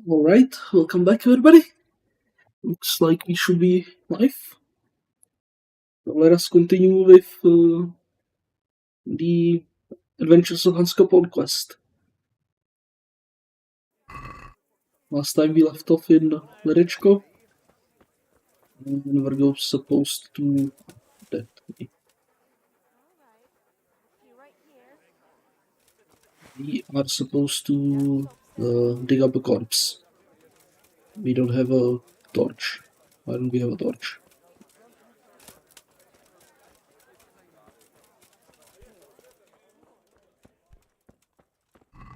Alright, welcome back everybody. Looks like we should be live. So let us continue with the Adventures of Hans podcast. Last time we left off in Lerečko. And we're supposed to... that way. We are supposed to dig up a corpse. We don't have a torch. Why don't we have a torch?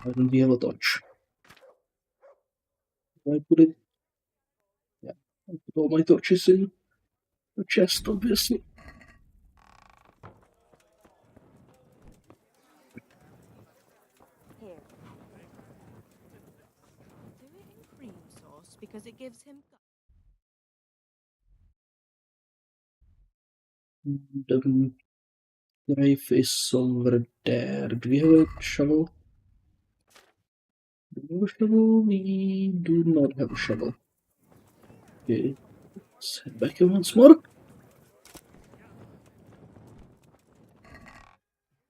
Why don't we have a torch? I put it... yeah, I put all my torches in the chest, obviously. Here. Do it in cream sauce because it gives him. The grave is over there. Do we have a shovel? Do we have a shovel? We do not have a shovel. Okay, let's head back in once more.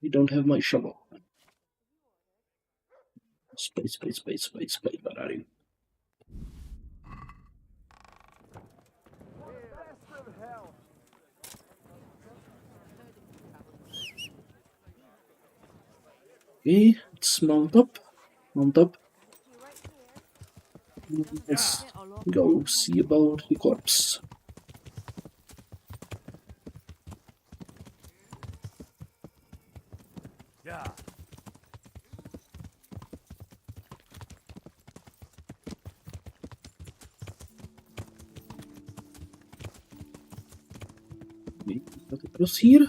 We don't have my shovel. Spade, where are you? Okay, let's mount up. Let's go see about the corpse. Yeah. We got across here.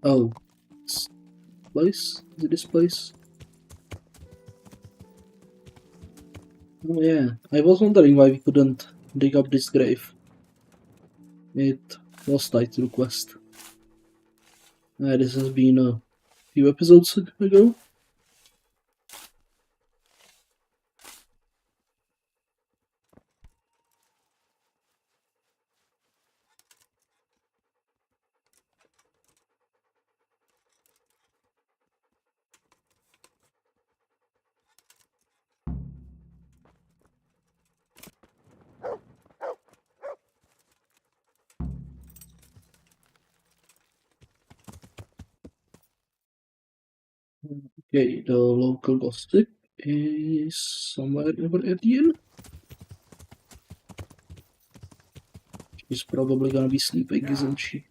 Oh, this place? Is it this place? Oh yeah, I was wondering why we couldn't dig up this grave. It was tied to the quest. This has been a few episodes ago. Okay, the local gossip is somewhere over at the inn. She's probably gonna be sleeping, isn't she?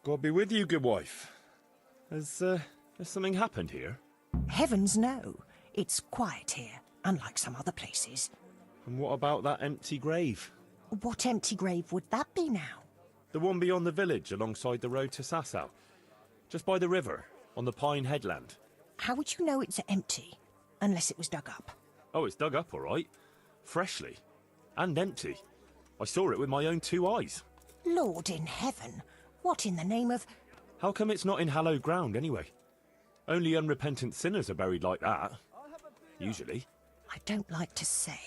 God be with you, good wife. Has something happened here? Heavens no. It's quiet here, unlike some other places. And what about that empty grave? What empty grave would that be now? The one beyond the village, alongside the road to Sassau. Just by the river, on the Pine Headland. How would you know it's empty? Unless it was dug up. Oh, it's dug up, all right. Freshly. And empty. I saw it with my own 2 eyes. Lord in heaven, what in the name of... How come it's not in hallowed ground, anyway? Only unrepentant sinners are buried like that. Usually. I don't like to say.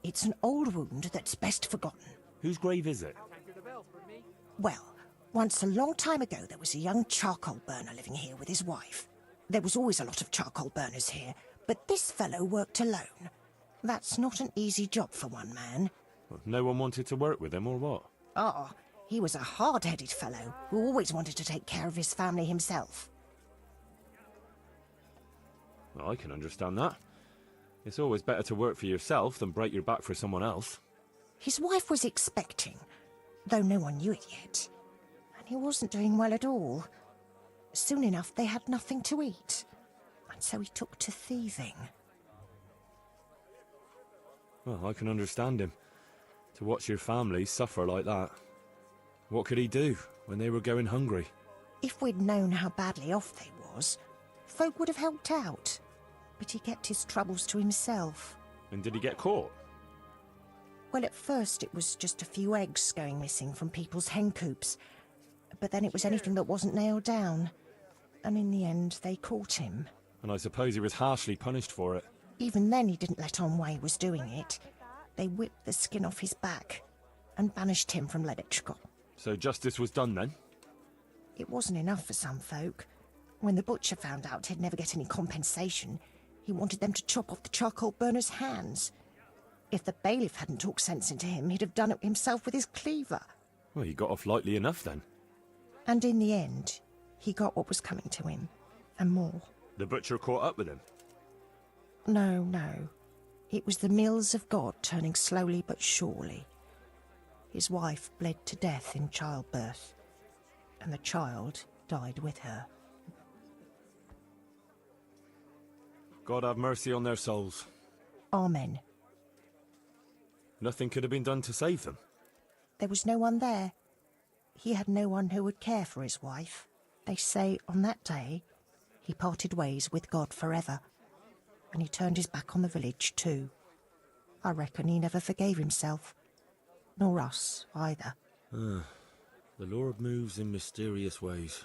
It's an old wound that's best forgotten. Whose grave is it? Well, once a long time ago there was a young charcoal burner living here with his wife. There was always a lot of charcoal burners here, but this fellow worked alone. That's not an easy job for one man. No one wanted to work with him, or what? He was a hard-headed fellow who always wanted to take care of his family himself. Well, I can understand that. It's always better to work for yourself than break your back for someone else. His wife was expecting, though no one knew it yet. and he wasn't doing well at all. Soon enough, they had nothing to eat, and so he took to thieving. Well, I can understand him. To watch your family suffer like that. What could he do when they were going hungry? If we'd known how badly off they was, folk would have helped out. But he kept his troubles to himself. And did he get caught? Well, at first it was just a few eggs going missing from people's hen coops. But then it was anything that wasn't nailed down. And in the end, they caught him. And I suppose he was harshly punished for it. Even then, he didn't let on why he was doing it. They whipped the skin off his back and banished him from Leditchko. So justice was done then? It wasn't enough for some folk. When the butcher found out he'd never get any compensation, he wanted them to chop off the charcoal burner's hands. If the bailiff hadn't talked sense into him, he'd have done it himself with his cleaver. Well, he got off lightly enough then. And in the end, he got what was coming to him, and more. The butcher caught up with him? No, no. It was the mills of God turning slowly but surely. His wife bled to death in childbirth, and the child died with her. God have mercy on their souls. Amen. Nothing could have been done to save them. There was no one there. He had no one who would care for his wife. They say on that day, he parted ways with God forever. And he turned his back on the village too. I reckon he never forgave himself. Nor us, either. The Lord moves in mysterious ways.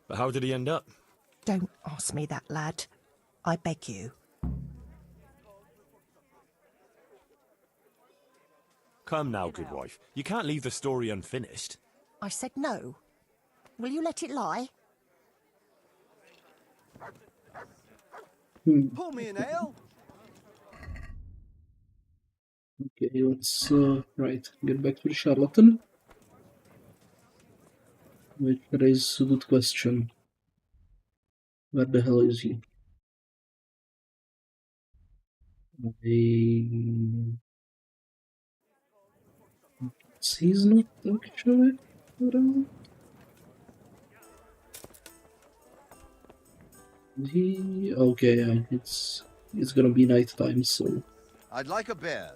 But how did he end up? Don't ask me that, lad. I beg you. Come now, good wife. You can't leave the story unfinished. I said no. Will you let it lie? Pour me an ale. Okay, let's right, get back to the charlatan. Which raises a good question. Where the hell is he? He's not actually around. He okay, yeah, it's gonna be night time, so I'd like a bear.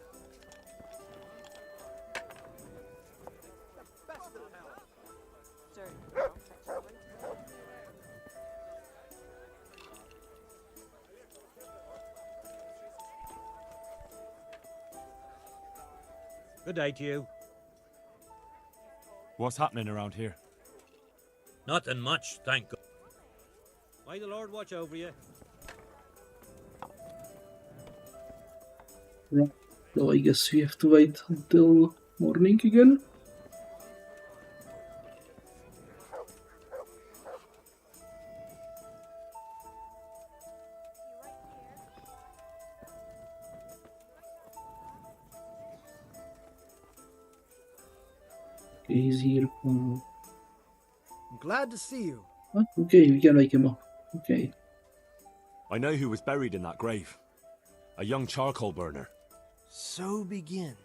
Good day to you. What's happening around here? Nothing much, thank God. May the Lord watch over you. right. So I guess we have to wait until morning again. Okay, he's here. I'm glad to see you. What? Okay, we can wake him up. Okay. I know who was buried in that grave. A young charcoal burner. So begins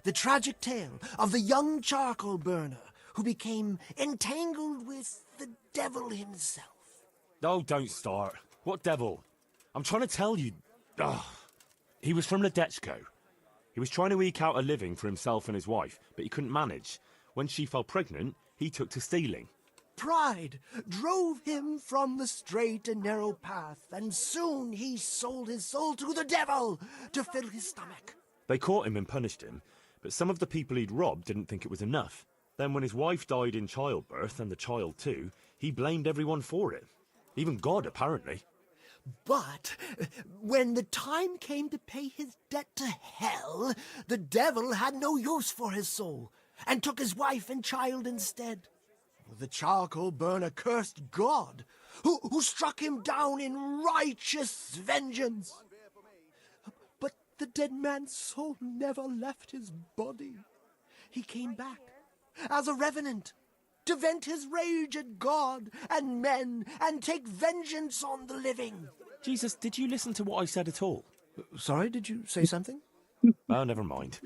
the tragic tale of the young charcoal burner who became entangled with the devil himself. Oh, don't start. What devil? I'm trying to tell you. He was from Ledetchko. He was trying to eke out a living for himself and his wife, but he couldn't manage. When she fell pregnant, he took to stealing. Pride drove him from the straight and narrow path, and soon he sold his soul to the devil to fill his stomach. They caught him and punished him, but some of the people he'd robbed didn't think it was enough. Then when his wife died in childbirth, and the child too, he blamed everyone for it. Even God, apparently. But when the time came to pay his debt to hell, the devil had no use for his soul, and took his wife and child instead. The charcoal burner cursed God, who struck him down in righteous vengeance. But the dead man's soul never left his body. He came back as a revenant to vent his rage at God and men and take vengeance on the living. Jesus, did you listen to what I said at all? Sorry, did you say something? Oh, never mind.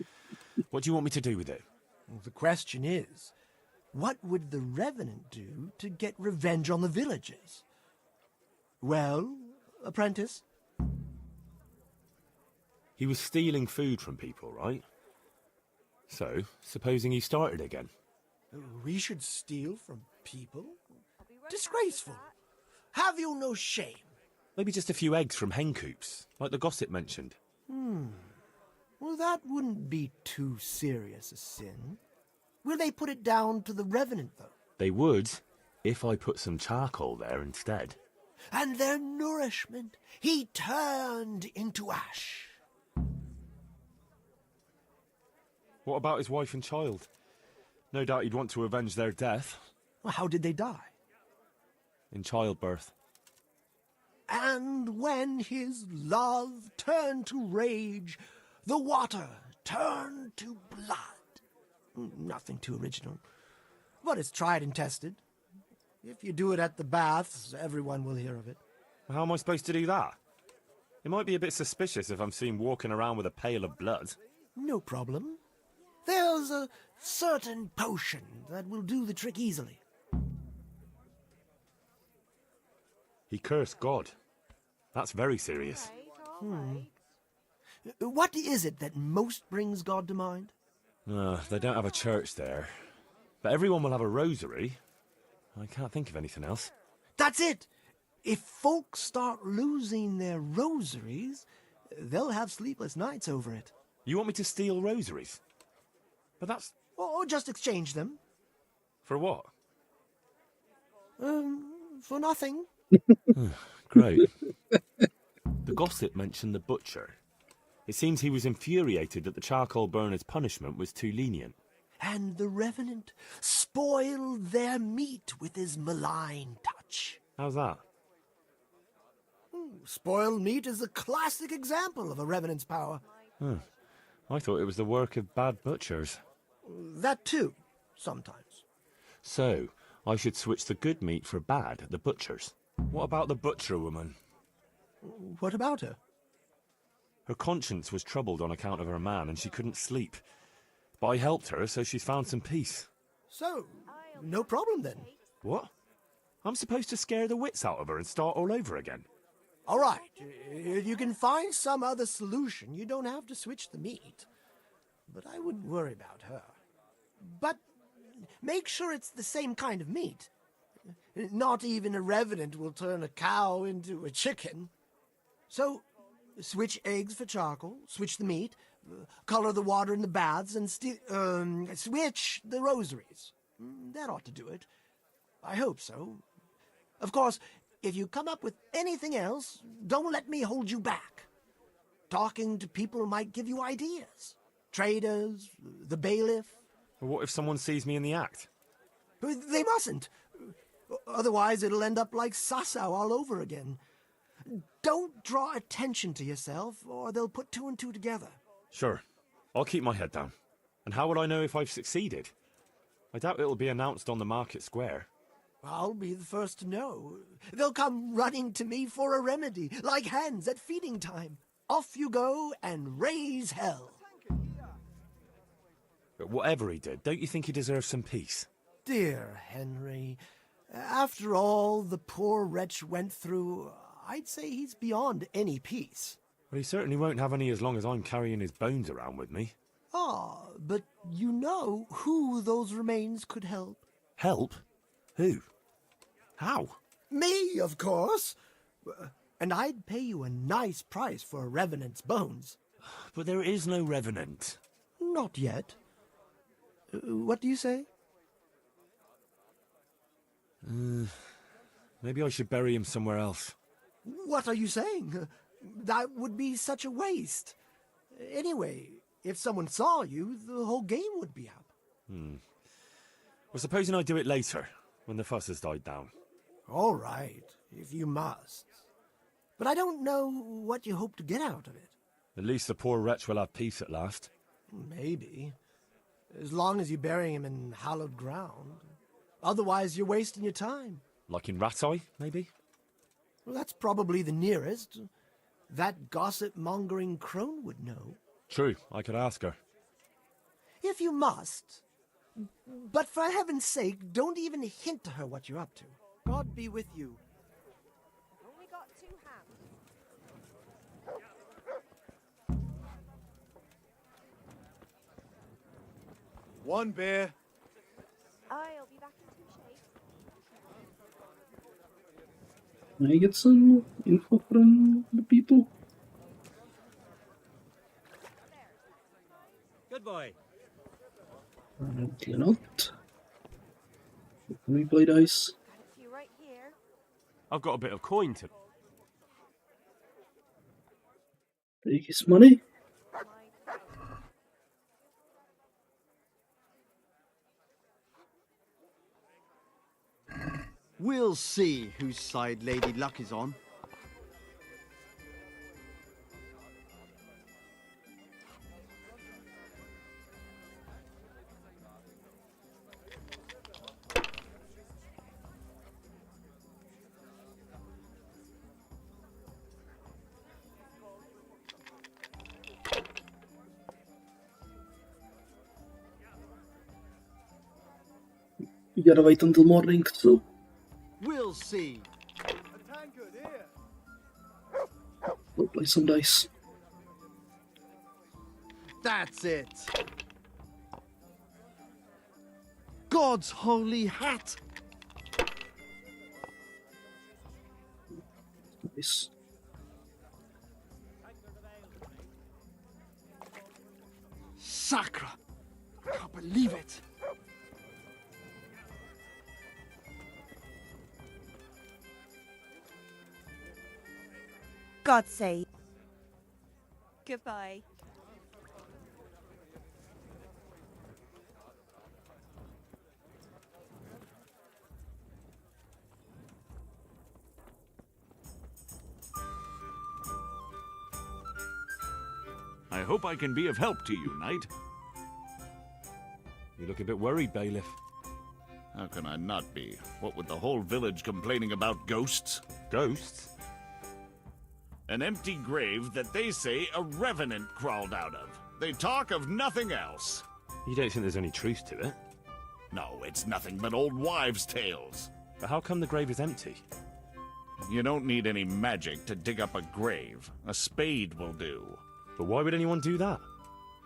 What do you want me to do with it? Well, the question is, What would the Revenant do to get revenge on the villagers? Well, apprentice? He was stealing food from people, right? So, supposing he started again. We should steal from people? Disgraceful. Have you no shame? Maybe just a few eggs from hen coops, like the gossip mentioned. Well, that wouldn't be too serious a sin. Will they put it down to the Revenant, though? They would, if I put some charcoal there instead. And their nourishment he turned into ash. What about his wife and child? No doubt he'd want to avenge their death. Well, how did they die? In childbirth. And when his love turned to rage, the water turned to blood. Nothing too original. But it's tried and tested. If you do it at the baths, everyone will hear of it. How am I supposed to do that? It might be a bit suspicious if I'm seen walking around with a pail of blood. No problem. There's a certain potion that will do the trick easily. He cursed God. That's very serious. What is it that most brings God to mind? They don't have a church there. But everyone will have a rosary. I can't think of anything else. That's it! If folks start losing their rosaries, they'll have sleepless nights over it. You want me to steal rosaries? But that's... Or just exchange them. For what? For nothing. Great. The gossip mentioned the butcher. It seems he was infuriated that the charcoal burner's punishment was too lenient. And the Revenant spoiled their meat with his malign touch. How's that? Spoiled meat is a classic example of a Revenant's power. I thought it was the work of bad butchers. That too, sometimes. So, I should switch the good meat for bad at the butcher's. What about the butcher woman? What about her? Her conscience was troubled on account of her man and she couldn't sleep. But I helped her, so she's found some peace. So, no problem then. What? I'm supposed to scare the wits out of her and start all over again? All right, if you can find some other solution, you don't have to switch the meat. But I wouldn't worry about her. But make sure it's the same kind of meat. Not even a Revenant will turn a cow into a chicken. So, switch eggs for charcoal, switch the meat, color the water in the baths, and switch the rosaries. That ought to do it. I hope so. Of course, if you come up with anything else, don't let me hold you back. Talking to people might give you ideas. Traders, the bailiff. What if someone sees me in the act? They mustn't. Otherwise, it'll end up like Sassau all over again. Don't draw attention to yourself, or they'll put two and two together. Sure. I'll keep my head down. And how would I know if I've succeeded? I doubt it'll be announced on the market square. I'll be the first to know. They'll come running to me for a remedy, like hens at feeding time. Off you go and raise hell. But whatever he did, don't you think he deserves some peace? Dear Henry, after all the poor wretch went through, I'd say he's beyond any peace. Well, he certainly won't have any as long as I'm carrying his bones around with me. Ah, but you know who those remains could help. Help? Who? How? Me, of course. And I'd pay you a nice price for a Revenant's bones. But there is no Revenant. Not yet. What do you say? Maybe I should bury him somewhere else. What are you saying? That would be such a waste. Anyway, if someone saw you, the whole game would be up. Well, supposing I do it later, when the fuss has died down. All right, if you must. But I don't know what you hope to get out of it. At least the poor wretch will have peace at last. Maybe. As long as you bury him in hallowed ground. Otherwise, you're wasting your time. Like in Ratai, maybe? Well, that's probably the nearest. That gossip-mongering crone would know. True, I could ask her. If you must, But for heaven's sake, don't even hint to her what you're up to. God be with you. Only got 2 hands. One beer. I'll be back in 2 shakes. Can I get some info from the people? Good boy. Apparently not. Can we play dice? Got a few right here. I've got a bit of coin to... Take his money. We'll see whose side Lady Luck is on. We gotta wait until morning, so We'll see. A tankard here. we'll play some dice. That's it. God's holy hat. Nice. Sacra. I can't believe it. God save. Goodbye. I hope I can be of help to you, knight. You look a bit worried, bailiff. How can I not be? What with the whole village complaining about ghosts? Ghosts? An empty grave that they say a revenant crawled out of. They talk of nothing else. You don't think there's any truth to it? No, it's nothing but old wives' tales. But how come the grave is empty? You don't need any magic to dig up a grave. A spade will do. But why would anyone do that?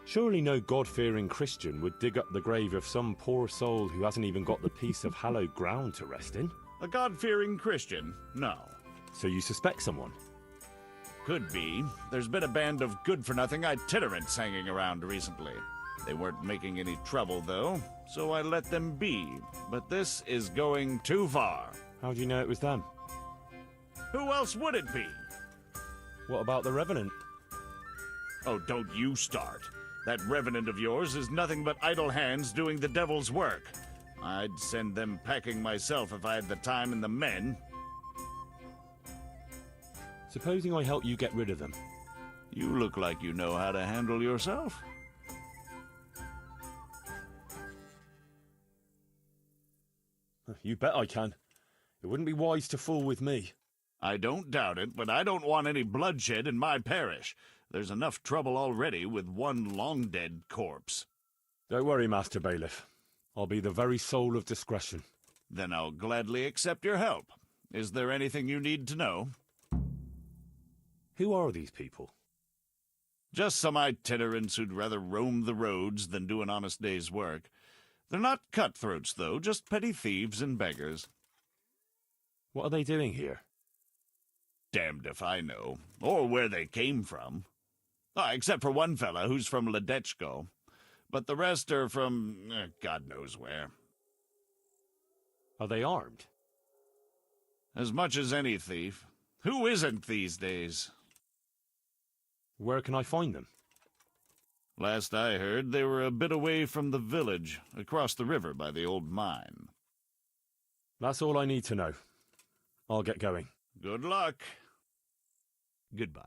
Surely no God-fearing Christian would dig up the grave of some poor soul who hasn't even got the piece of hallowed ground to rest in. A God-fearing Christian? No. So you suspect someone? Could be. There's been a band of good-for-nothing itinerants hanging around recently. They weren't making any trouble, though, so I let them be. But this is going too far. How do you know it was them? Who else would it be? What about the Revenant? Oh, don't you start. That revenant of yours is nothing but idle hands doing the devil's work. I'd send them packing myself if I had the time and the men. Supposing I help you get rid of them. You look like you know how to handle yourself. You bet I can. It wouldn't be wise to fool with me. I don't doubt it, but I don't want any bloodshed in my parish. There's enough trouble already with one long-dead corpse. Don't worry, Master Bailiff. I'll be the very soul of discretion. Then I'll gladly accept your help. Is there anything you need to know? Who are these people? Just some itinerants who'd rather roam the roads than do an honest day's work. They're not cutthroats, though, just petty thieves and beggars. What are they doing here? Damned if I know, or where they came from. Except for one fella who's from Ledechko. But the rest are from God knows where. Are they armed? As much as any thief. Who isn't these days? Where can I find them? Last I heard, they were a bit away from the village, across the river by the old mine. That's all I need to know. I'll get going. Good luck. Goodbye.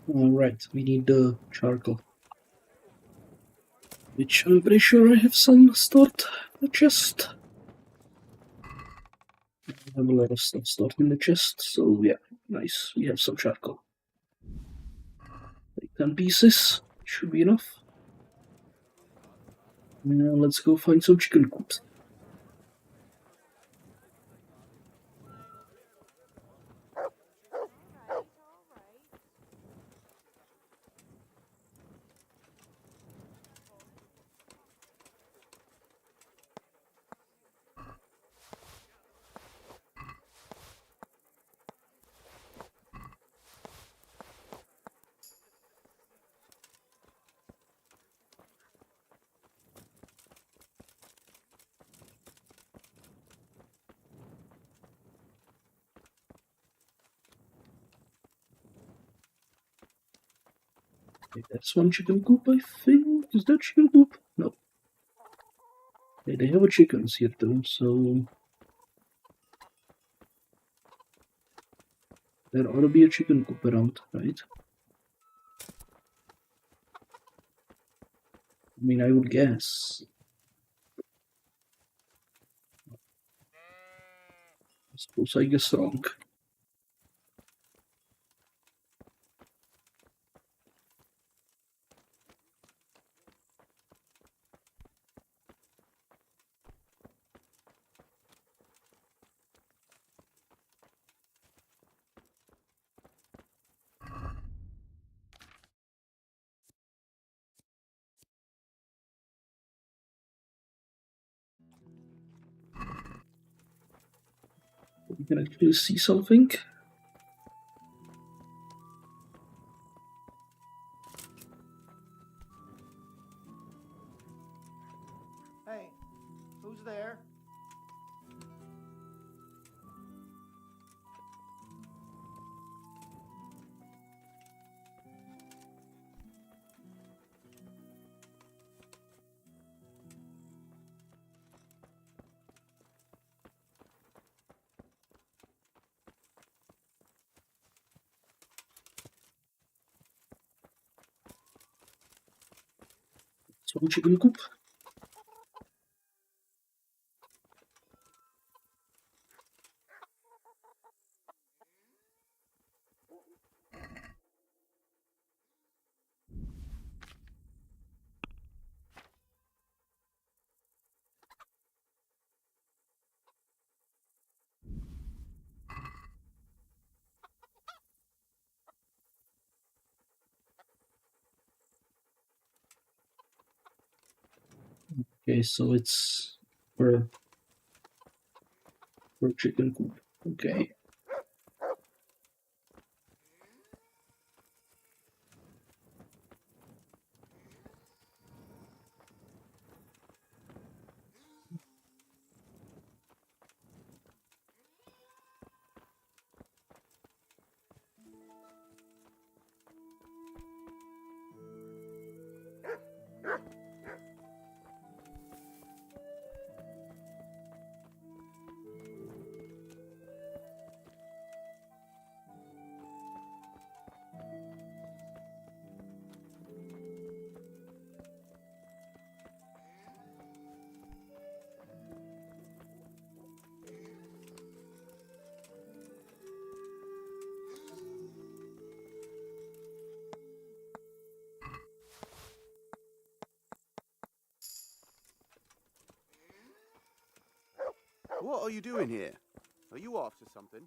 Alright, we need the charcoal. Which I'm pretty sure I have some stored in the chest. I have a lot of stuff stored in the chest, so yeah. Nice, we have some charcoal. Like 10 pieces, should be enough. Now let's go find some chicken coops. All right. Okay, that's one chicken coop, I think. Is that chicken coop? No. Okay, they have a chickens here too, so there ought to be a chicken coop around, right? I mean, I would guess. I suppose I guess wrong. You can actually see something. Hey, who's there? It's one chicken coop. Okay, so it's for chicken coop. Okay. What are you doing here? Are you after something?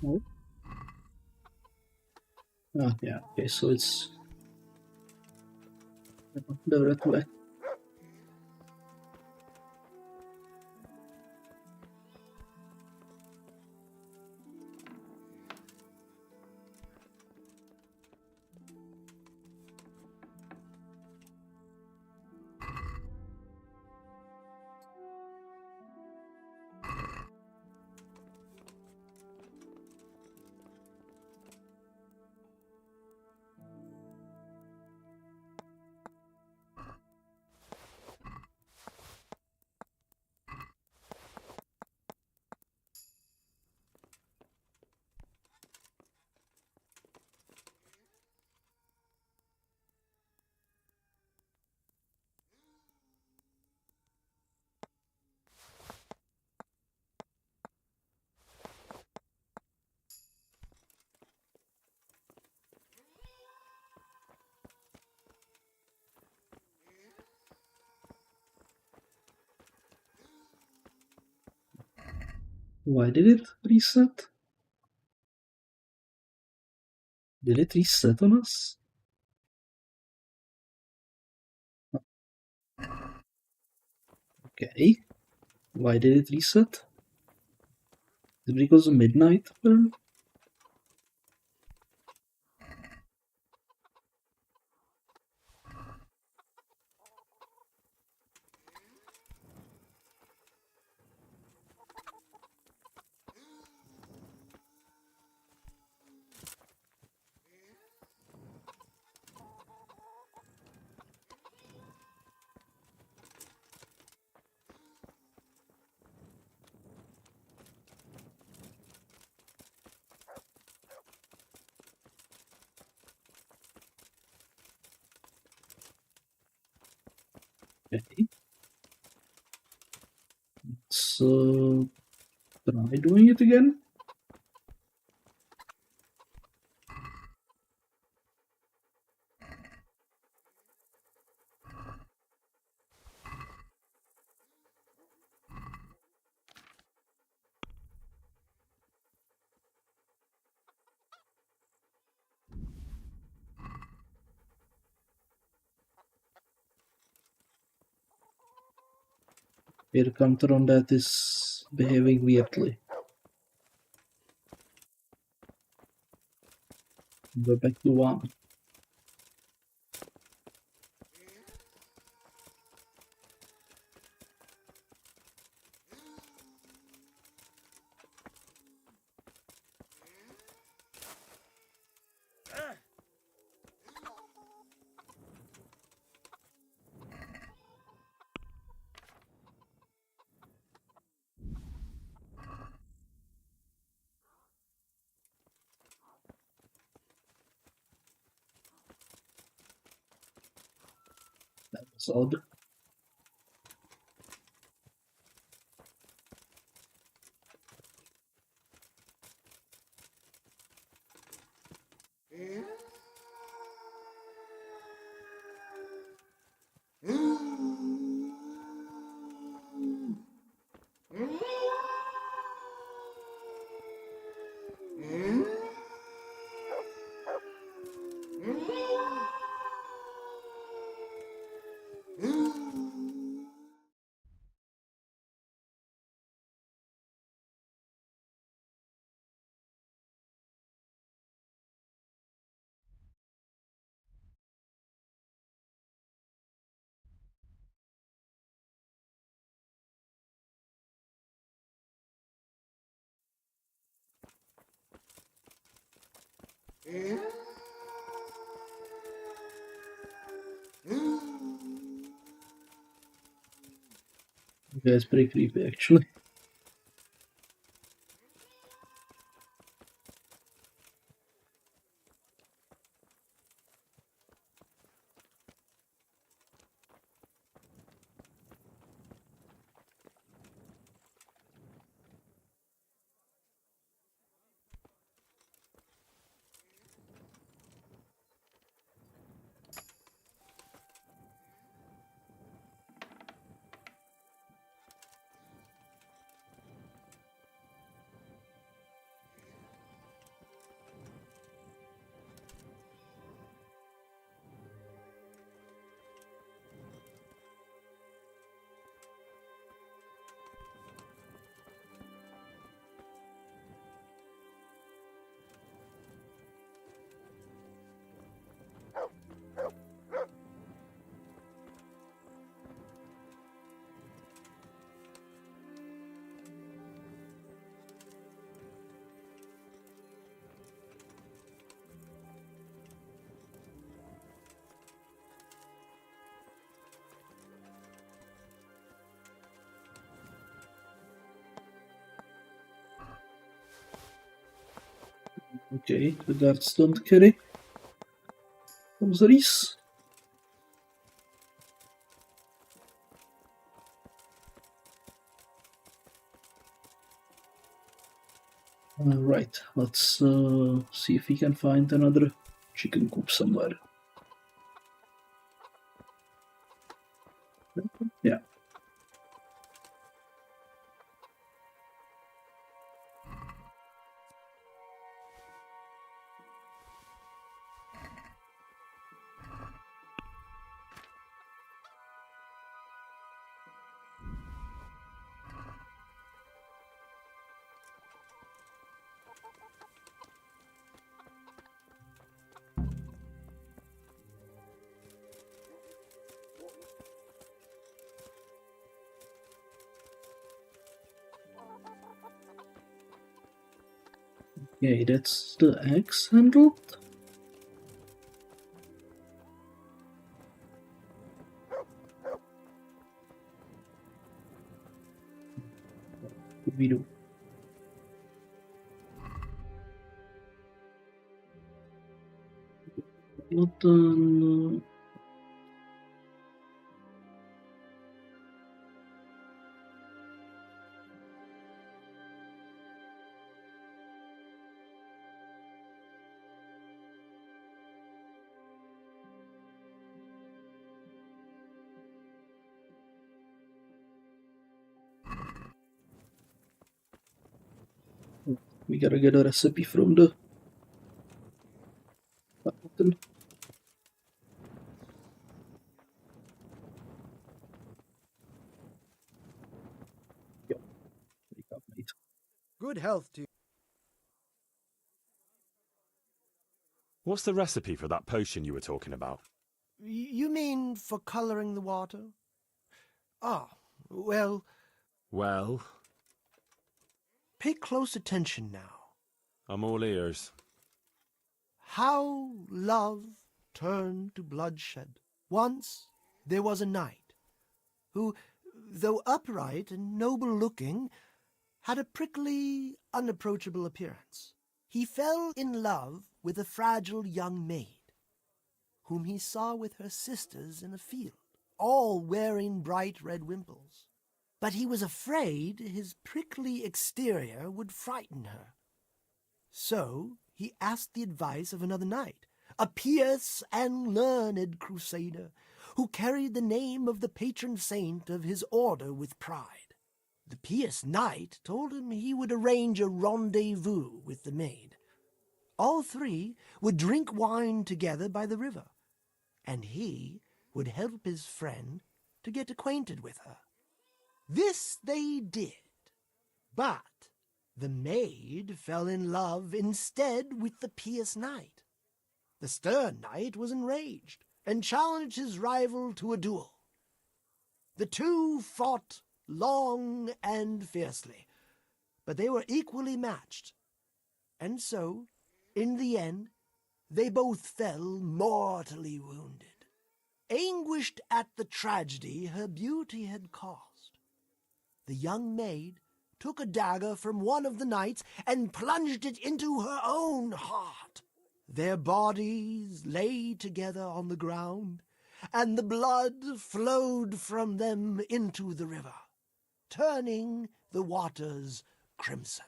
Oh. Ah, yeah. Okay, so it's the red way. Why did it reset? Did it reset on us? Okay. Why did it reset? Is it because of midnight? Okay. So try doing it again. Your counter on that is behaving weirdly. Go back to 1. That was odd. Yeah, it's pretty creepy actually. Okay, the guards don't carry. Comes Reese. Right, let's see if we can find another chicken coop somewhere. Yeah. Okay, that's the axe handled. What we do? Not done. We gotta get a recipe from the button. Yeah, wake up, mate. Good health to you. What's the recipe for that potion you were talking about? You mean for coloring the water? Ah, well, Well, pay close attention now. I'm all ears. How love turned to bloodshed. Once there was a knight who, though upright and noble-looking, had a prickly, unapproachable appearance. He fell in love with a fragile young maid, whom he saw with her sisters in a field, all wearing bright red wimples. But he was afraid his prickly exterior would frighten her. So he asked the advice of another knight, a pious and learned crusader, who carried the name of the patron saint of his order with pride. The pious knight told him he would arrange a rendezvous with the maid. All three would drink wine together by the river, and he would help his friend to get acquainted with her. This they did, but the maid fell in love instead with the pious knight. The stern knight was enraged and challenged his rival to a duel. The two fought long and fiercely, but they were equally matched. And so, in the end, they both fell mortally wounded, anguished at the tragedy her beauty had caused. The young maid took a dagger from one of the knights and plunged it into her own heart. Their bodies lay together on the ground, and the blood flowed from them into the river, turning the waters crimson.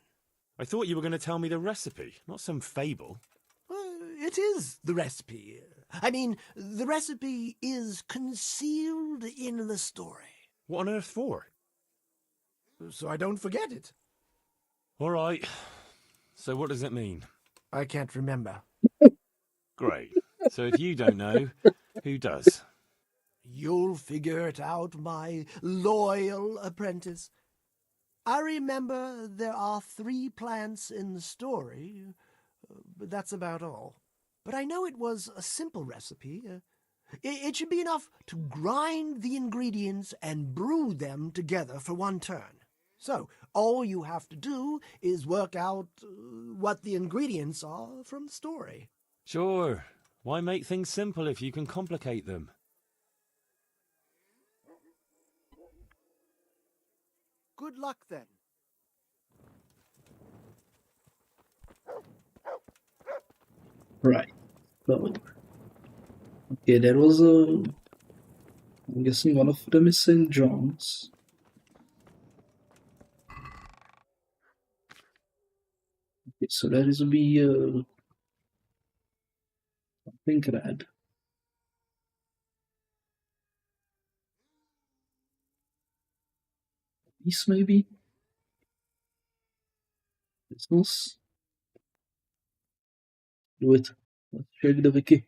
I thought you were going to tell me the recipe, not some fable. It is the recipe. I mean, the recipe is concealed in the story. What on earth for? So I don't forget it. All right. So what does it mean? I can't remember. Great. So if you don't know, who does? You'll figure it out, my loyal apprentice. I remember there are 3 plants in the story, but that's about all. But I know it was a simple recipe. It should be enough to grind the ingredients and brew them together for one turn. So all you have to do is work out what the ingredients are from the story. Sure. Why make things simple if you can complicate them? Good luck then. Right. So, okay, there was a. I'm guessing one of them is St. John's. Okay, so there is be something red. This maybe? Business? Do it. Let's check the wiki.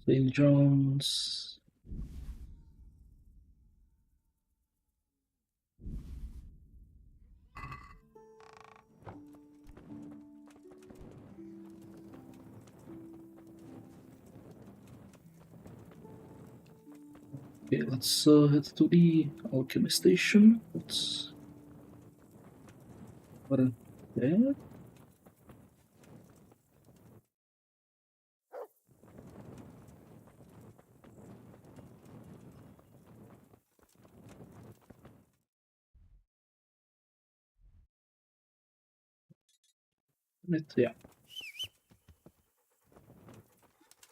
St. John's. Okay, let's head to the alchemy station. Let's... there. Right, yeah.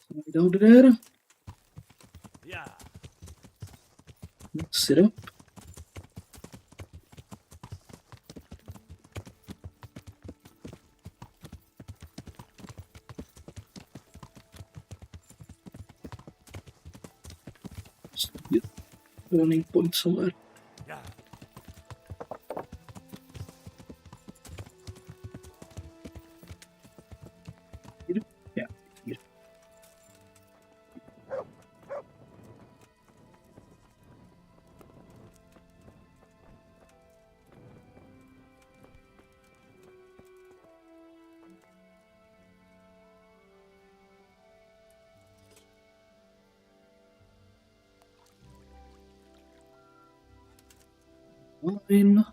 Slide out there. Yeah. Sit up. Just get running point somewhere. Yeah. Here. Yeah, here. Fine.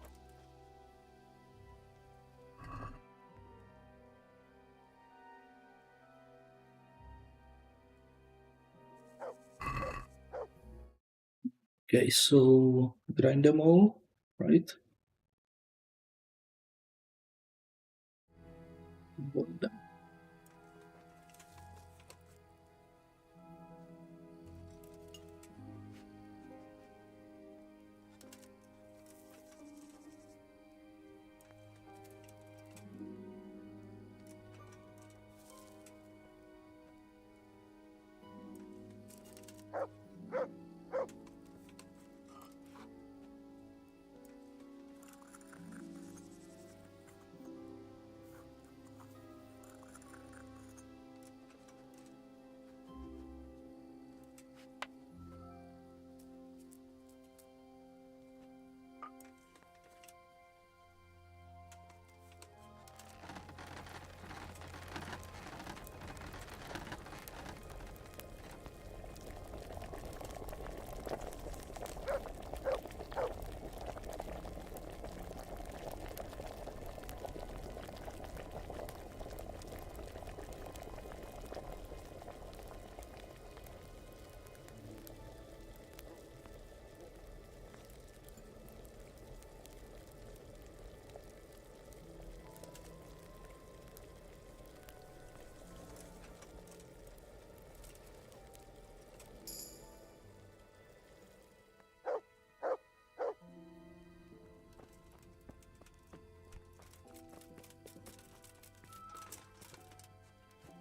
Okay, so grind them all, right? Boil them.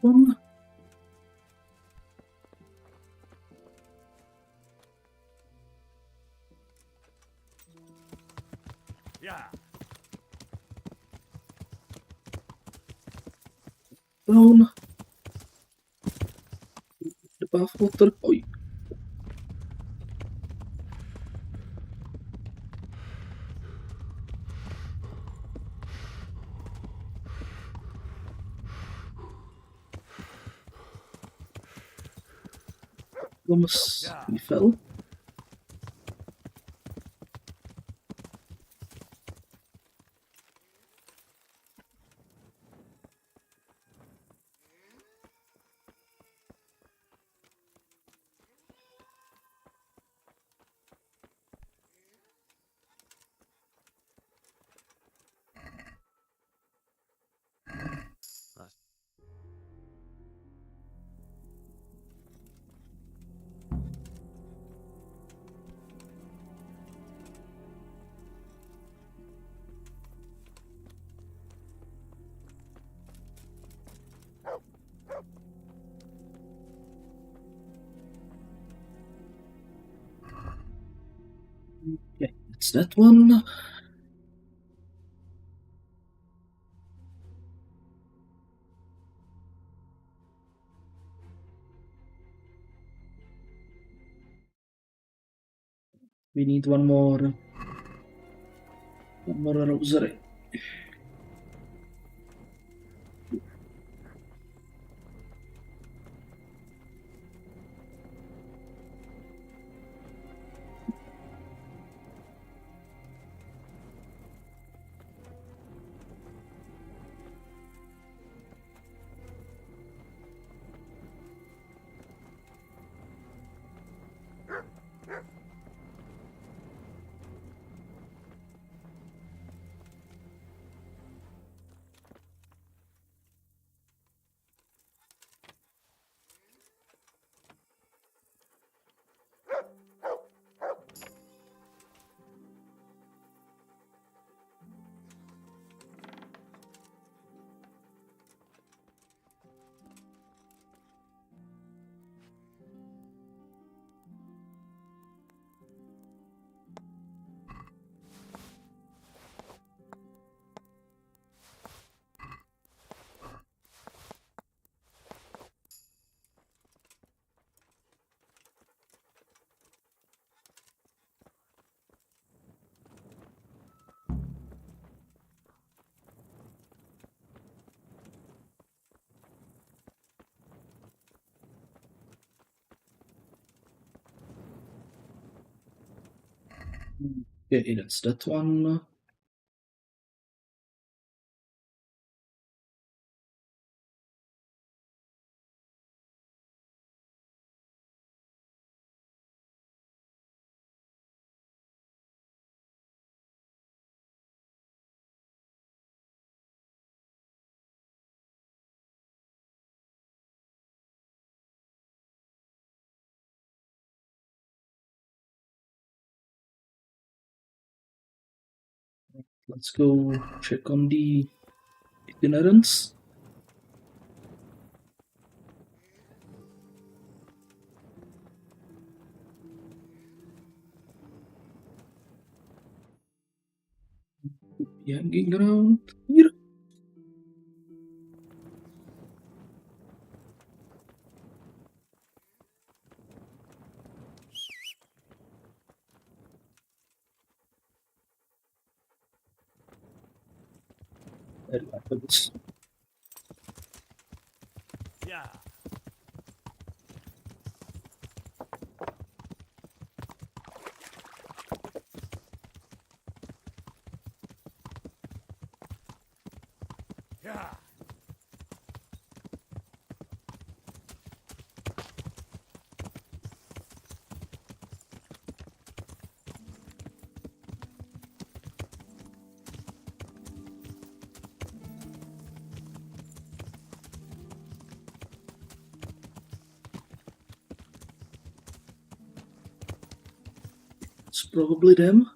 One. Yeah. Down. The bath water. Oi. Almost Yeah. he fell. Okay, it's that one. We need one more. One more rosary. Okay, that's that one. Let's go check on the itinerants. Be hanging around here. There happens. Yeah. Yeah. It's probably them.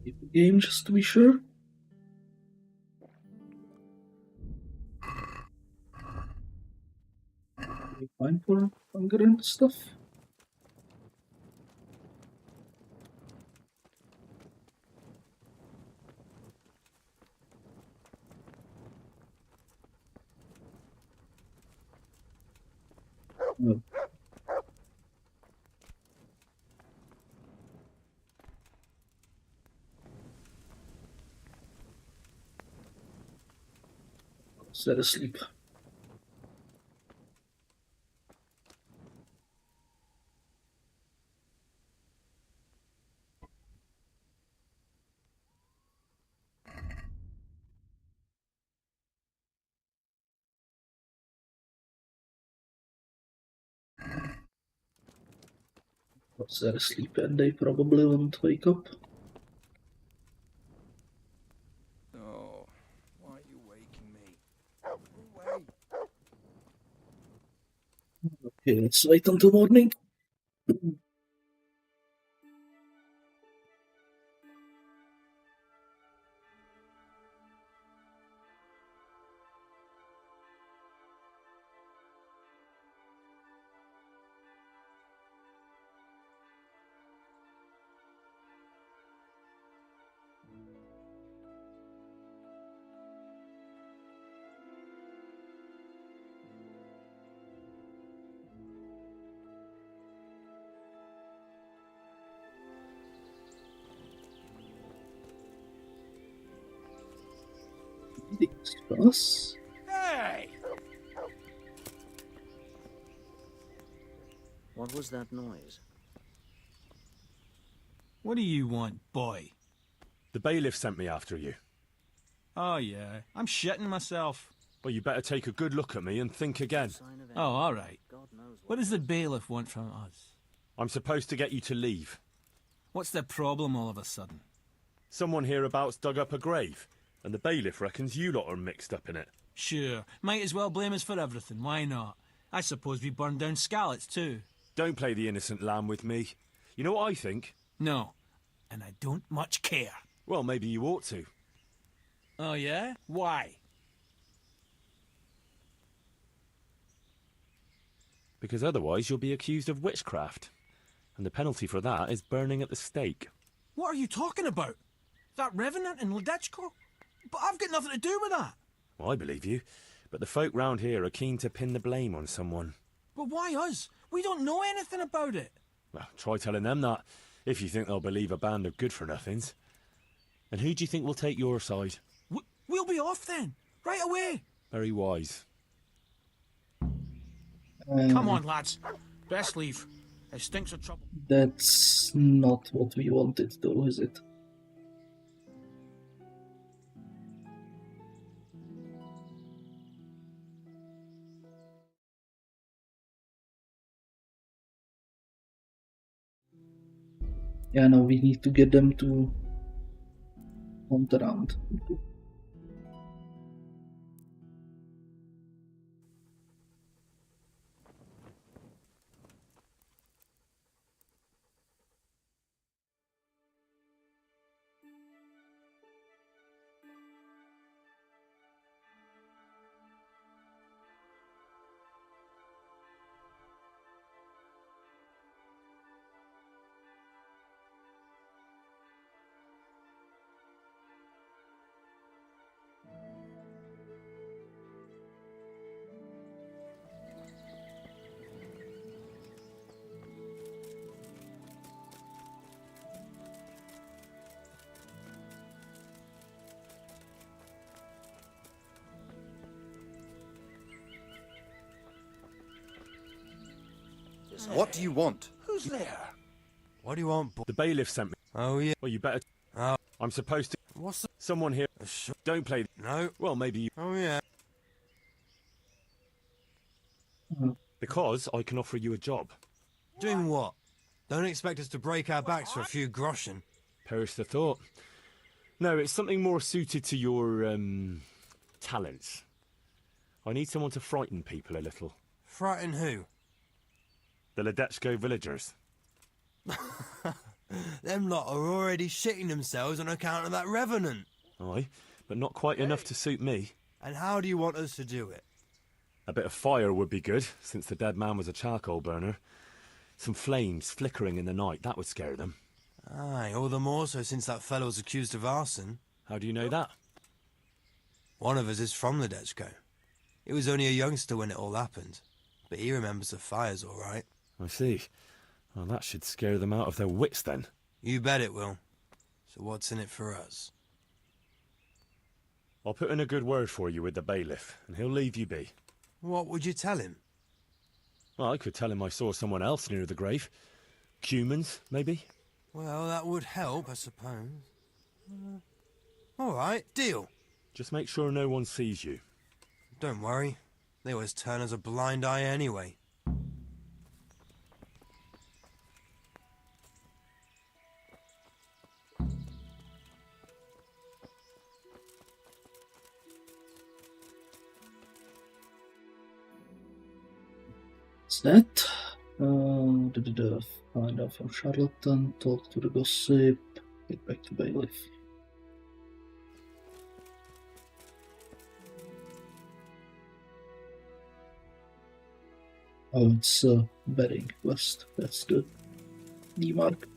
Save the game just to be sure. Okay, fine for hunger and stuff. No. Set asleep. Set asleep and they probably won't wake up. Oh, why are you waking me? Go away. Okay, let's wait until morning. Discuss. Hey! What was that noise? What do you want, boy? The bailiff sent me after you. Oh, yeah. I'm shitting myself. Well, you better take a good look at me and think again. Oh, all right. What does the bailiff want from us? I'm supposed to get you to leave. What's the problem all of a sudden? Someone hereabouts dug up a grave, and the bailiff reckons you lot are mixed up in it. Sure. Might as well blame us for everything. Why not? I suppose we burned down Skalitz, too. Don't play the innocent lamb with me. You know what I think? No. And I don't much care. Well, maybe you ought to. Oh, yeah? Why? Because otherwise you'll be accused of witchcraft. And the penalty for that is burning at the stake. What are you talking about? That revenant in Ledechko? But I've got nothing to do with that. Well, I believe you. But the folk round here are keen to pin the blame on someone. But why us? We don't know anything about it. Well, try telling them that, if you think they'll believe a band of good-for-nothings. And who do you think will take your side? We'll be off then, right away. Very wise. Come on, lads. Best leave. It stinks of trouble. That's not what we wanted, though, is it? Yeah, no, we need to get them to hunt around. What do you want? Who's there? What do you want, boy? The bailiff sent me. Oh, yeah. Well, you better... Oh. I'm supposed to... What's the... Someone here... Don't play... No. Well, maybe you... Oh, yeah. Because I can offer you a job. Doing what? Don't expect us to break our backs for a few groschen. Perish the thought. No, it's something more suited to your, talents. I need someone to frighten people a little. Frighten who? The Ledechko villagers. Them lot are already shitting themselves on account of that revenant. Aye, but not quite enough to suit me. And how do you want us to do it? A bit of fire would be good, since the dead man was a charcoal burner. Some flames flickering in the night, that would scare them. Aye, all the more so since that fellow's accused of arson. How do you know that? One of us is from Ledechko. He was only a youngster when it all happened, but he remembers the fires all right. I see. Well, that should scare them out of their wits, then. You bet it will. So what's in it for us? I'll put in a good word for you with the bailiff, and he'll leave you be. What would you tell him? Well, I could tell him I saw someone else near the grave. Humans, maybe? Well, that would help, I suppose. All right, deal. Just make sure no one sees you. Don't worry. They always turn us a blind eye anyway. That. Find out from charlatan, talk to the gossip, get back to bailiff. Oh, it's betting quest. That's the mark.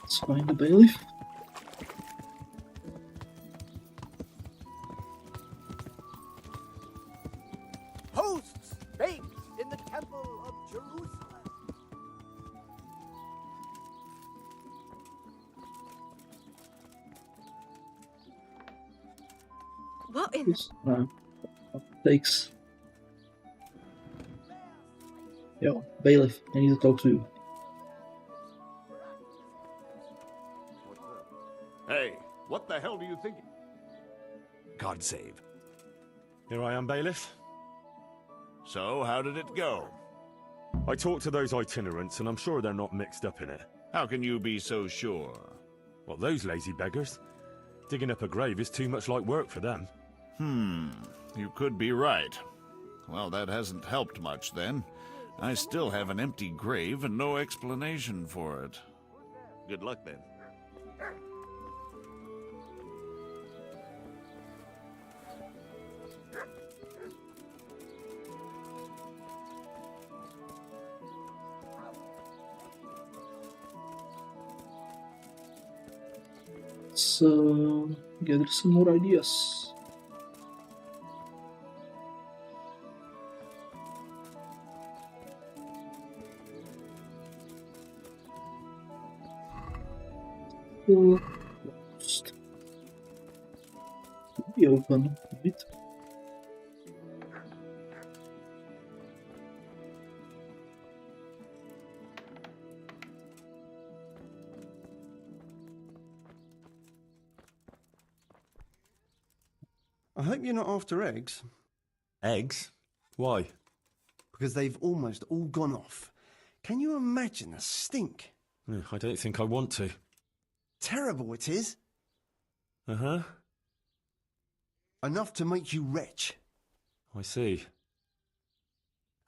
Let's find the bailiff. Hosts baked in the temple of Jerusalem. What in Takes. Yo, bailiff, I need to talk to you. Hey, what the hell do you think? God save. Here I am, bailiff. So, how did it go? I talked to those itinerants, and I'm sure they're not mixed up in it. How can you be so sure? Well, those lazy beggars. Digging up a grave is too much like work for them. You could be right. Well, that hasn't helped much then. I still have an empty grave and no explanation for it. Good luck, then. Let's gather some more ideas. Closed. Be open a bit. I hope you're not after eggs. Eggs? Why? Because they've almost all gone off. Can you imagine the stink? I don't think I want to. Terrible it is. Uh-huh. Enough to make you retch. I see.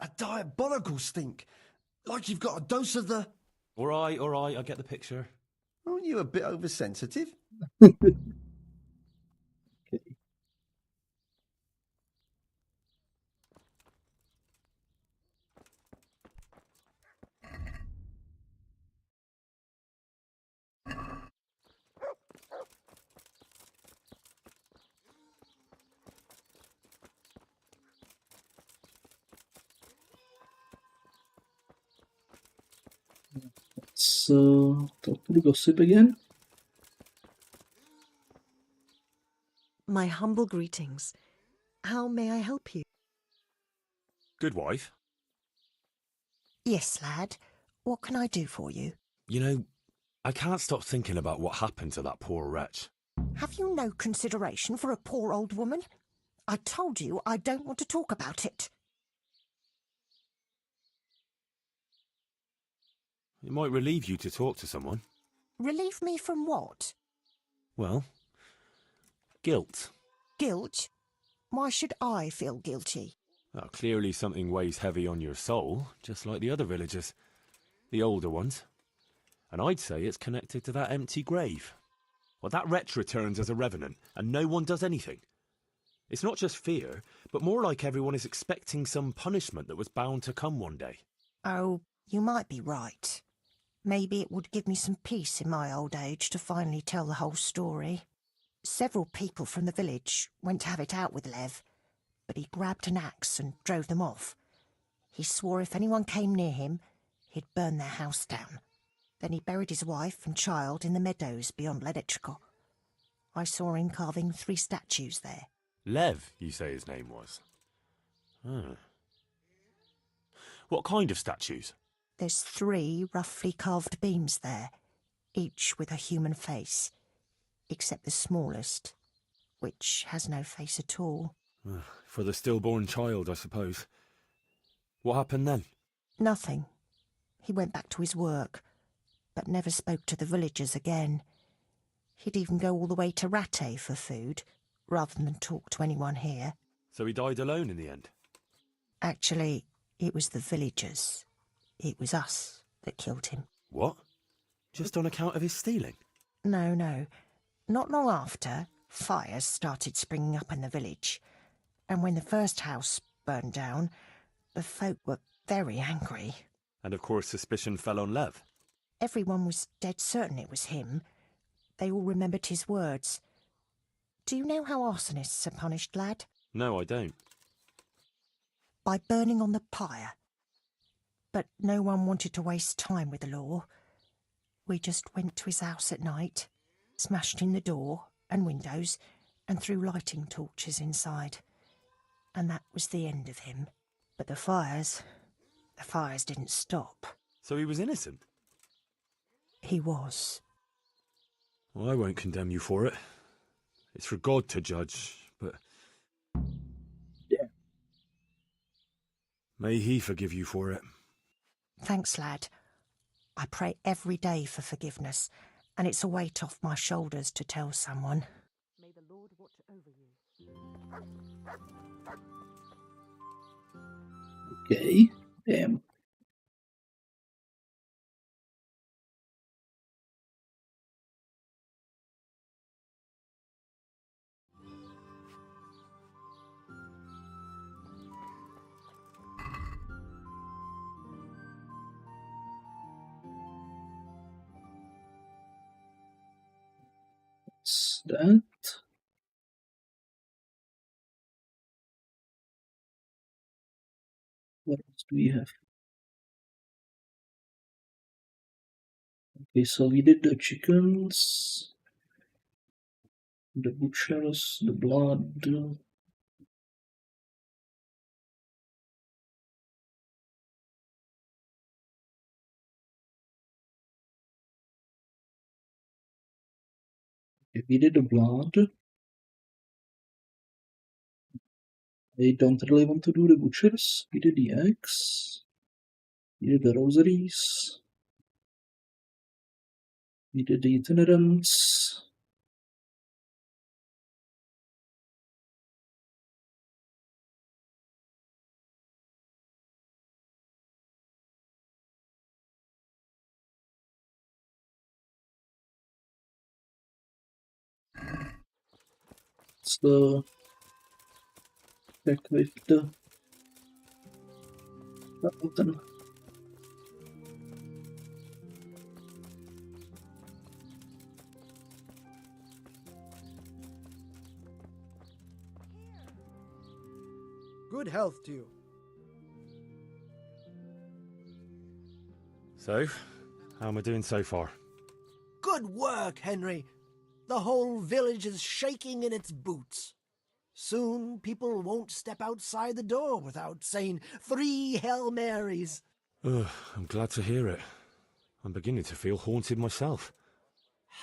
A diabolical stink. Like you've got a dose of the... All right, I get the picture. Aren't you a bit oversensitive? Okay. Let's talk to the gossip again. My humble greetings. How may I help you? Good wife. Yes, lad. What can I do for you? You know, I can't stop thinking about what happened to that poor wretch. Have you no consideration for a poor old woman? I told you I don't want to talk about it. It might relieve you to talk to someone. Relieve me from what? Well, guilt. Guilt? Why should I feel guilty? Well, clearly something weighs heavy on your soul, just like the other villagers. The older ones. And I'd say it's connected to that empty grave. Well, that wretch returns as a revenant, and no one does anything. It's not just fear, but more like everyone is expecting some punishment that was bound to come one day. Oh, you might be right. Maybe it would give me some peace in my old age to finally tell the whole story. Several people from the village went to have it out with Lev, but he grabbed an axe and drove them off. He swore if anyone came near him, he'd burn their house down. Then he buried his wife and child in the meadows beyond Ledechko. I saw him carving 3 statues there. Lev, you say his name was? Ah. What kind of statues? There's 3 roughly carved beams there, each with a human face, except the smallest, which has no face at all. For the stillborn child, I suppose. What happened then? Nothing. He went back to his work, but never spoke to the villagers again. He'd even go all the way to Ratte for food, rather than talk to anyone here. So he died alone in the end? Actually, it was the villagers. It was us that killed him. What? Just on account of his stealing? No. Not long after, fires started springing up in the village. And when the first house burned down, the folk were very angry. And of course suspicion fell on Lev. Everyone was dead certain it was him. They all remembered his words. Do you know how arsonists are punished, lad? No, I don't. By burning on the pyre. But no one wanted to waste time with the law. We just went to his house at night, smashed in the door and windows, and threw lighting torches inside. And that was the end of him. But the fires didn't stop. So he was innocent? He was. Well, I won't condemn you for it. It's for God to judge, but... Yeah. May he forgive you for it. Thanks, lad. I pray every day for forgiveness, and it's a weight off my shoulders to tell someone. May the Lord watch over you. Okay. That's that. What else do we have? Okay, so we did the chickens, the butchers, the blood. Okay, we did the blood. I don't really want to do the butchers. We did the eggs. We did the rosaries. We did the itinerants. It's the check with the button. Good health to you. So, how am I doing so far? Good work, Henry. The whole village is shaking in its boots. Soon people won't step outside the door without saying 3 Hail Marys. Ugh, I'm glad to hear it. I'm beginning to feel haunted myself.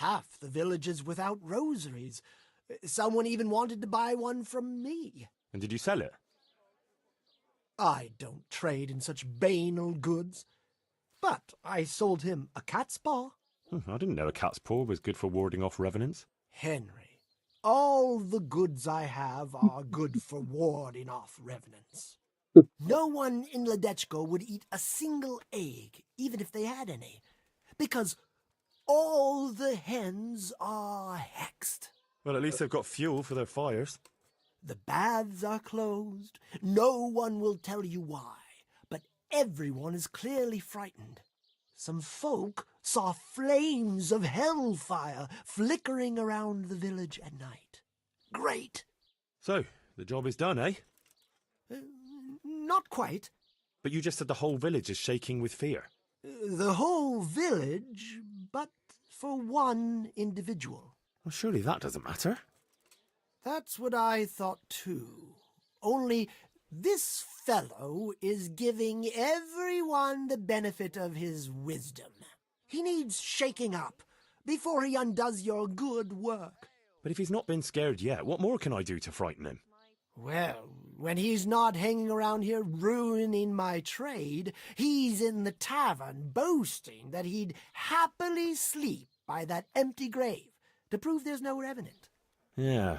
Half the village is without rosaries. Someone even wanted to buy one from me. And did you sell it? I don't trade in such banal goods. But I sold him a cat's paw. I didn't know a cat's paw was good for warding off revenants. Henry, all the goods I have are good for warding off revenants. No one in Ledechko would eat a single egg, even if they had any, because all the hens are hexed. Well, at least they've got fuel for their fires. The baths are closed. No one will tell you why, but everyone is clearly frightened. Some folk saw flames of hellfire flickering around the village at night. Great! So, the job is done, eh? Not quite. But you just said the whole village is shaking with fear. The whole village, but for one individual. Well, surely that doesn't matter. That's what I thought too. Only this fellow is giving everyone the benefit of his wisdom. He needs shaking up before he undoes your good work. But if he's not been scared yet, what more can I do to frighten him? Well, when he's not hanging around here ruining my trade, he's in the tavern boasting that he'd happily sleep by that empty grave to prove there's no revenant. Yeah,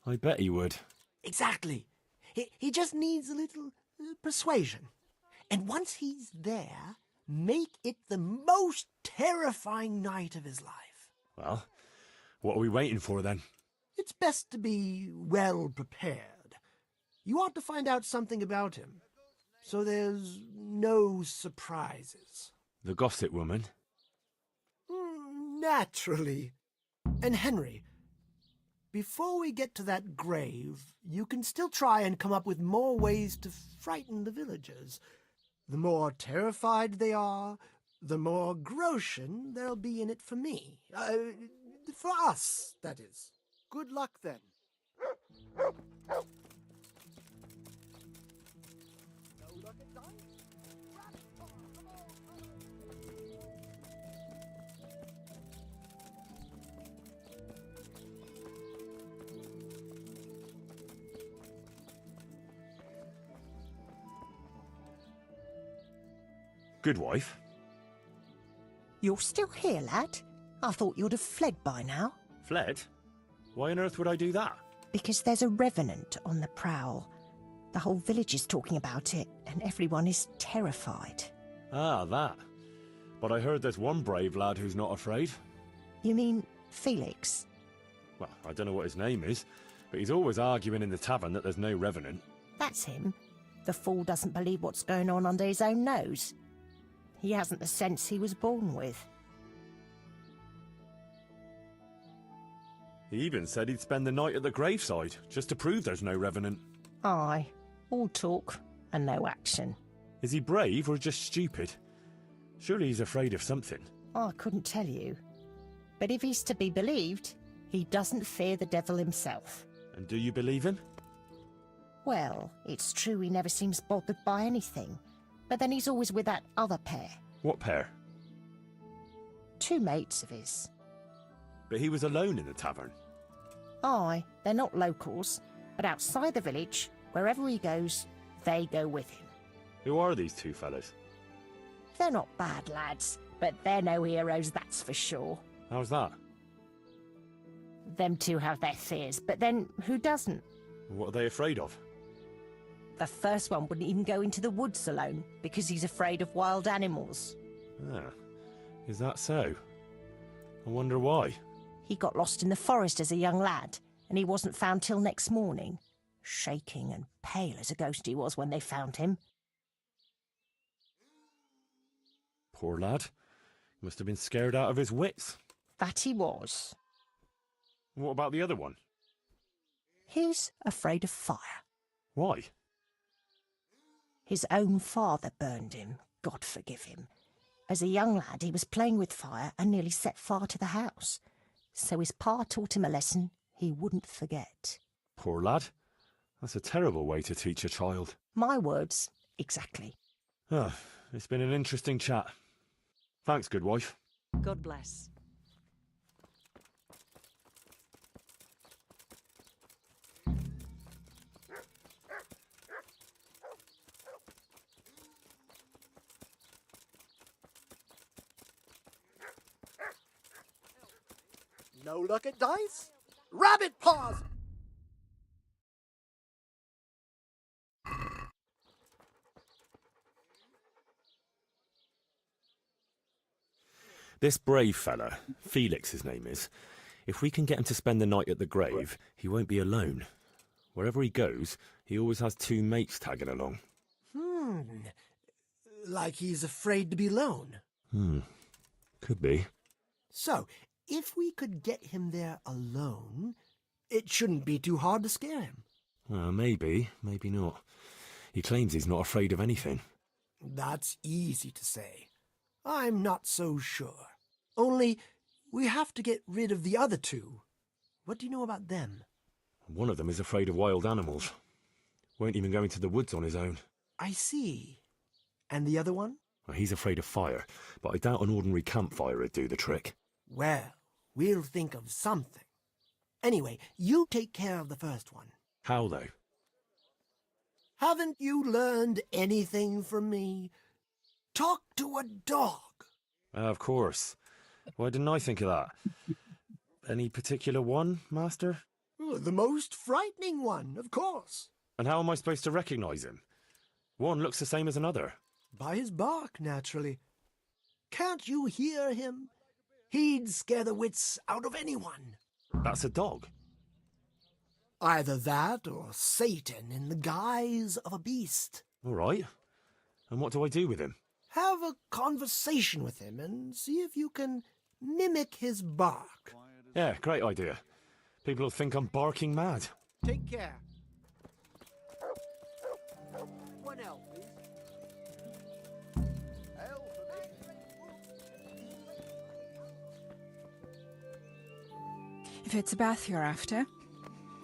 I bet he would. Exactly. He just needs a little persuasion. And once he's there, make it the most terrifying night of his life. Well, what are we waiting for then? It's best to be well prepared. You ought to find out something about him, so there's no surprises. The gossip woman? Naturally. And Henry, before we get to that grave, you can still try and come up with more ways to frighten the villagers. The more terrified they are, the more groschen there'll be in it for me. For us, that is. Good luck, then. Good wife. You're still here, lad? I thought you'd have fled by now. Fled? Why on earth would I do that? Because there's a revenant on the prowl. The whole village is talking about it, and everyone is terrified. Ah, that. But I heard there's one brave lad who's not afraid. You mean Felix? Well, I don't know what his name is, but he's always arguing in the tavern that there's no revenant. That's him. The fool doesn't believe what's going on under his own nose. He hasn't the sense he was born with. He even said he'd spend the night at the graveside, just to prove there's no revenant. Aye, all talk and no action. Is he brave or just stupid? Surely he's afraid of something. I couldn't tell you. But if he's to be believed, he doesn't fear the devil himself. And do you believe him? Well, it's true he never seems bothered by anything. But then he's always with that other pair. What pair? 2 mates of his. But he was alone in the tavern. Aye, they're not locals, but outside the village, wherever he goes, they go with him. Who are these 2 fellas? They're not bad lads, but they're no heroes, that's for sure. How's that? Them 2 have their fears, but then who doesn't? What are they afraid of? The first one wouldn't even go into the woods alone, because he's afraid of wild animals. Ah, is that so? I wonder why. He got lost in the forest as a young lad, and he wasn't found till next morning. Shaking and pale as a ghost he was when they found him. Poor lad. He must have been scared out of his wits. That he was. What about the other one? He's afraid of fire. Why? His own father burned him, God forgive him. As a young lad, he was playing with fire and nearly set fire to the house. So his pa taught him a lesson he wouldn't forget. Poor lad. That's a terrible way to teach a child. My words, exactly. Ah, it's been an interesting chat. Thanks, good wife. God bless. No luck at dice? Rabbit paws! This brave fella, Felix his name is, if we can get him to spend the night at the grave, he won't be alone. Wherever he goes, he always has 2 mates tagging along. Like he's afraid to be alone. Could be. So, if we could get him there alone, it shouldn't be too hard to scare him. Well, maybe, maybe not. He claims he's not afraid of anything. That's easy to say. I'm not so sure. Only, we have to get rid of the other 2. What do you know about them? One of them is afraid of wild animals. Won't even go into the woods on his own. I see. And the other one? Well, he's afraid of fire, but I doubt an ordinary campfire would do the trick. Well, we'll think of something. Anyway, you take care of the first one. How, though? Haven't you learned anything from me? Talk to a dog. Of course. Why didn't I think of that? Any particular one, Master? The most frightening one, of course. And how am I supposed to recognise him? One looks the same as another. By his bark, naturally. Can't you hear him? He'd scare the wits out of anyone. That's a dog. Either that or Satan in the guise of a beast. All right. And what do I do with him? Have a conversation with him and see if you can mimic his bark. Yeah, great idea. People will think I'm barking mad. Take care. One L, please. L for me. If it's a bath you're after,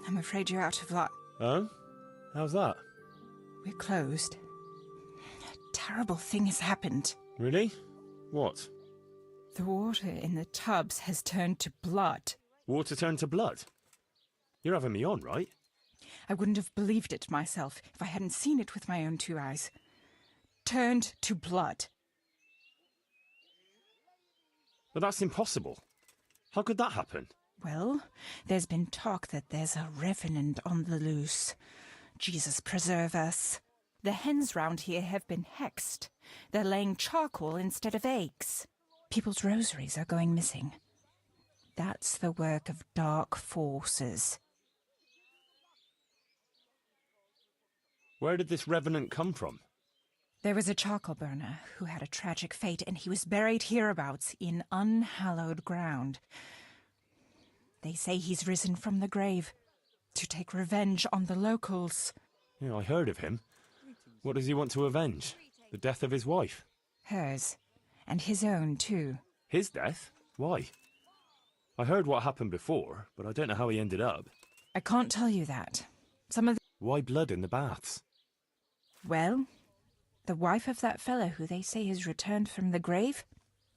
I'm afraid you're out of luck. Oh? How's that? We're closed. A terrible thing has happened. Really? What? The water in the tubs has turned to blood. Water turned to blood? You're having me on, right? I wouldn't have believed it myself if I hadn't seen it with my own 2 eyes. Turned to blood. But that's impossible. How could that happen? Well, there's been talk that there's a revenant on the loose. Jesus preserve us. The hens round here have been hexed. They're laying charcoal instead of eggs. People's rosaries are going missing. That's the work of dark forces. Where did this revenant come from? There was a charcoal burner who had a tragic fate, and he was buried hereabouts in unhallowed ground. They say he's risen from the grave to take revenge on the locals. Yeah, I heard of him. What does he want to avenge? The death of his wife? Hers. And his own, too. His death? Why? I heard what happened before, but I don't know how he ended up. I can't tell you that. Some of the... Why blood in the baths? Well, the wife of that fellow who they say has returned from the grave,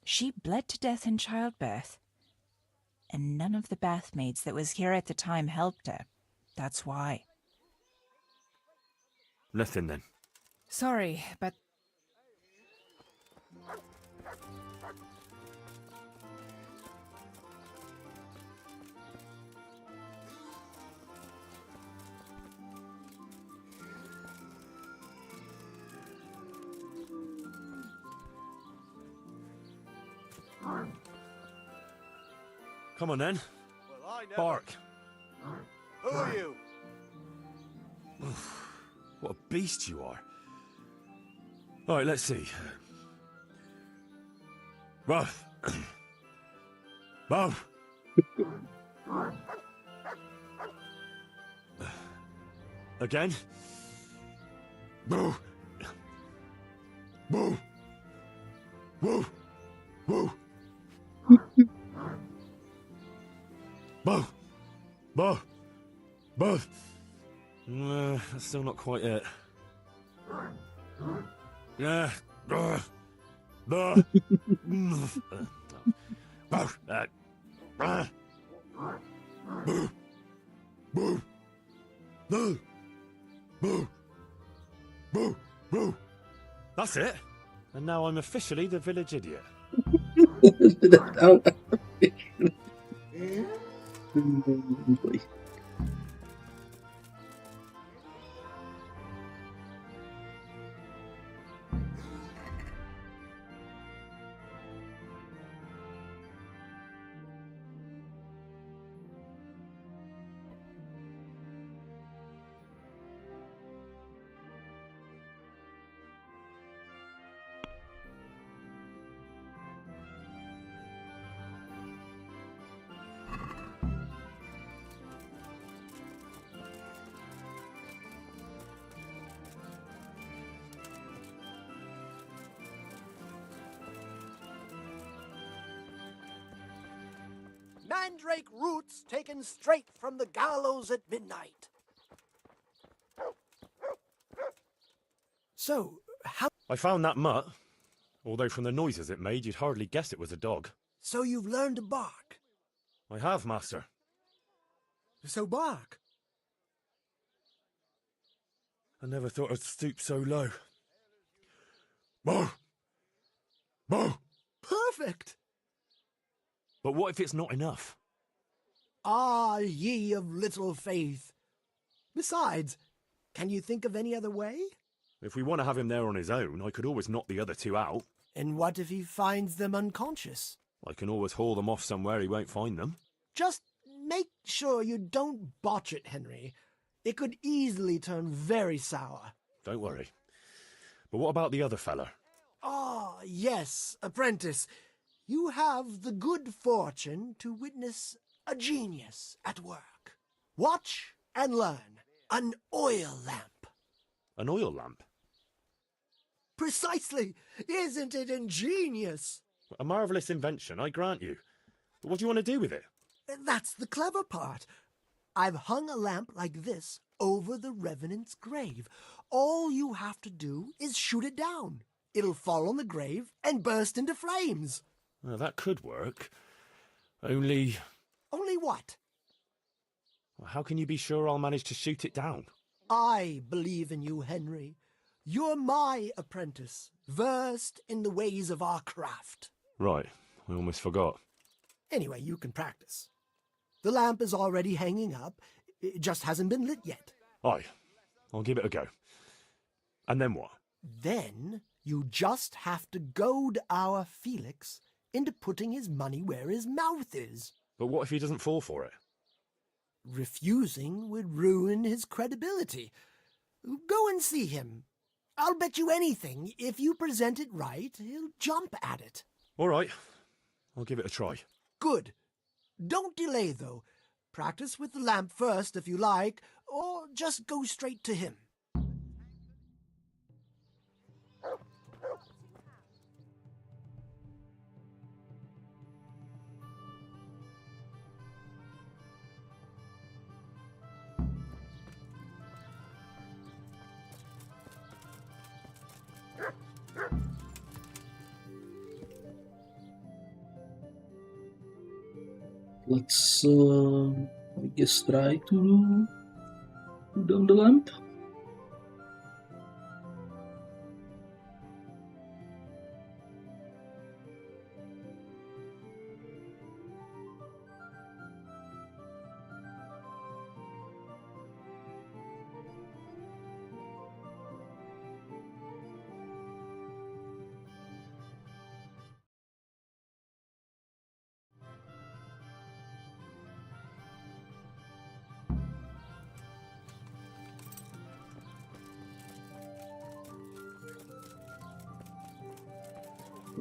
she bled to death in childbirth. And none of the bathmaids that was here at the time helped her. That's why. Nothing then. Sorry, but... Come on then. Well, I never... Bark. Who are you? What a beast you are. All right, let's see. Ruff. Ruff. Again. Boo. Boo. Woo. Woo. Boo. Boo. Boo. That's still not quite it. Yeah. Boo. Boo. Boo. Boo. Boo. Boo. Boo. That's it. And now I'm officially the village idiot. Mandrake roots taken straight from the gallows at midnight. So, how... I found that mutt. Although from the noises it made, you'd hardly guess it was a dog. So you've learned to bark? I have, master. So bark. I never thought I'd stoop so low. Moo! Moo! Perfect! But what if it's not enough? Ah, ye of little faith. Besides, can you think of any other way? If we want to have him there on his own, I could always knock the other two out. And what if he finds them unconscious? I can always haul them off somewhere he won't find them. Just make sure you don't botch it, Henry. It could easily turn very sour. Don't worry. But what about the other fella? Ah, yes, apprentice. You have the good fortune to witness a genius at work. Watch and learn. An oil lamp. An oil lamp? Precisely. Isn't it ingenious? A marvellous invention, I grant you. But what do you want to do with it? That's the clever part. I've hung a lamp like this over the Revenant's grave. All you have to do is shoot it down. It'll fall on the grave and burst into flames. Well, that could work. Only... Only what? How can you be sure I'll manage to shoot it down? I believe in you, Henry. You're my apprentice, versed in the ways of our craft. Right, I almost forgot. Anyway, you can practice. The lamp is already hanging up. It just hasn't been lit yet. Aye, I'll give it a go. And then what? Then you just have to goad our Felix into putting his money where his mouth is. But what if he doesn't fall for it? Refusing would ruin his credibility. Go and see him. I'll bet you anything, if you present it right, he'll jump at it. All right, I'll give it a try. Good. Don't delay, though. Practice with the lamp first, if you like, or just go straight to him. Let's, I guess, try to put down the lamp.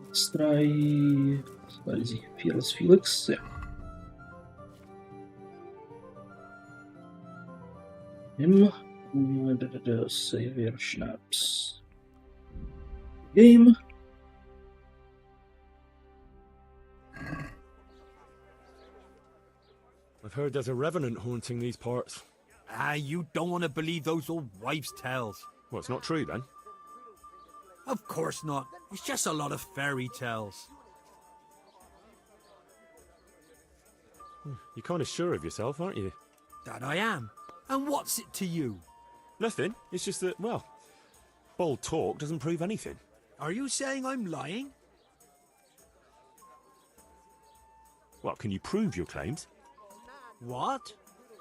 Let's try. Where is he? Fearless Felix. Yeah. Him. Savior Schnapps. Game. I've heard there's a revenant haunting these parts. Ah, you don't want to believe those old wives' tales. Well, it's not true then. Of course not. It's just a lot of fairy tales. You're kind of sure of yourself, aren't you? That I am. And what's it to you? Nothing. It's just that, well, bold talk doesn't prove anything. Are you saying I'm lying? Well, can you prove your claims? What?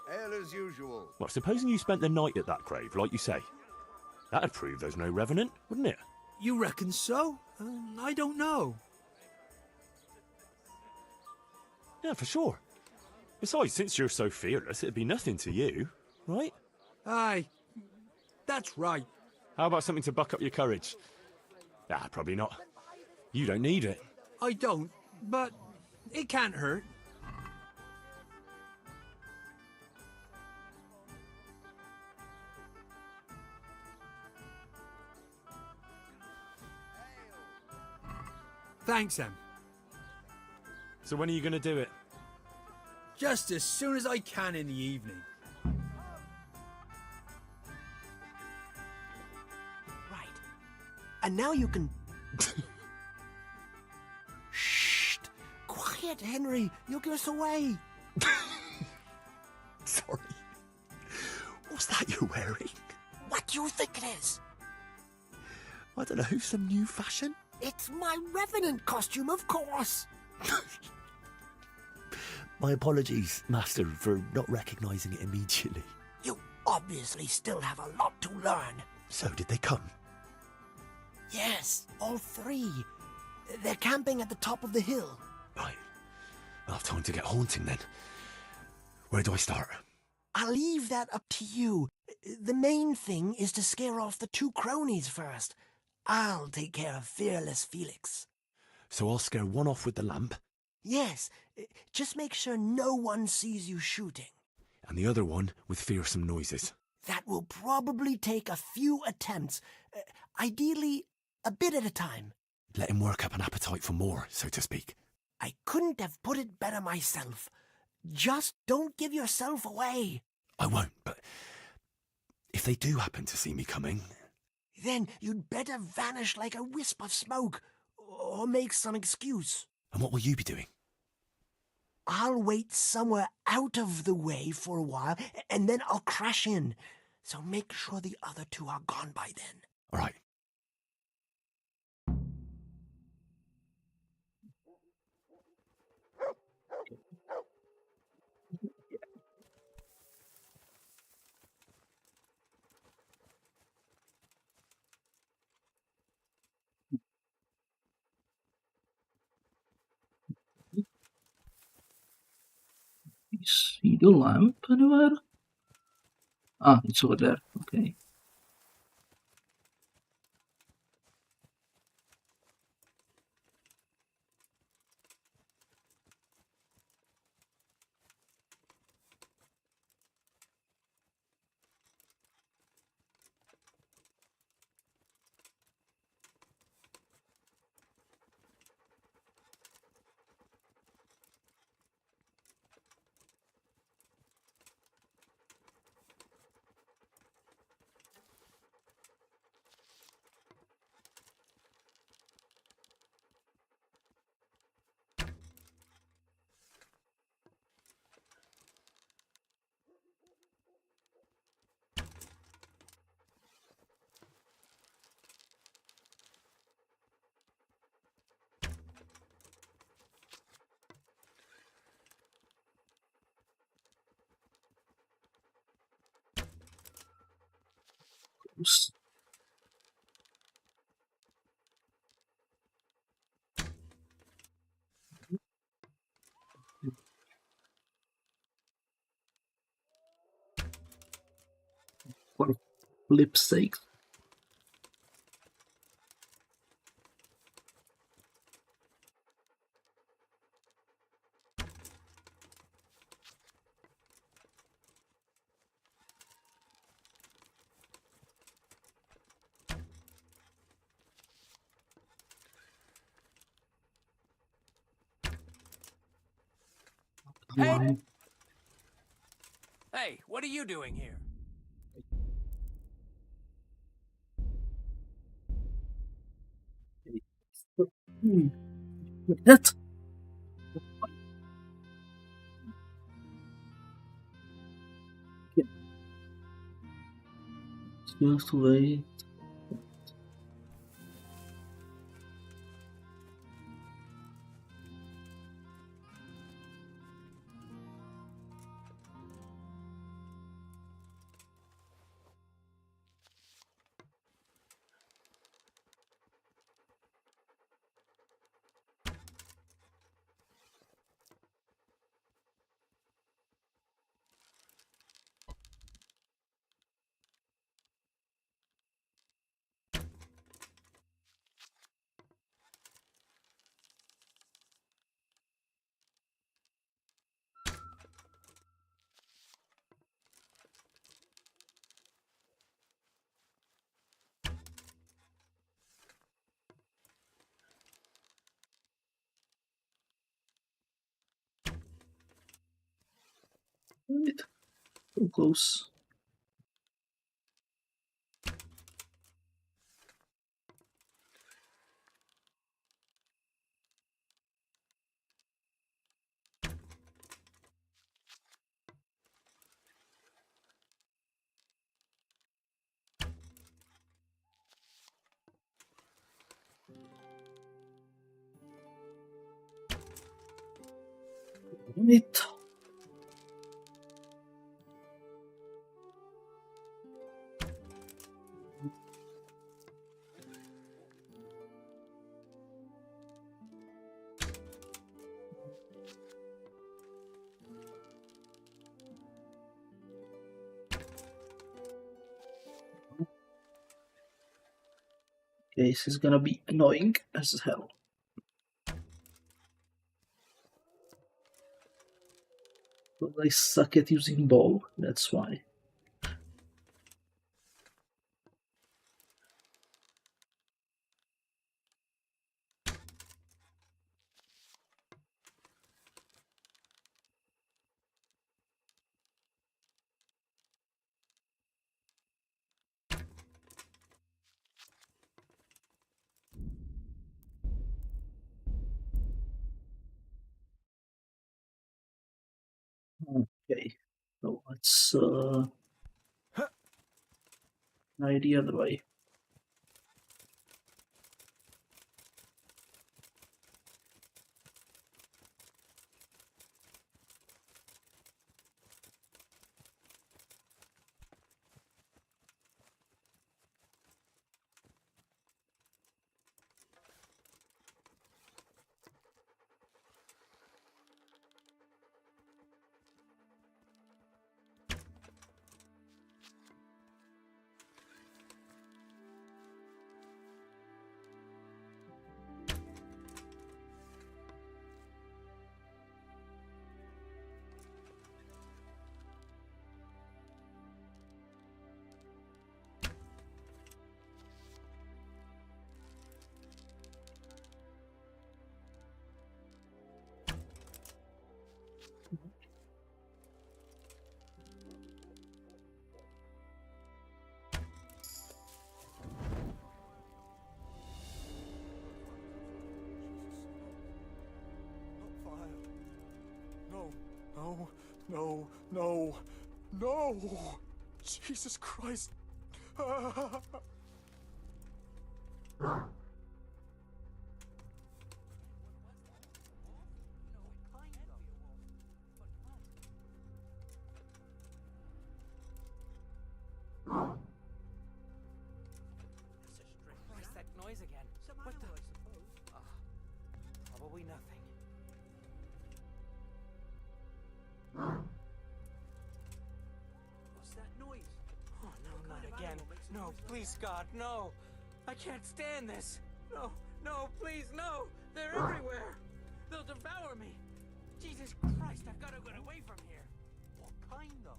Hell as usual. Well, supposing you spent the night at that grave, like you say. That'd prove there's no revenant, wouldn't it? You reckon so? I don't know. Yeah, for sure. Besides, since you're so fearless, it'd be nothing to you, right? Aye, that's right. How about something to buck up your courage? Ah, probably not. You don't need it. I don't, but it can't hurt. Thanks, Em. So when are you going to do it? Just as soon as I can in the evening. Right. And now you can... Shh! Quiet, Henry. You'll give us away. Sorry. What's that you're wearing? What do you think it is? I don't know, some new fashion? It's my Revenant costume, of course. My apologies, Master, for not recognising it immediately. You obviously still have a lot to learn. So, did they come? Yes, all three. They're camping at the top of the hill. Right. I'll have time to get haunting then. Where do I start? I'll leave that up to you. The main thing is to scare off the two cronies first. I'll take care of Fearless Felix. So I'll scare one off with the lamp? Yes, just make sure no one sees you shooting. And the other one with fearsome noises. That will probably take a few attempts. Ideally, a bit at a time. Let him work up an appetite for more, so to speak. I couldn't have put it better myself. Just don't give yourself away. I won't, but if they do happen to see me coming... Then you'd better vanish like a wisp of smoke, or make some excuse. And what will you be doing? I'll wait somewhere out of the way for a while, and then I'll crash in. So make sure the other two are gone by then. All right. See the lamp anywhere? Ah, it's over there. Okay. For flip's sake. Hey! Hey, what are you doing here? That. Just wait. Wait. So close. Wait. Okay, this is gonna be annoying as hell. But I suck at using bow, that's why. Okay, so let's try the other way. No, no, no, no! Jesus Christ! No, please, God, no. I can't stand this. No, no, please, no. They're everywhere. They'll devour me. Jesus Christ, I've got to get away from here. What kind, though?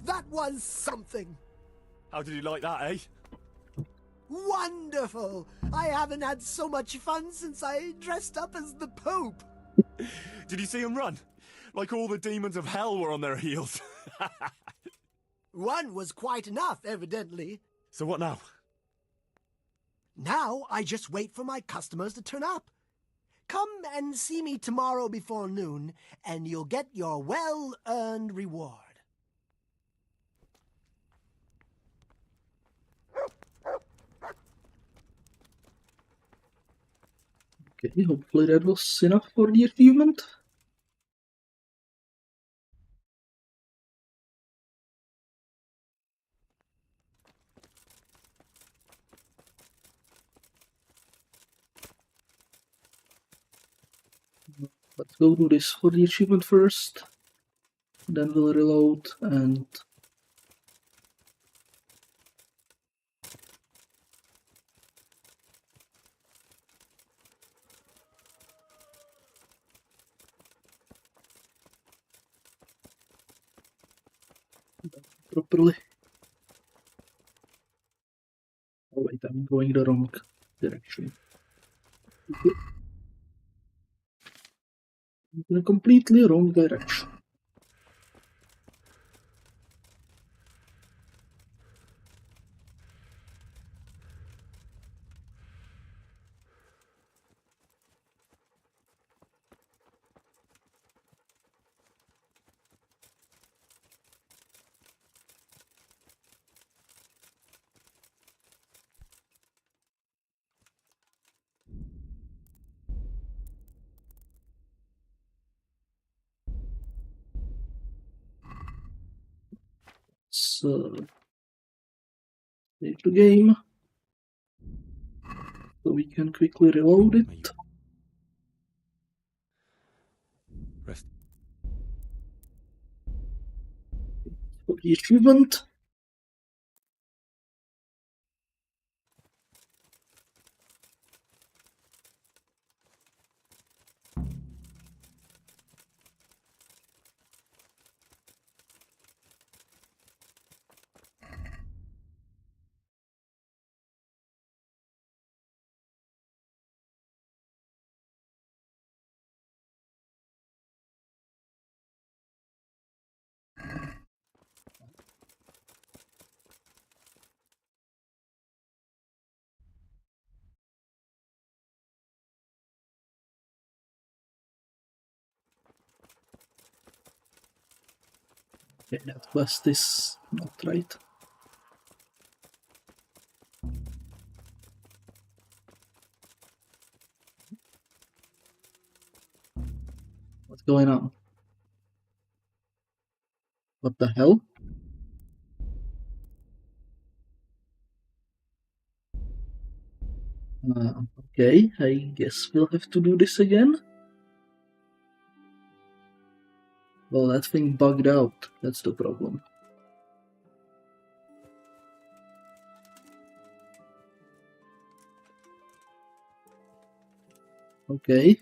That was something. How did you like that, eh? Wonderful! I haven't had so much fun since I dressed up as the Pope. Did you see him run? Like all the demons of hell were on their heels. One was quite enough, evidently. So what now? Now I just wait for my customers to turn up. Come and see me tomorrow before noon, and you'll get your well-earned reward. Okay, hopefully that was enough for the achievement. Let's go do this for the achievement first. Then we'll reload and... properly. Oh wait, I'm going the wrong direction. In a completely wrong direction. So, save the game, so we can quickly reload it. Rest. For the achievement. Okay, that quest is not right. What's going on? What the hell? Okay, I guess we'll have to do this again. Well, that thing bugged out. That's the problem. Okay.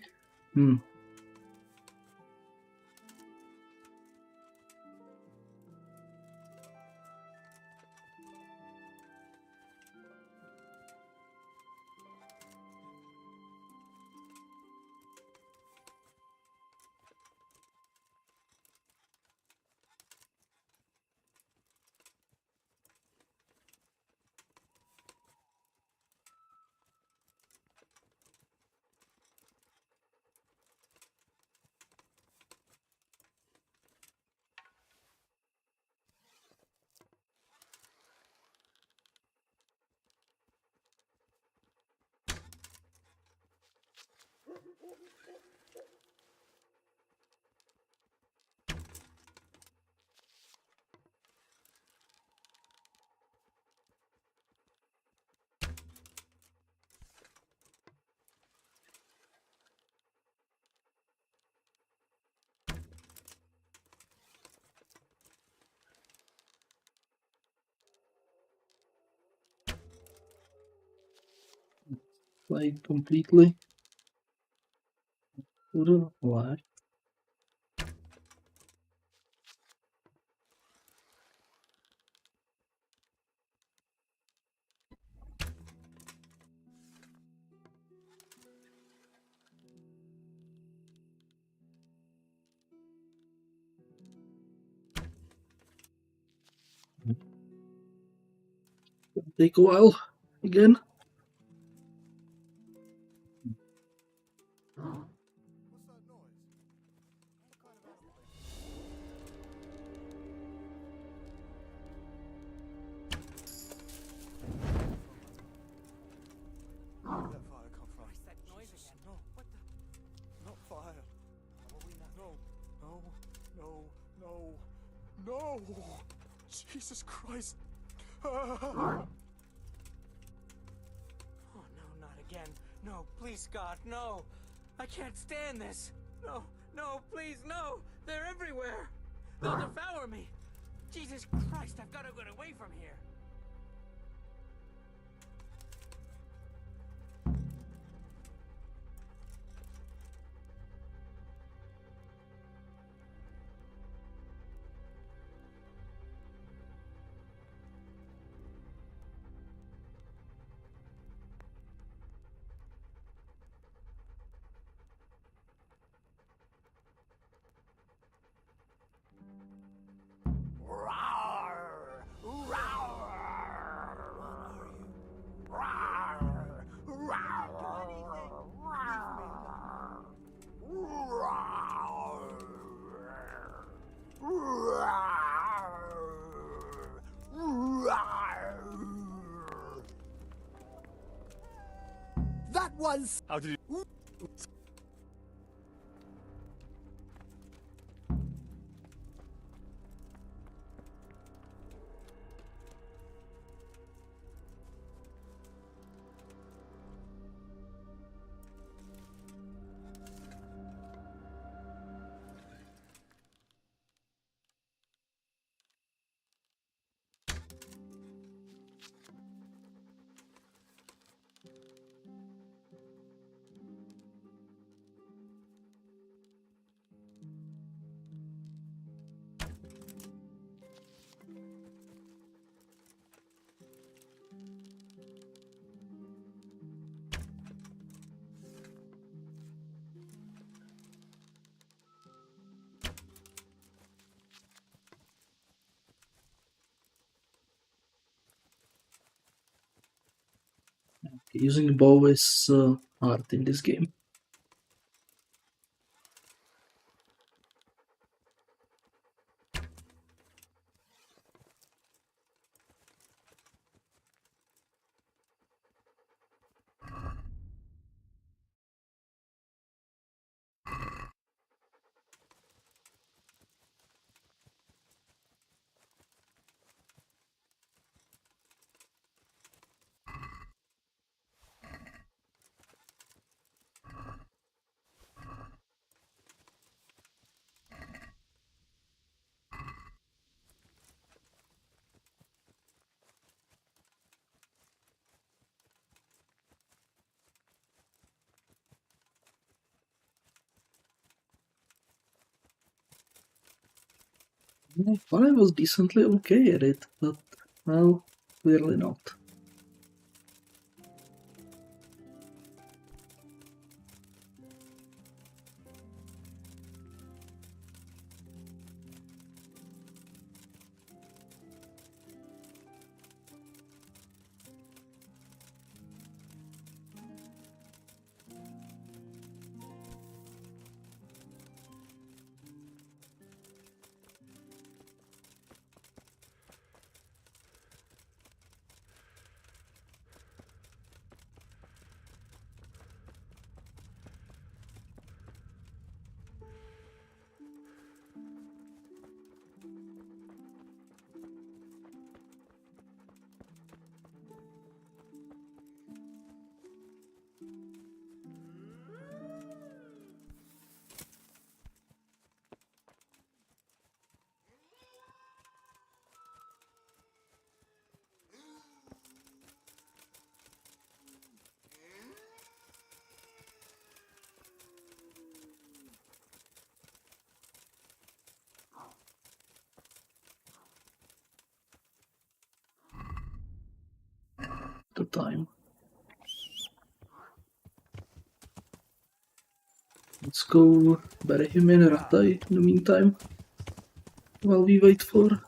like completely to the left. Take a while again. Where did that fire come from? That noise again. No, what the? Not fire. No, no, no, no, no! Jesus Christ! Oh, no, not again. No, please, God, no! I can't stand this! No, no, please, no! They're everywhere! They'll devour me! Jesus Christ, I've got to get away from here! That was... How did you... Using bow is hard in this game. I thought I was decently okay at it, but well, clearly not. the time. Let's go bury him in Ratai in the meantime, while we wait for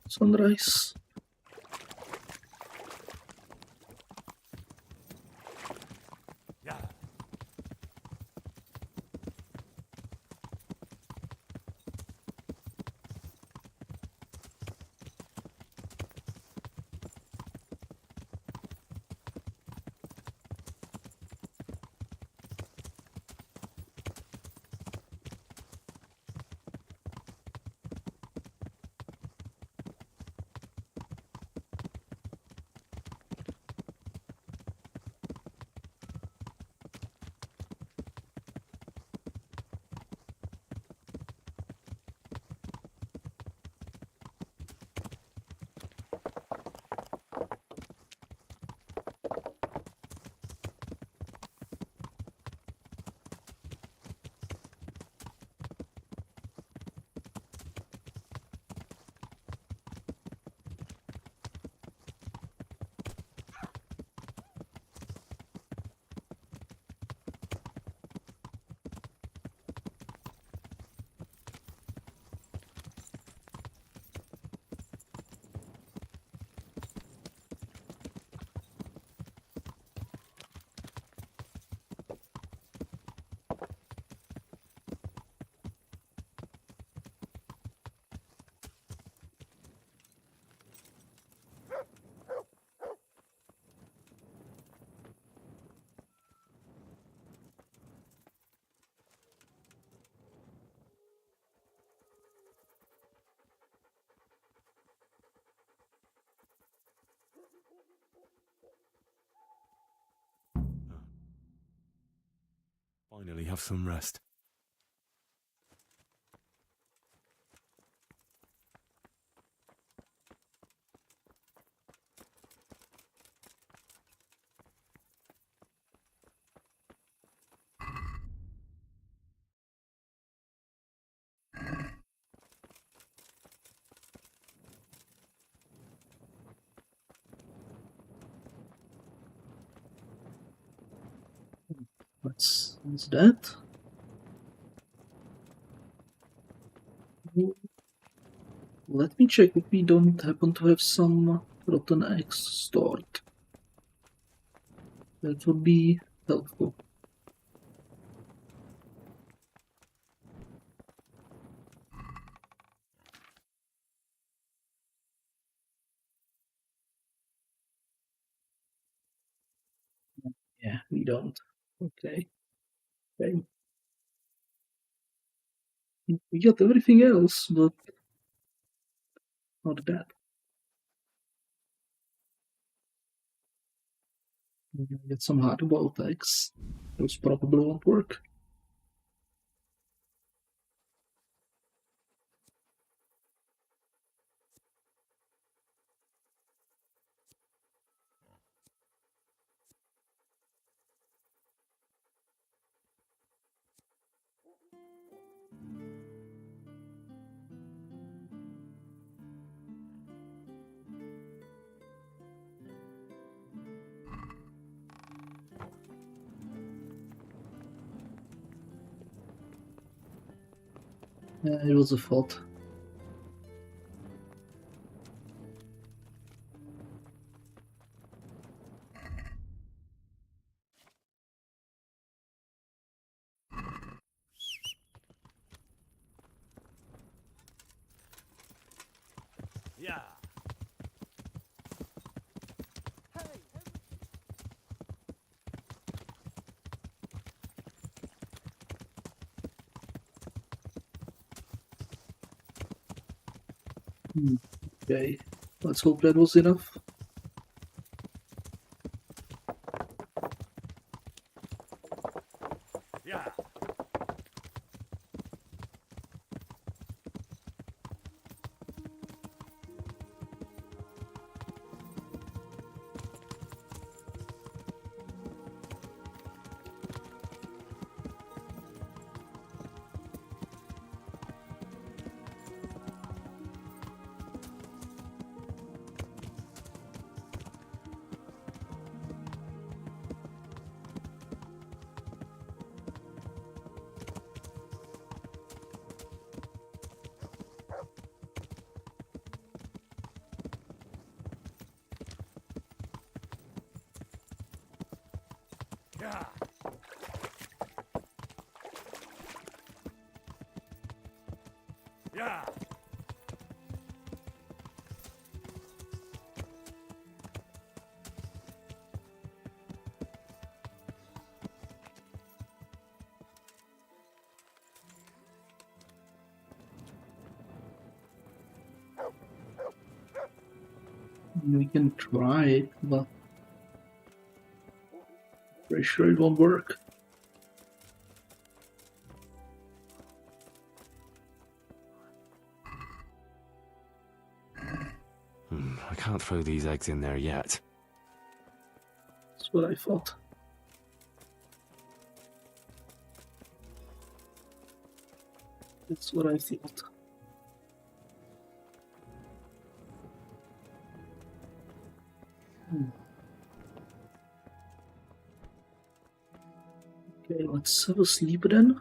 sunrise. Finally have some rest. What's that? Let me check if we don't happen to have some rotten eggs stored. That would be helpful. Yeah, we don't. Okay. Okay. We got everything else, but not that. Get some hard-boiled eggs. Those probably won't work. It was a fault. Yeah. Okay, let's hope that was enough. Yeah. Yeah. Yeah. We can try it, but pretty sure it won't work. I can't throw these eggs in there yet. That's what I thought. That's what I thought. Okay, let's have a sleep then.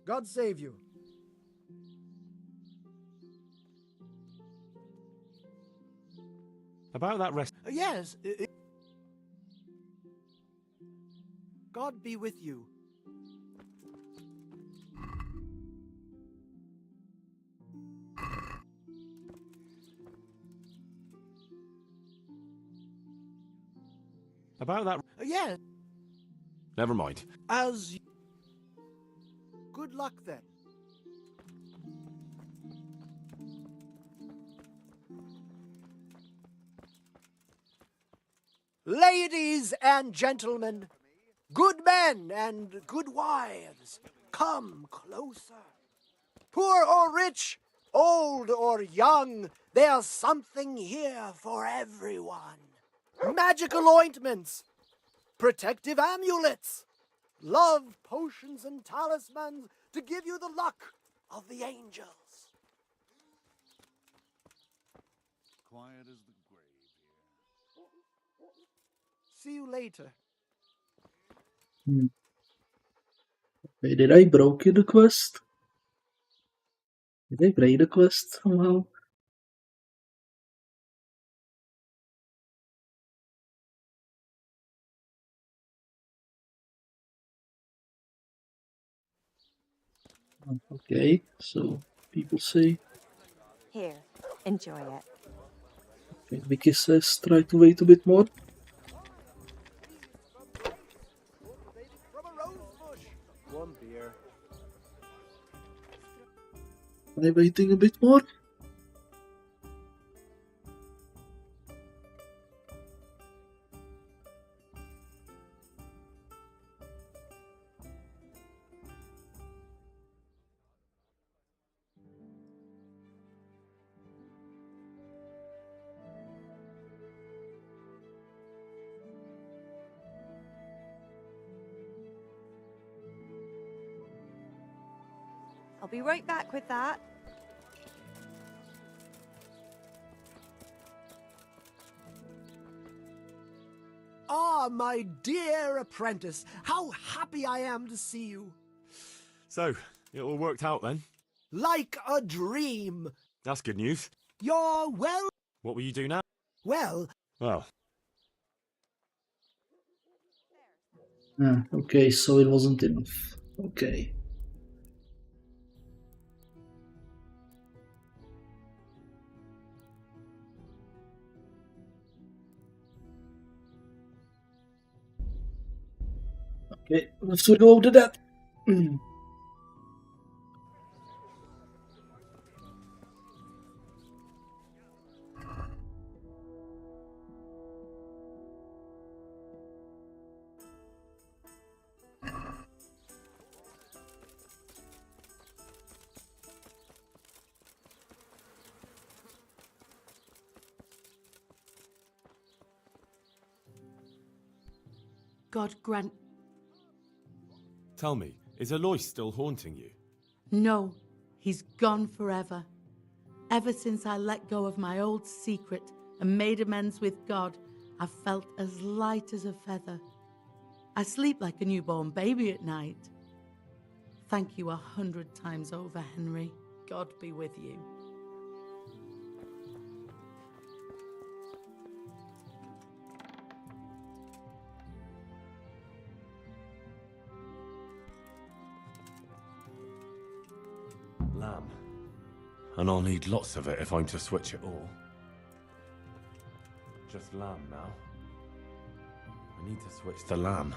God save you. About that rest. Yes. God be with you. About that. Yes. Never mind. As you... Good luck then. Ladies and gentlemen, good men and good wives, come closer. Poor or rich, old or young, there's something here for everyone. Magical ointments, protective amulets, love potions and talismans to give you the luck of the angels. Quiet as the grave here. See you later. Wait, did I broke the quest? Did I break the quest somehow? Okay, so people say. Here, enjoy it. Okay, Vicky says try to wait a bit more. One beer. Am I waiting a bit more? I'll be right back with that. Ah, my dear apprentice, how happy I am to see you. So, it all worked out then? Like a dream. That's good news. You're well... What will you do now? Well... Well. Okay, so it wasn't enough. Okay. Okay, let's go to that. God grant... Tell me, is Alois still haunting you? No, he's gone forever. Ever since I let go of my old secret and made amends with God, I've felt as light as a feather. I sleep like a newborn baby at night. Thank you 100 times over, Henry. God be with you. Lamb. And I'll need lots of it if I'm to switch it all. Just lamb now. I need to switch the lamb.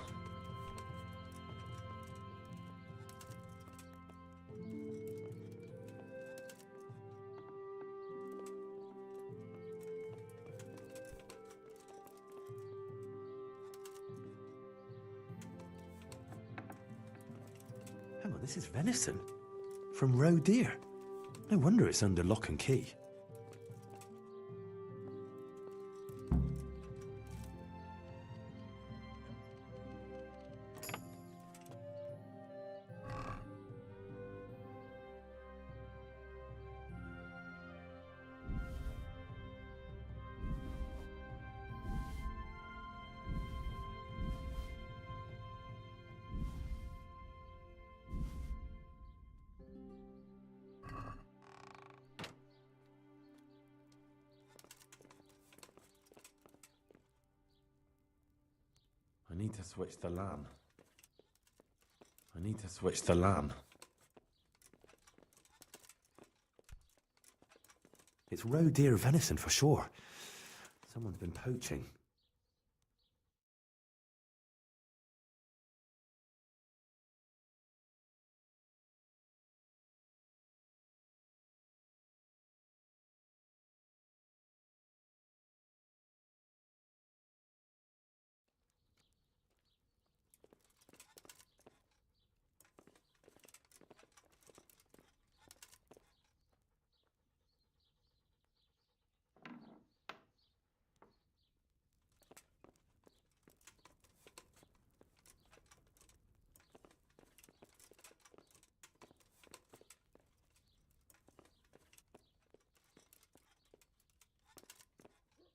Hang on, this is venison. From roe deer. No wonder it's under lock and key. I need to switch the lamb. I need to switch the lamb. It's roe deer venison for sure. Someone's been poaching.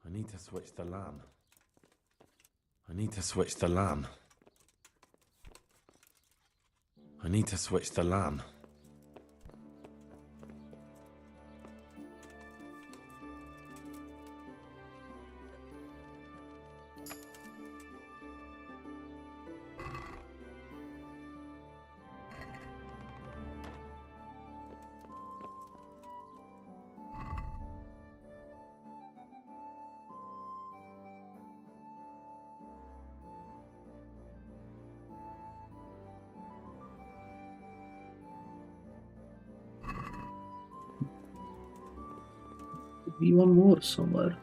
I need to switch the lamb. I need to switch the lamb. I need to switch the lamb. Be one more somewhere.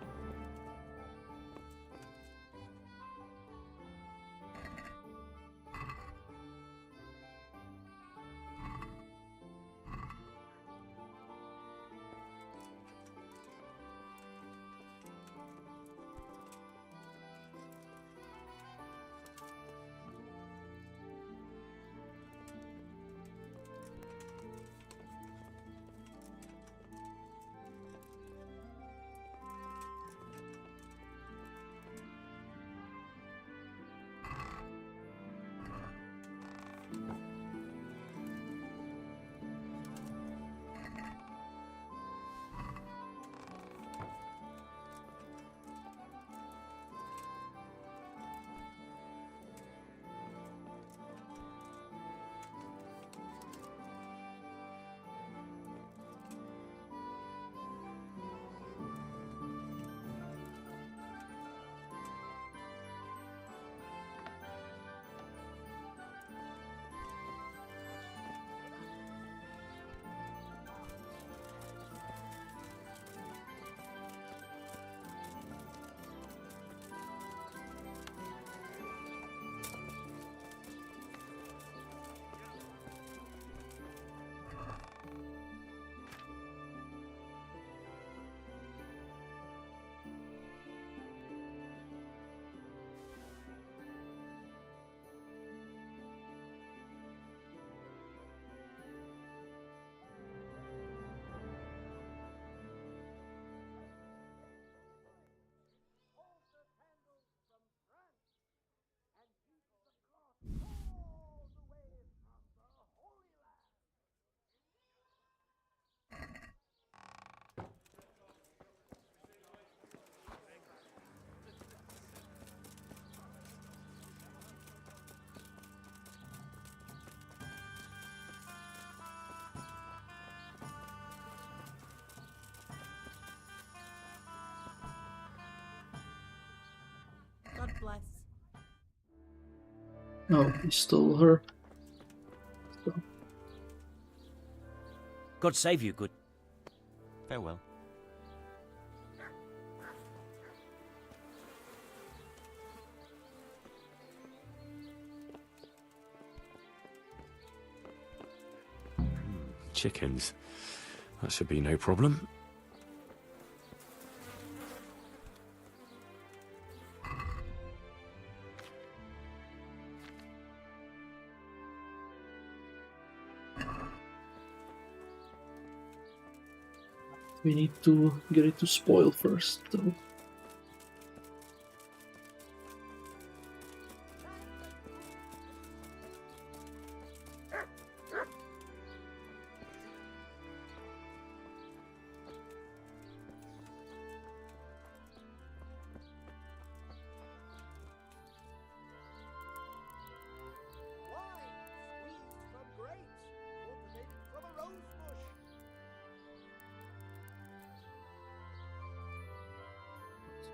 Oh, he stole her. So. God save you, good. Farewell. Chickens. That should be no problem. We need to get it to spoil first, though.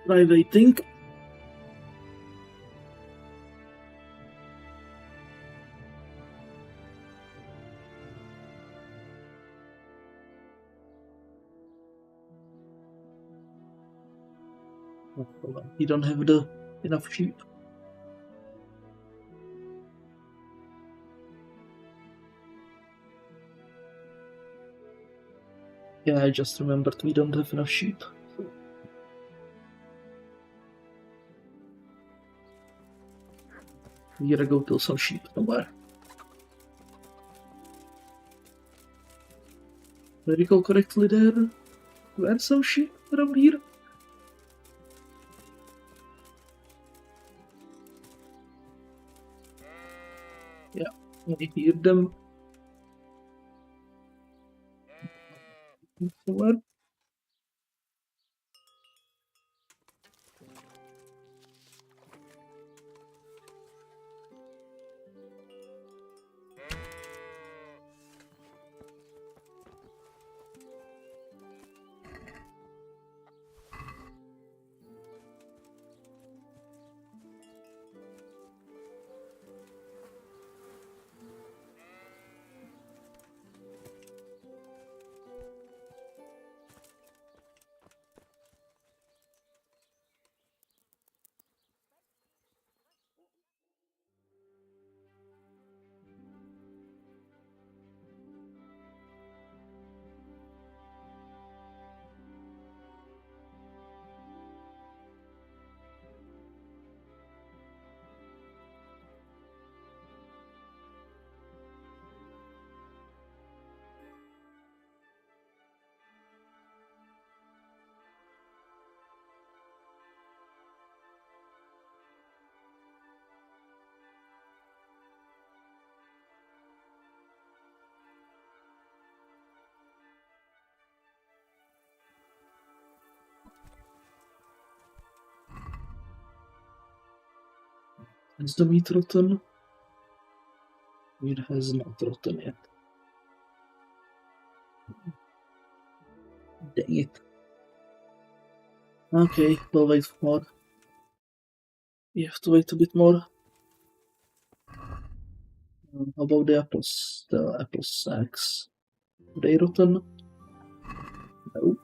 I think. You don't have enough sheep. Yeah, I just remembered we don't have enough sheep. We gotta go kill some sheep somewhere. Did I recall correctly there were some sheep around here? Yeah, I hear them. Somewhere. Is the meat rotten? It has not rotten yet. Dang it. Okay, we'll wait for more. We have to wait a bit more. How about the apples? The apple sacks. Are they rotten? No.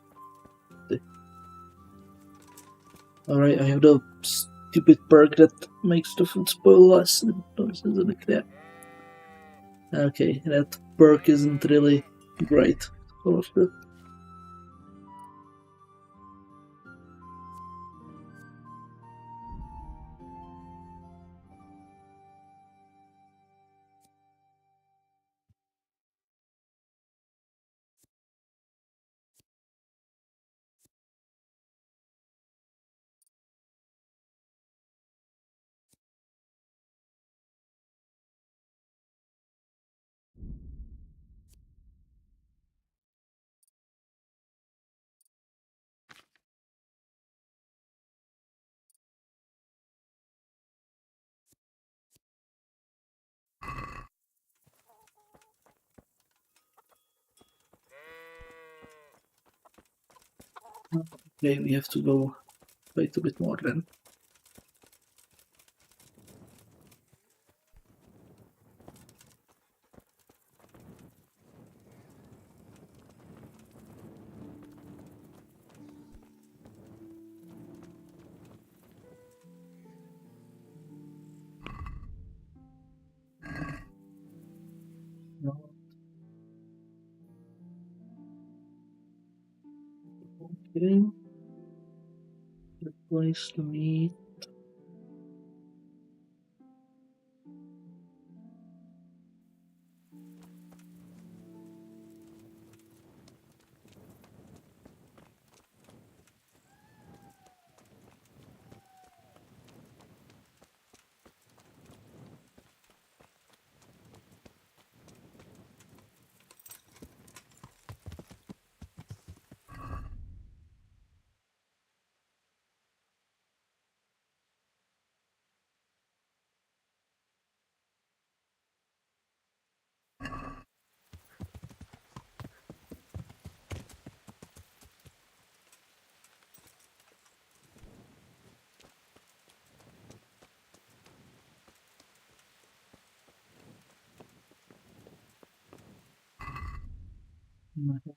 Alright, I have the stupid perk that makes the food spoil less. Okay, that perk isn't really great. Okay, we have to go wait a bit more then. Okay. Replace the meat.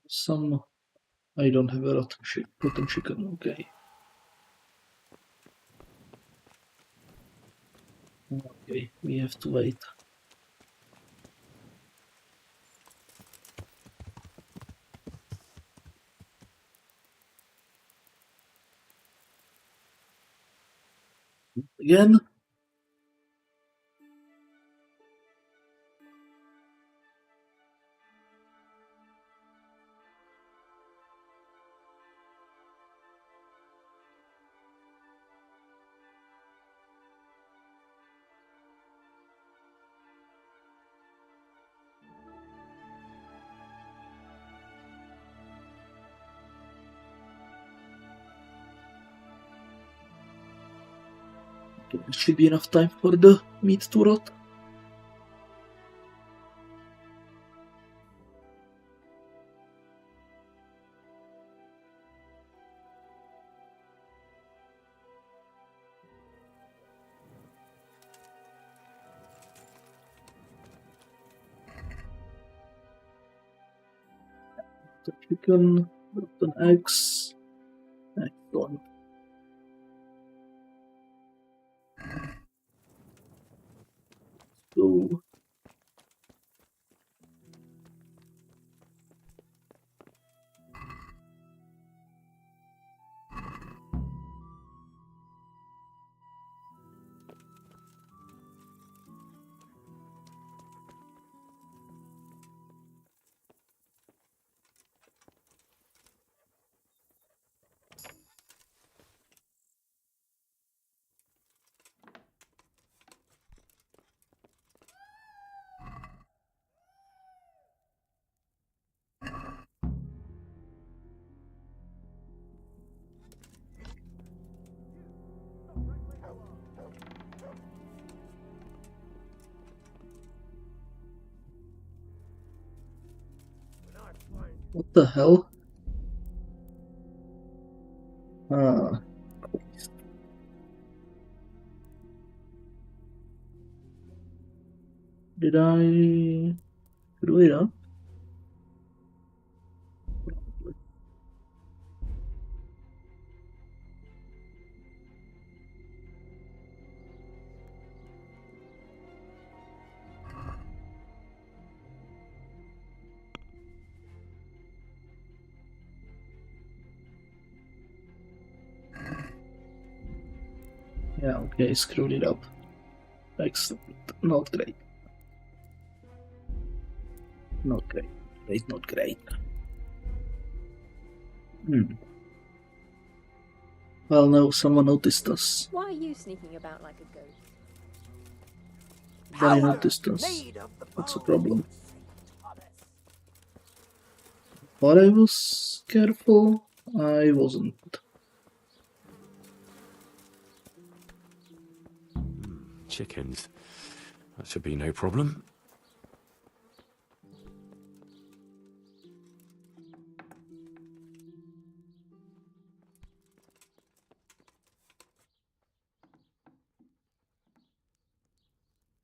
Some. I don't have a rotten chicken. Okay. Okay, we have to wait. Again? Okay, there should be enough time for the meat to rot. The chicken, rotten eggs. Excellent. Go. What the hell? Ah. Did I screw it up? Yeah, okay, screwed it up. Excellent. Not great. Not great. It's not great. Well, no, someone noticed us. Why are you sneaking about like a ghost? They noticed us. What's the problem? But I was careful. I wasn't. Chickens. That should be no problem.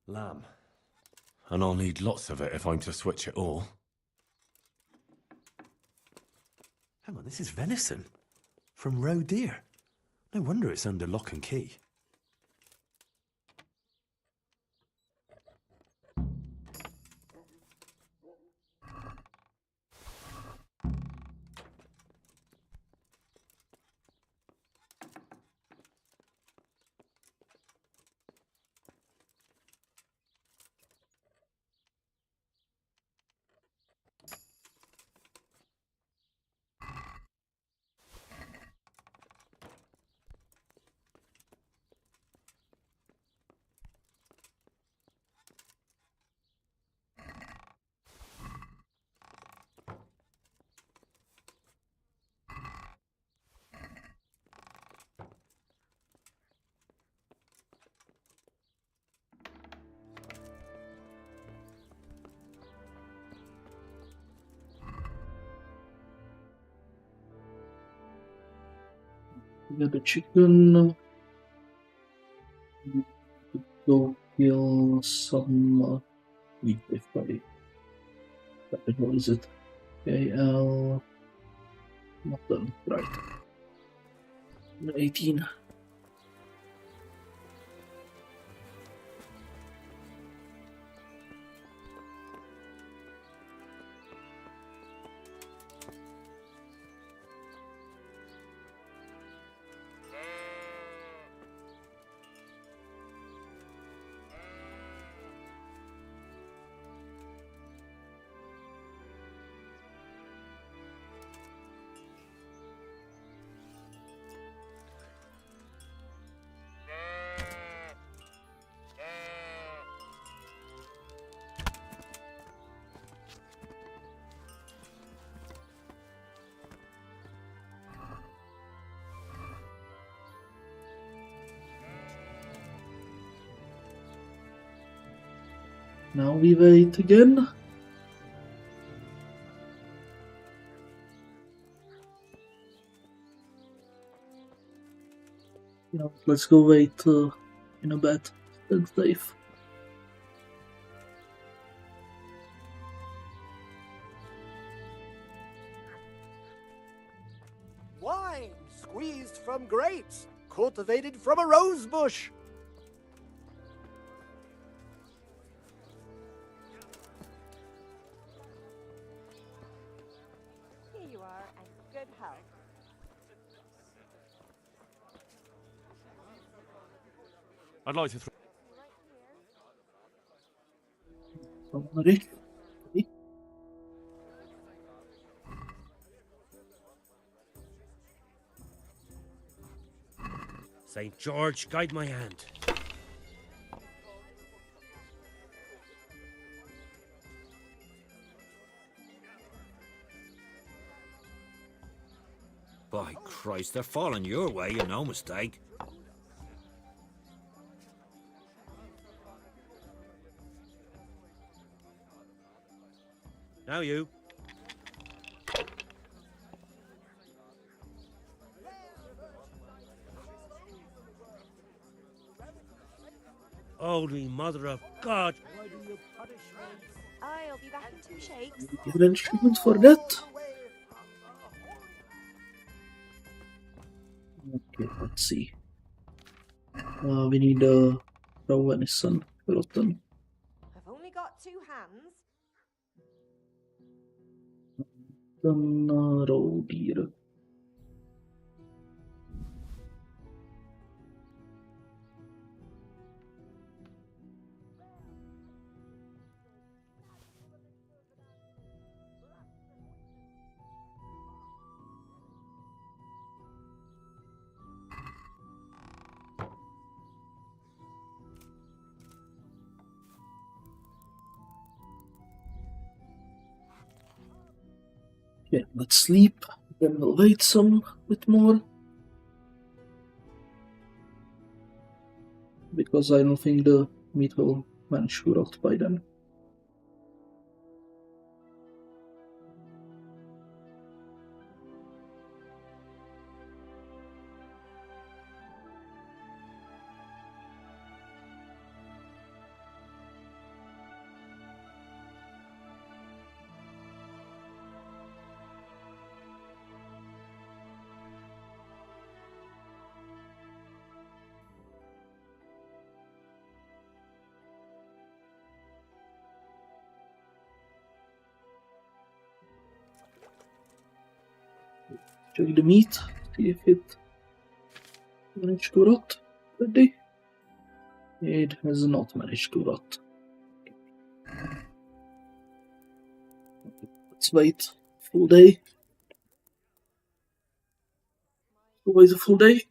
Lamb. And I'll need lots of it if I'm to switch it all. Hang on, this is venison. From roe deer. No wonder it's under lock and key. We got the chicken. Go kill some meat everybody. What is it? KL. Not done. Right. 18. Now we wait again. Yeah, let's go wait in a bed. That's safe. Wine squeezed from grapes, cultivated from a rose bush. Here you are, and good health. I'd like to throw. Somebody. St. George, guide my hand. By Christ, they're falling your way, and no mistake. Now you. Holy Mother of God! I'll be back in 2 shakes. Give an achievement for that. Okay, let's see. We need raw venison, rotten. I've only got 2 hands. Then raw deer. Okay, let's sleep. Then we'll wait some bit more. Because I don't think the meat will manage to rot by then. Check the meat, see if it managed to rot. Ready? It has not managed to rot. Let's wait. Full day. Always a full day.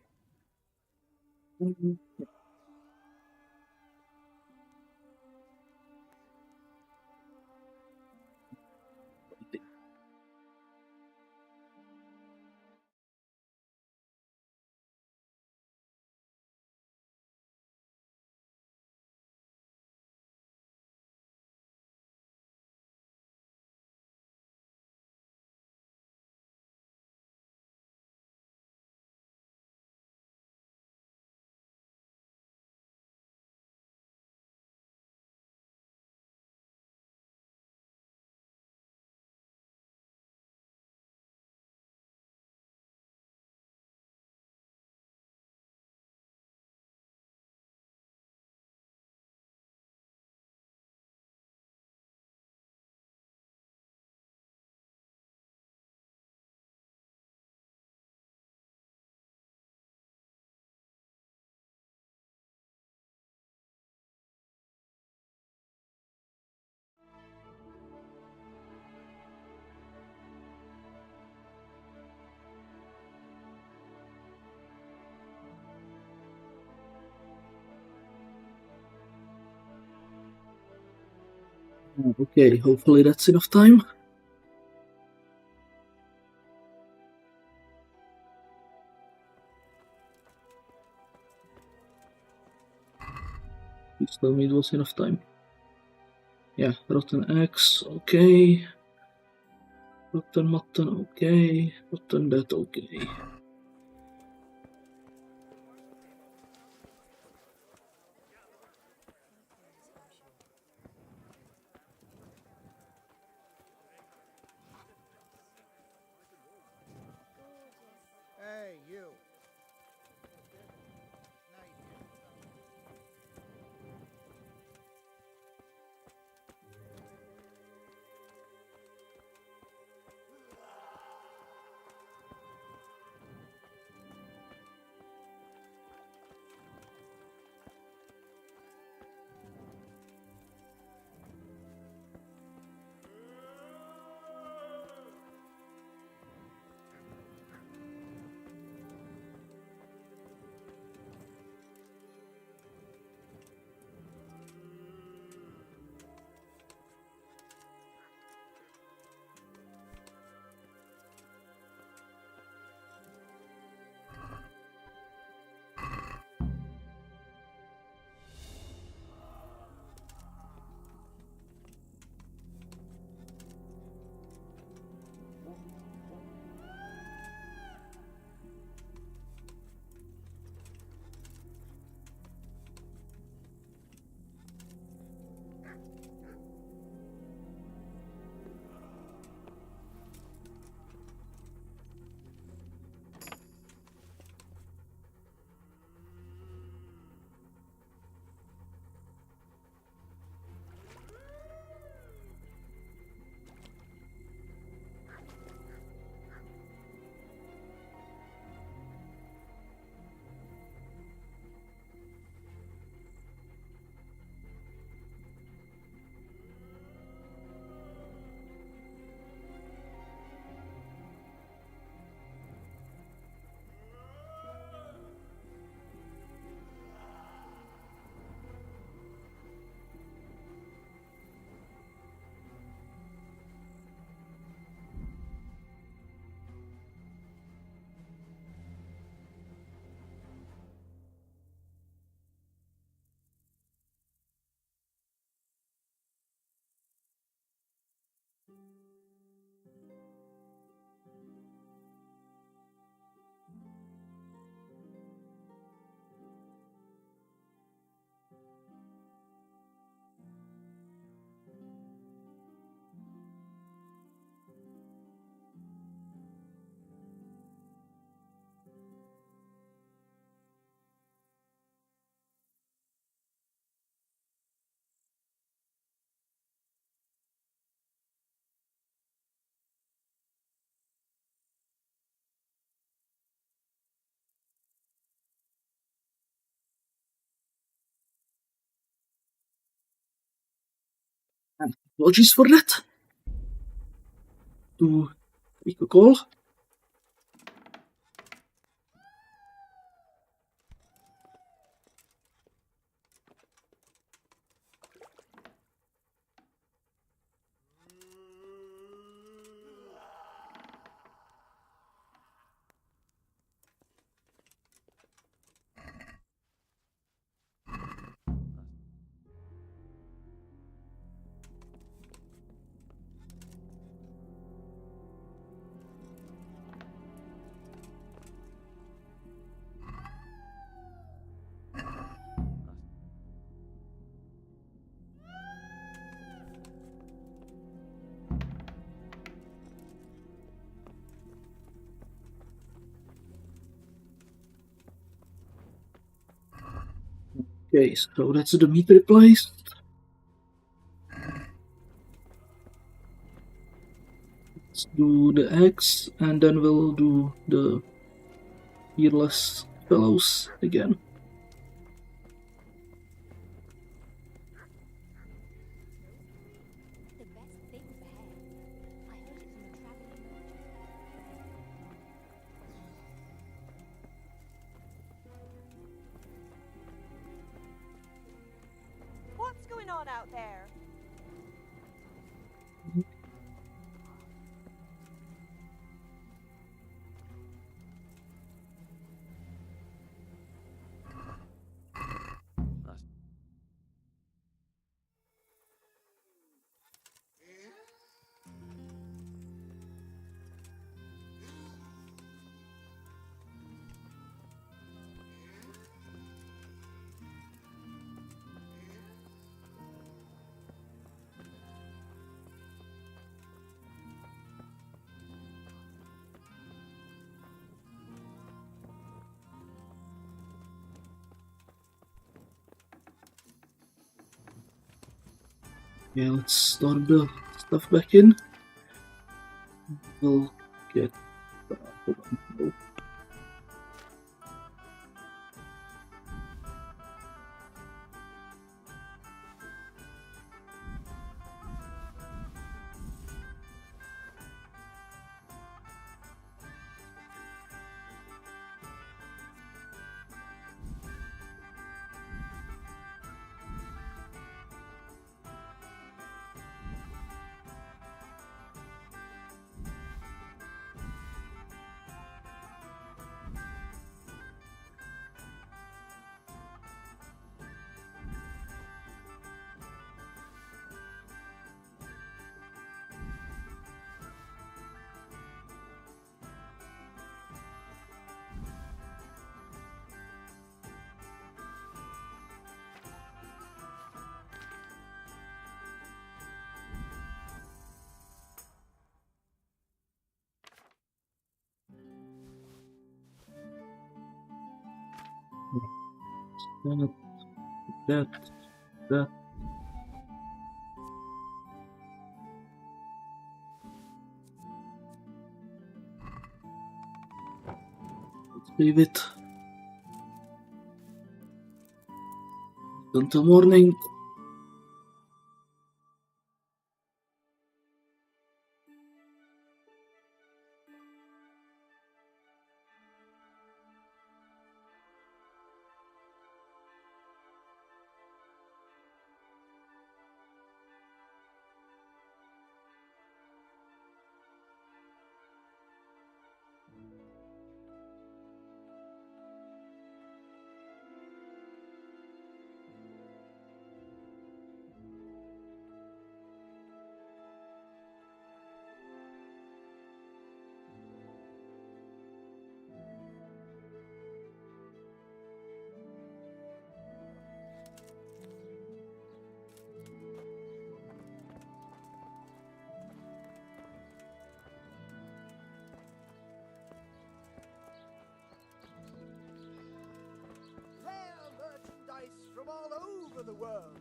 Okay, hopefully that's enough time. Please tell me it was enough time. Yeah, rotten eggs, okay. Rotten mutton, okay. Rotten that, okay. Hey, you. Apologies for that. To make a call. Okay, so that's the meat replaced. Let's do the eggs, and then we'll do the earless fellows again. What's going on out there? Yeah, let's store the stuff back in. We'll get. Hold on. No. That. Let's leave it until morning. Rare merchandise from all over the world.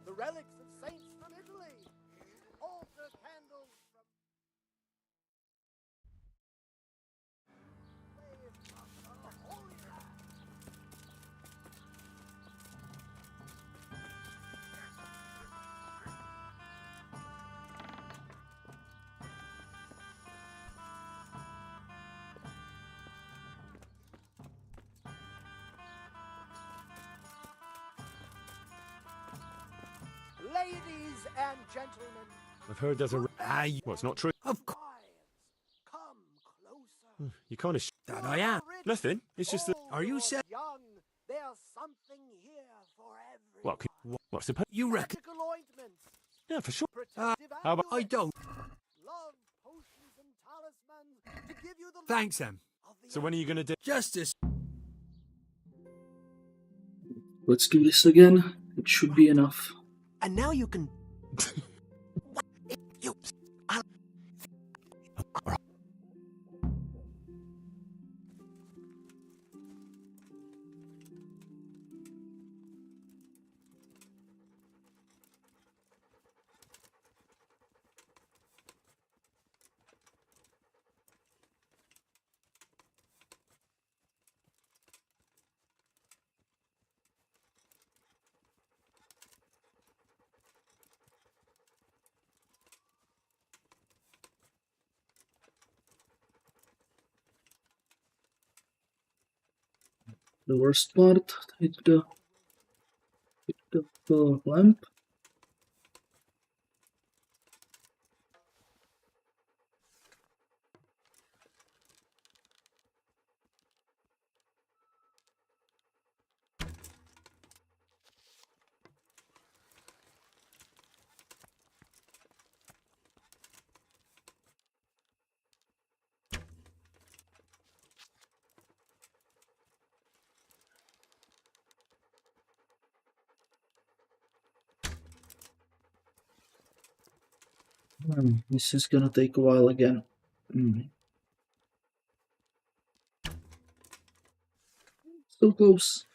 The relics of saints from Italy. Altar candles from... Holy Land. Ladies and gentlemen, I've heard there's a. Well, it's not true. of course, come closer. You kind of. That I am. Nothing. It's just that. Are you saying? Young, there's something here for everyone. Well, what's the? You reckon? Magical ointments, Yeah, for sure. protective How about? I don't. love potions and talismans to give you the Thanks, Em. So when are you gonna do? Justice. Let's do this again. It should be enough. And now you can... you... The worst part, hit the lamp. This is gonna take a while again. So close.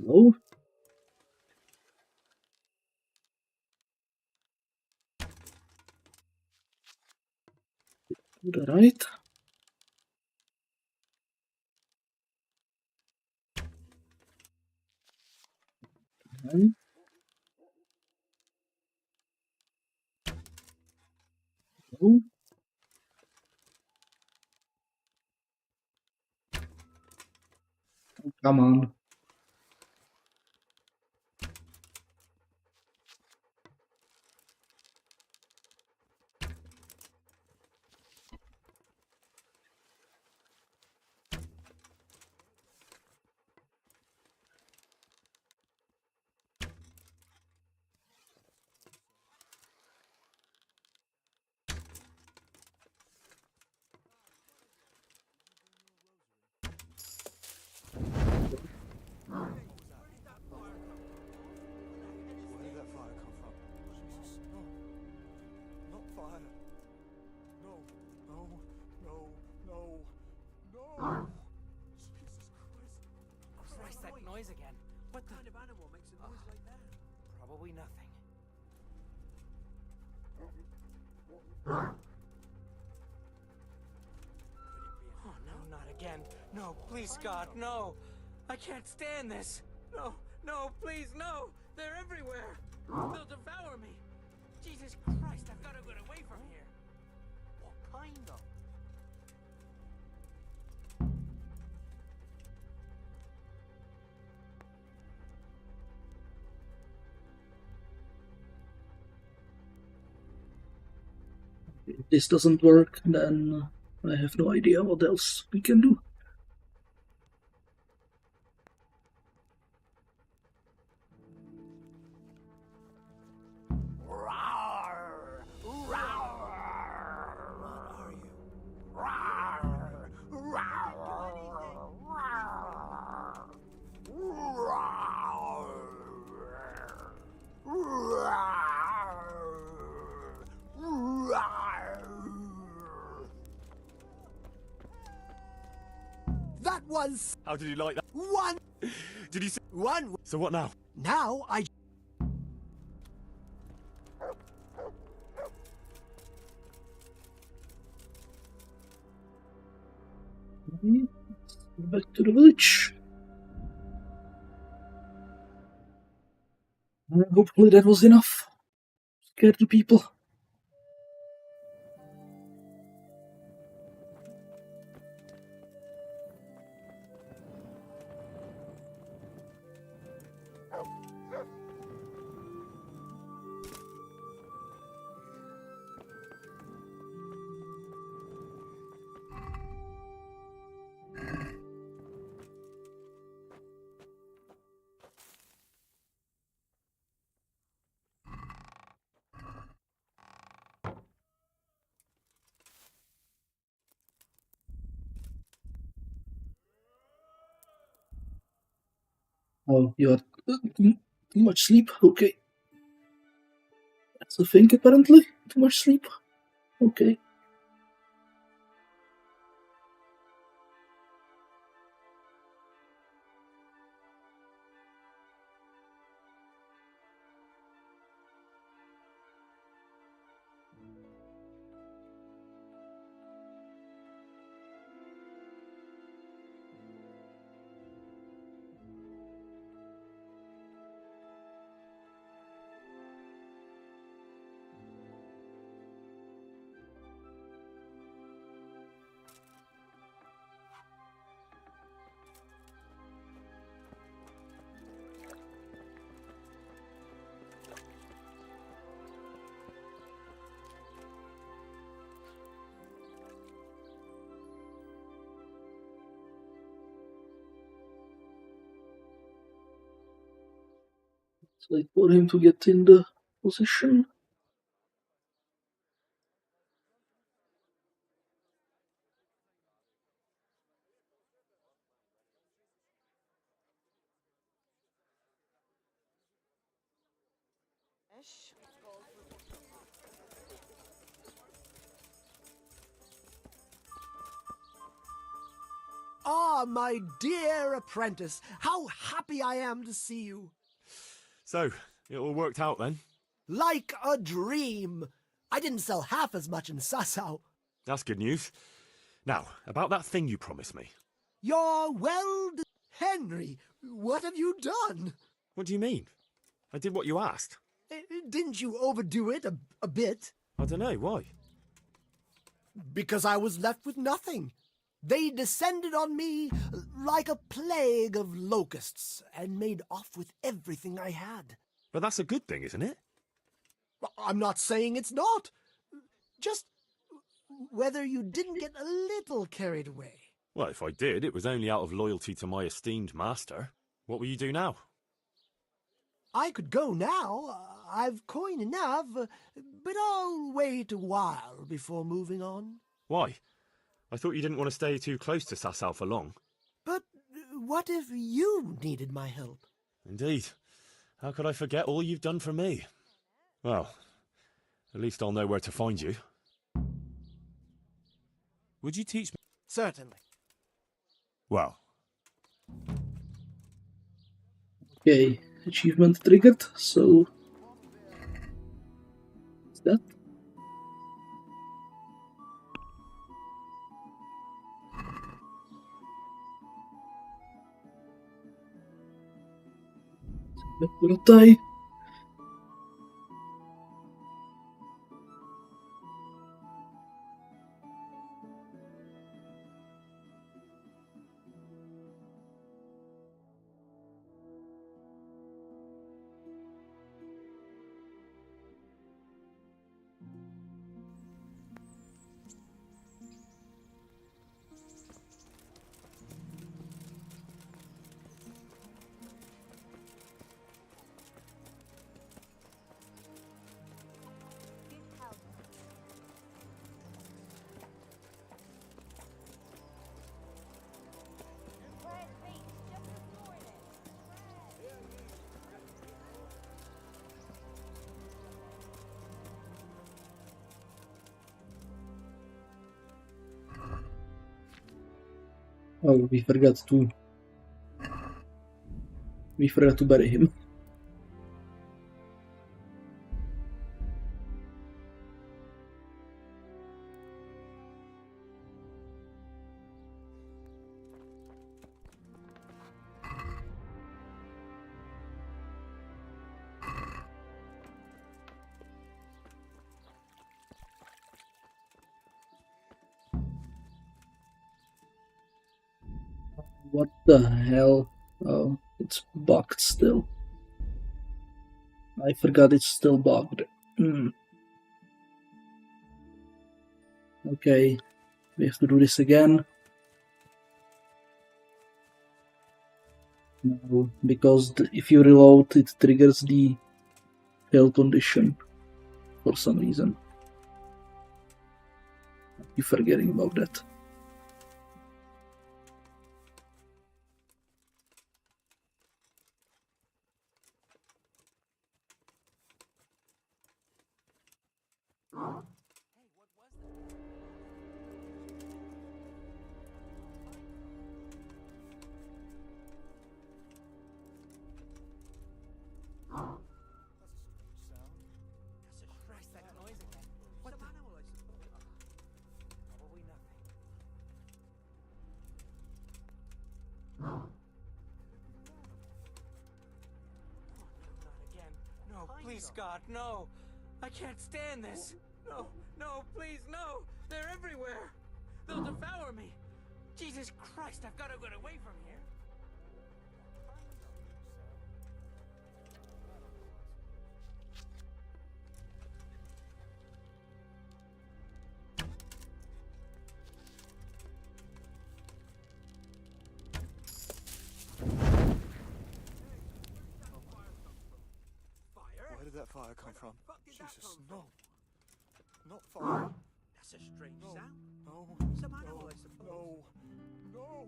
No. To the right. And no. Oh, come on. Where did that fire come from? Jesus, no. Not fire. No, no, no, no, no! Jesus Christ. Christ, that noise again. What kind of animal makes a noise like that? Probably nothing. Oh, no, not again. No, please, God, no. I can't stand this. No, no, please, no. They're everywhere. They'll devour me. Jesus Christ, I've got to get away from here. What kind of? If this doesn't work, then I have no idea what else we can do. That was How did you like that? one. Did you see? One. So what now? Now I. Back to the village. Hopefully that was enough. Scared the people. Oh, you had too much sleep? Okay. That's the thing, apparently. Too much sleep. Okay. It's like for him to get in the position. Ah, my dear apprentice, how happy I am to see you. So, it all worked out then? Like a dream. I didn't sell half as much in Sassau. That's good news. Now, about that thing you promised me. Henry, what have you done? What do you mean? I did what you asked. Didn't you overdo it a bit? I don't know, why? Because I was left with nothing. They descended on me like a plague of locusts and made off with everything I had. But that's a good thing, isn't it? I'm not saying it's not. Just whether you didn't get a little carried away. Well, if I did, it was only out of loyalty to my esteemed master. What will you do now? I could go now. I've coin enough, but I'll wait a while before moving on. Why? I thought you didn't want to stay too close to Sassau for long. But what if you needed my help? Indeed. How could I forget all you've done for me? Well, at least I'll know where to find you. Would you teach me? Certainly. Well. Okay, achievement triggered, so... What's that? Die. Oh, we forgot to bury him. What the hell? Oh, it's bugged still. I forgot it's still bugged. Okay, we have to do this again. No, because if you reload, it triggers the fail condition for some reason. You're forgetting about that. Christ, that noise again. What the animal, I suppose? Probably nothing. Not again. No, please, God, no. I can't stand this. No, no, please, no. They're everywhere. They'll devour me. Jesus Christ, I've got to get away from here. Where did that fire come from? Jesus, no. Not fire. That's a strange sound. No. Some animal, I suppose. No. No.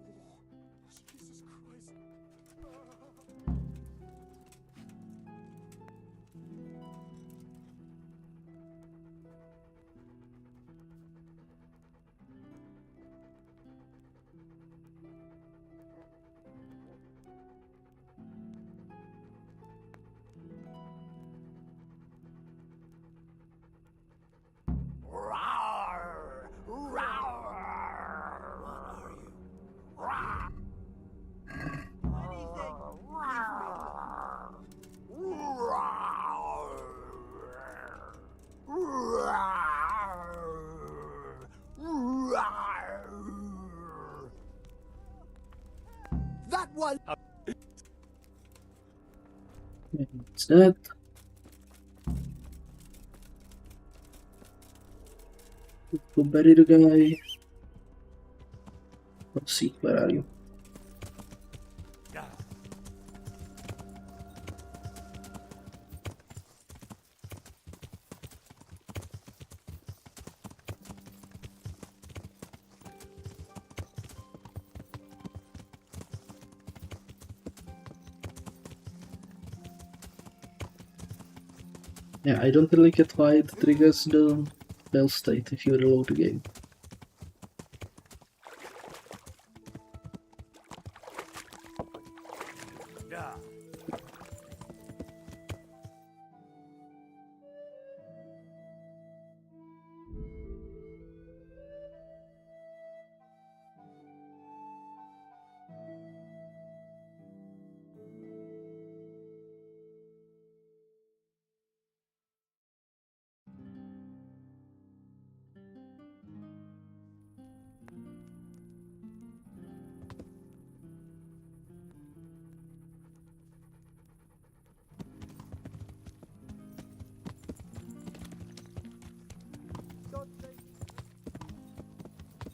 Jesus Christ. It's that. Go bury the guy. Let's see, where are you? Yeah, I don't really get why it triggers the fail state if you reload the game.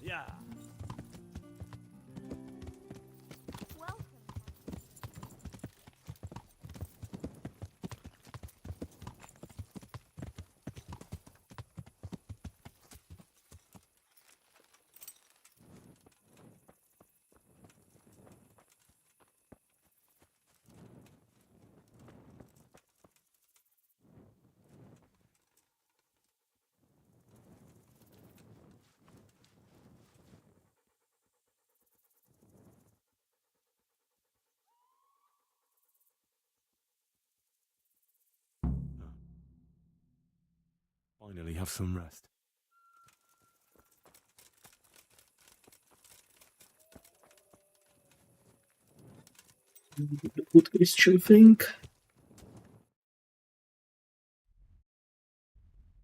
Yeah. Finally have some rest. The good Christian thing.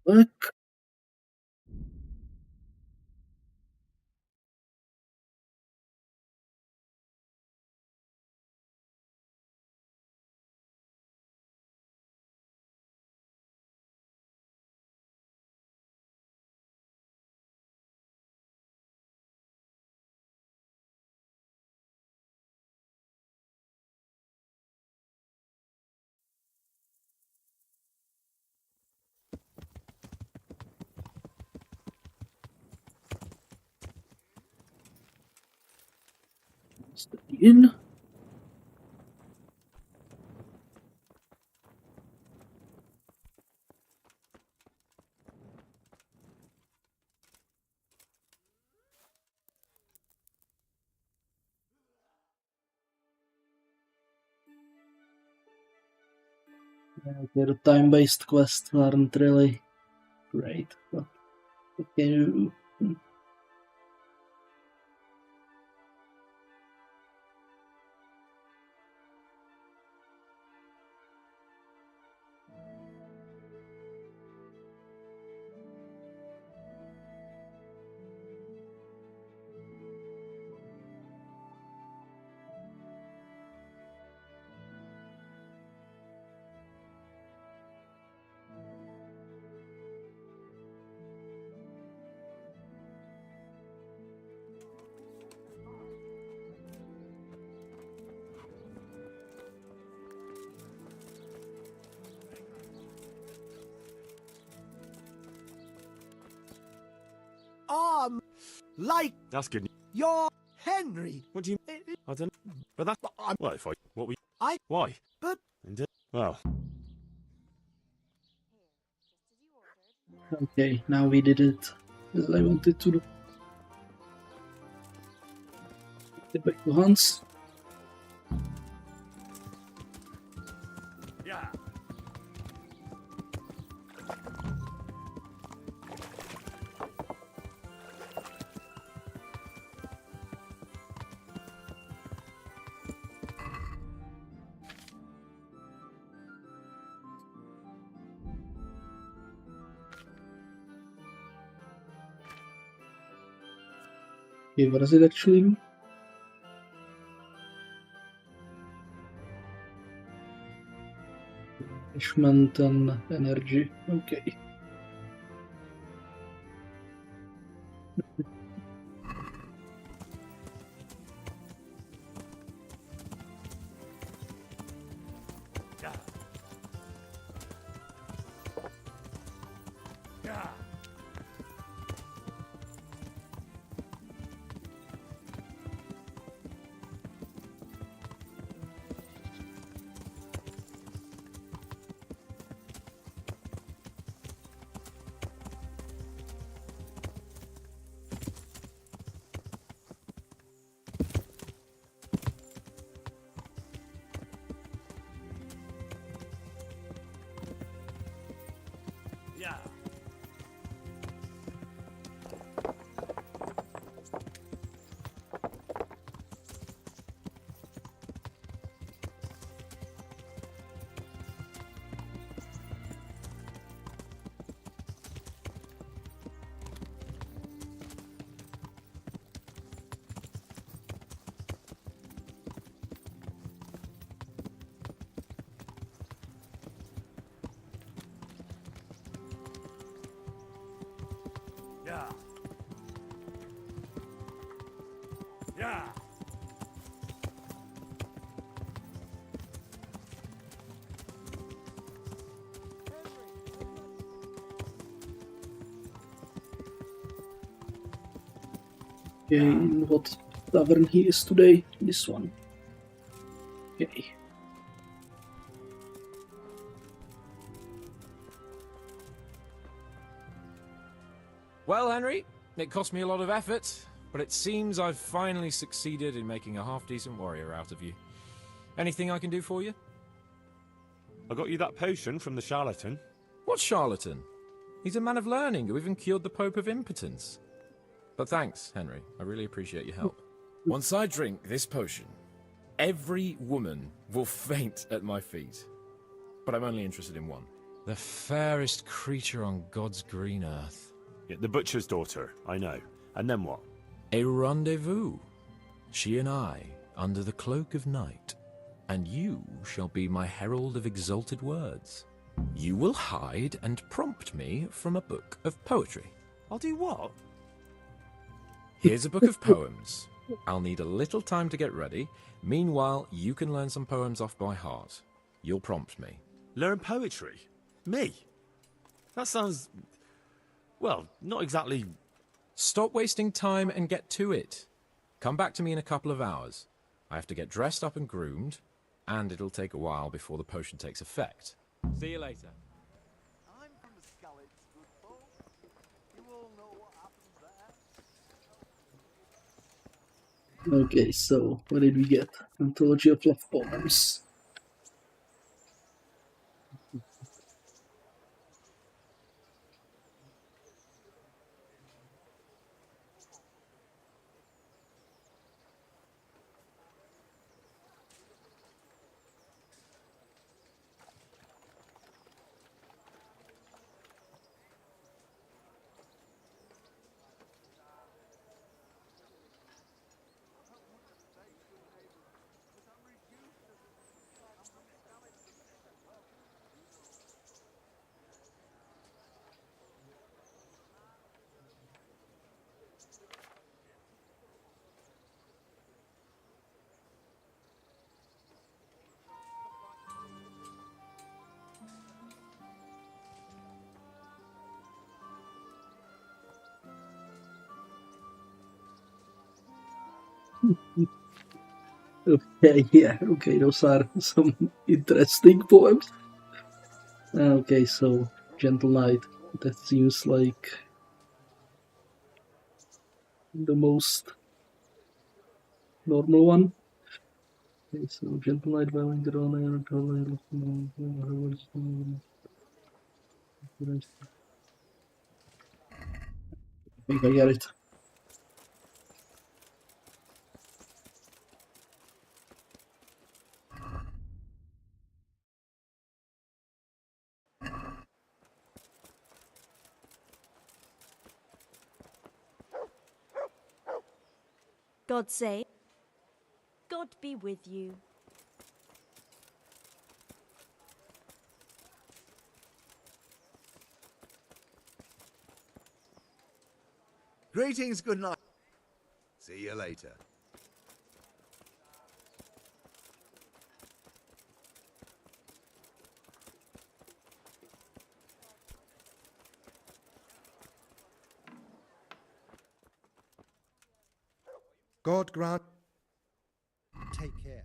Back. In. Yeah, okay, the time-based quests aren't really great, but what can you do? Like That's good. you're Henry. What do you? I don't know. But that's well. If I what we why? But Well. Okay, now we did it as I wanted to do. Get back to Hans. Yeah. Okay, what does it actually do? movement and energy. Okay. Yeah. Yeah. Yeah. Okay, in what tavern he is today? This one. Okay. Well, Henry, it cost me a lot of effort, but it seems I've finally succeeded in making a half-decent warrior out of you. Anything I can do for you? I got you that potion from the charlatan. What charlatan? He's a man of learning who even cured the Pope of impotence. But thanks, Henry. I really appreciate your help. Once I drink this potion, every woman will faint at my feet. But I'm only interested in one. The fairest creature on God's green earth. Yeah, the butcher's daughter, I know. And then what? A rendezvous. She and I, under the cloak of night. And you shall be my herald of exalted words. You will hide and prompt me from a book of poetry. I'll do what? Here's a book of poems. I'll need a little time to get ready. Meanwhile, you can learn some poems off by heart. You'll prompt me. Learn poetry? Me? That sounds... well, not exactly... Stop wasting time and get to it. Come back to me in a couple of hours. I have to get dressed up and groomed, and it'll take a while before the potion takes effect. See you later. I'm from the Skalitz, good folk. You all know what happened there. Okay, so what did we get? Anthology of Love Poems. Okay, yeah, okay, those are some interesting poems. Okay, so Gentle Knight, that seems like the most normal one. Okay, so Gentle Knight, Violent Girl, and I think I get it. God save. God be with you. Greetings, good night. See you later. God grant. Take care.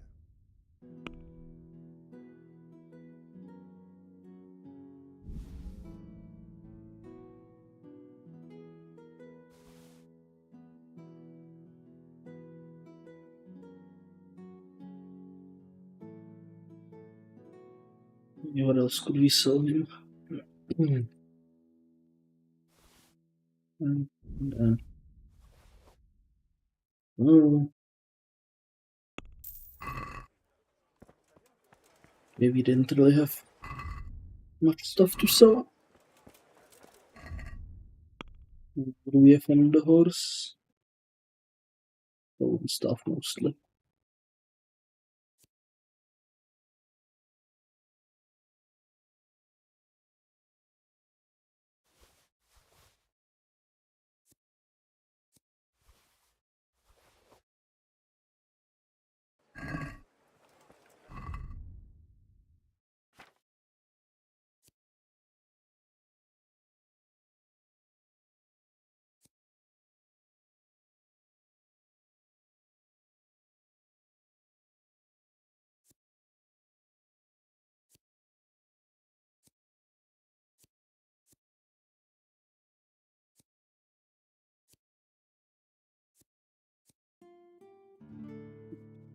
What else could we sell him? Oh. Maybe he didn't really have much stuff to sell. What do we have on the horse? Old stuff mostly.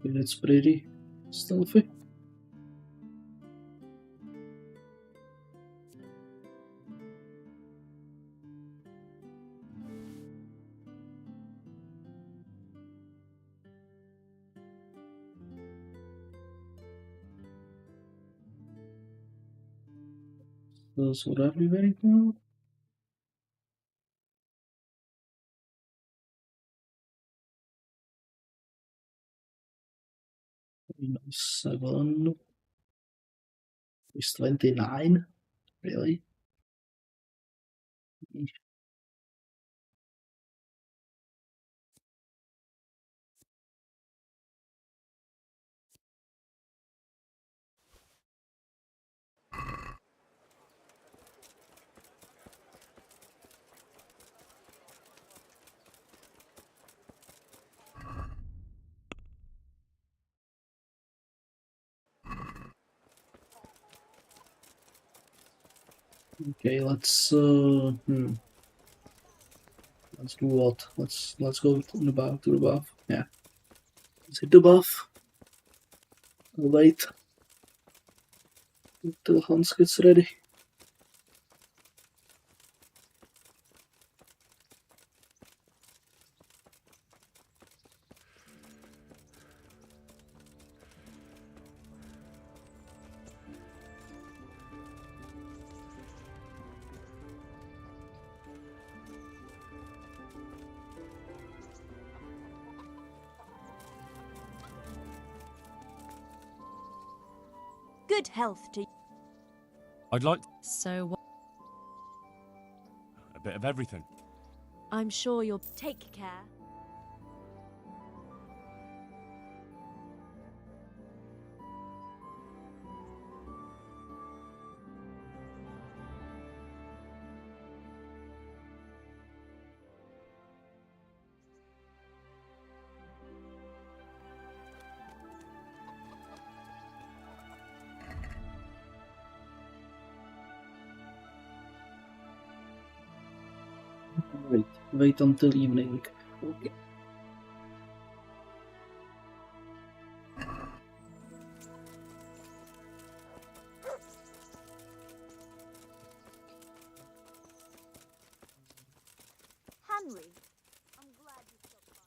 Okay, that's pretty stealthy. So what are we wearing now? Minus 7 is 29. Really? Okay, let's let's do what? Let's go to the buff. Yeah. Let's hit the buff. I'll wait until Hans gets ready. Good health to you. I'd like So what? a bit of everything. I'm sure you'll take care. Wait until evening. Okay. Henry, I'm glad you stopped by.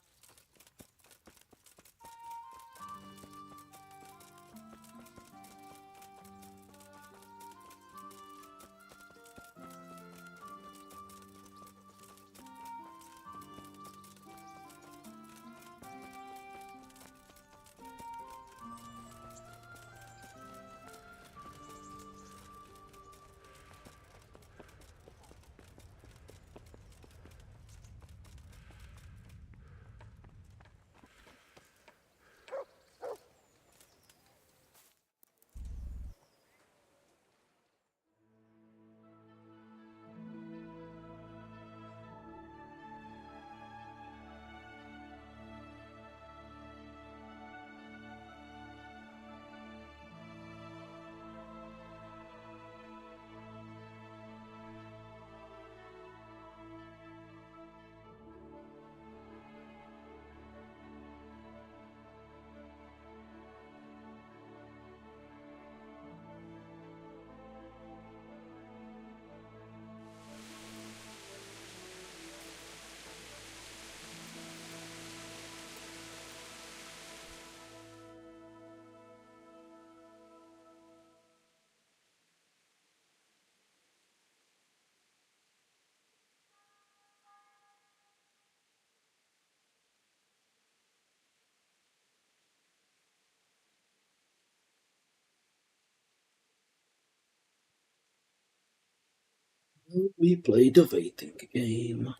We play the waiting game.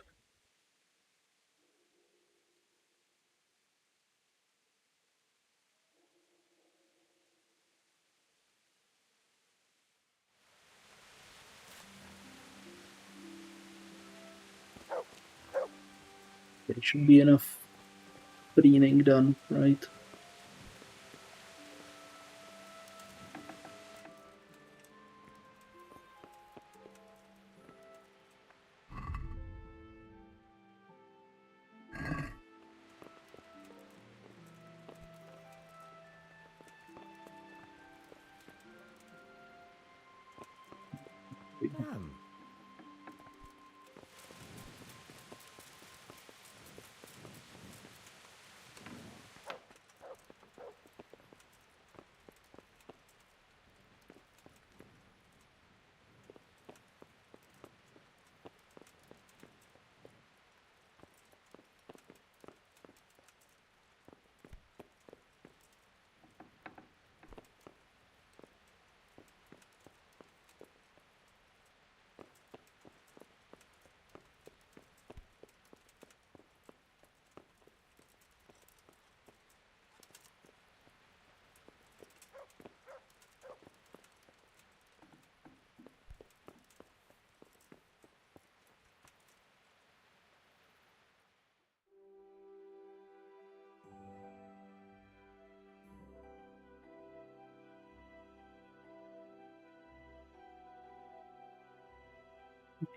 There should be enough preening done, right?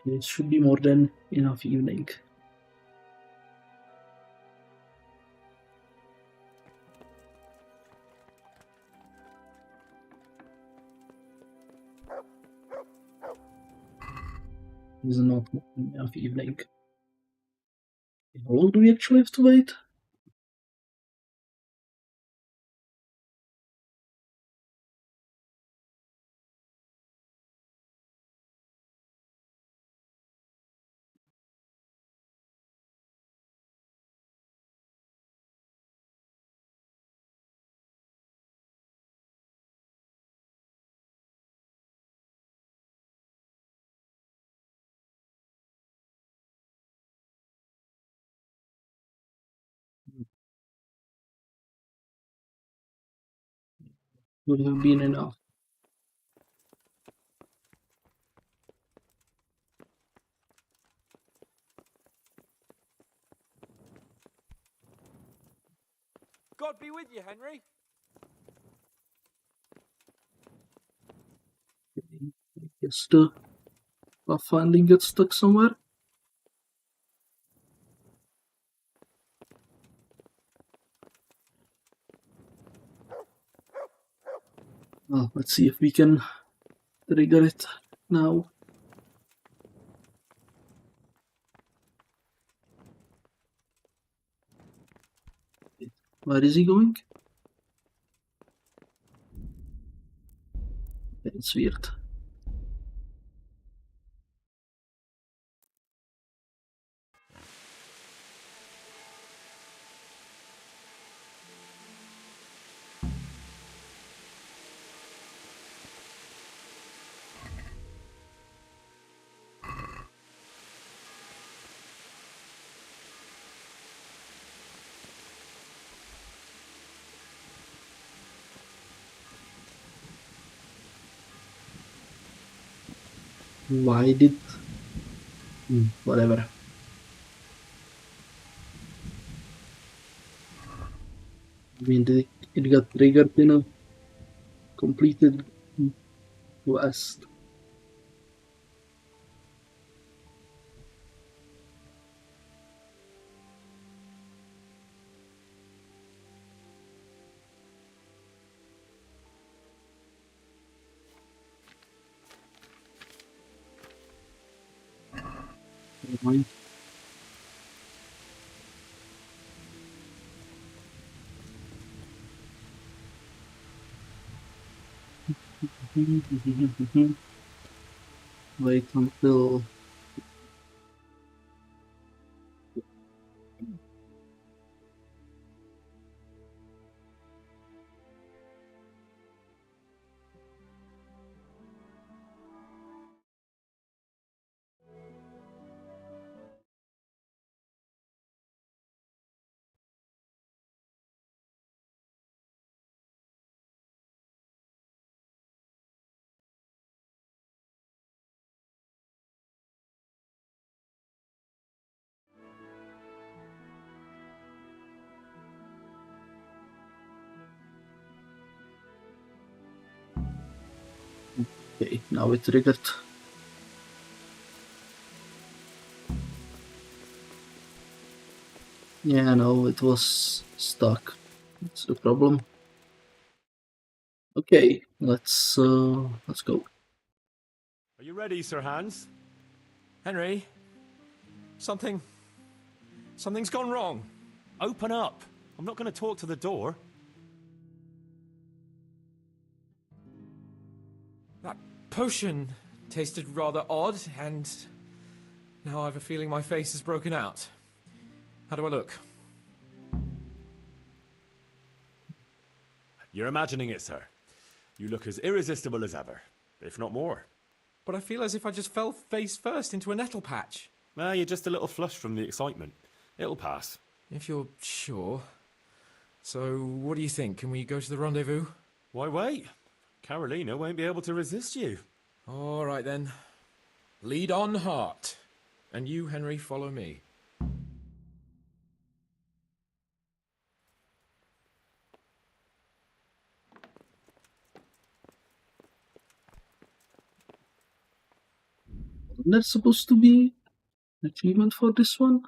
It should be more than enough evening. It's not enough evening. How long do we actually have to wait? Would have been enough. God be with you, Henry. I guess the finally got stuck somewhere. Well, let's see if we can trigger it now. Where is he going? It's weird. Why did... whatever. I mean, it got triggered in a completed quest. Never mind. Wait until Okay, now it triggered. Yeah, no, it was stuck. That's the problem. Okay, let's go. Are you ready, Sir Hans? Henry, something's gone wrong. Open up. I'm not going to talk to the door. That potion tasted rather odd, and now I have a feeling my face is broken out. How do I look? You're imagining it, sir. You look as irresistible as ever, if not more. But I feel as if I just fell face first into a nettle patch. You're just a little flushed from the excitement. It'll pass. If you're sure. So, what do you think? Can we go to the rendezvous? Why wait? Carolina won't be able to resist you. All right then. Lead on, heart. And you, Henry, follow me. Wasn't there supposed to be an achievement for this one?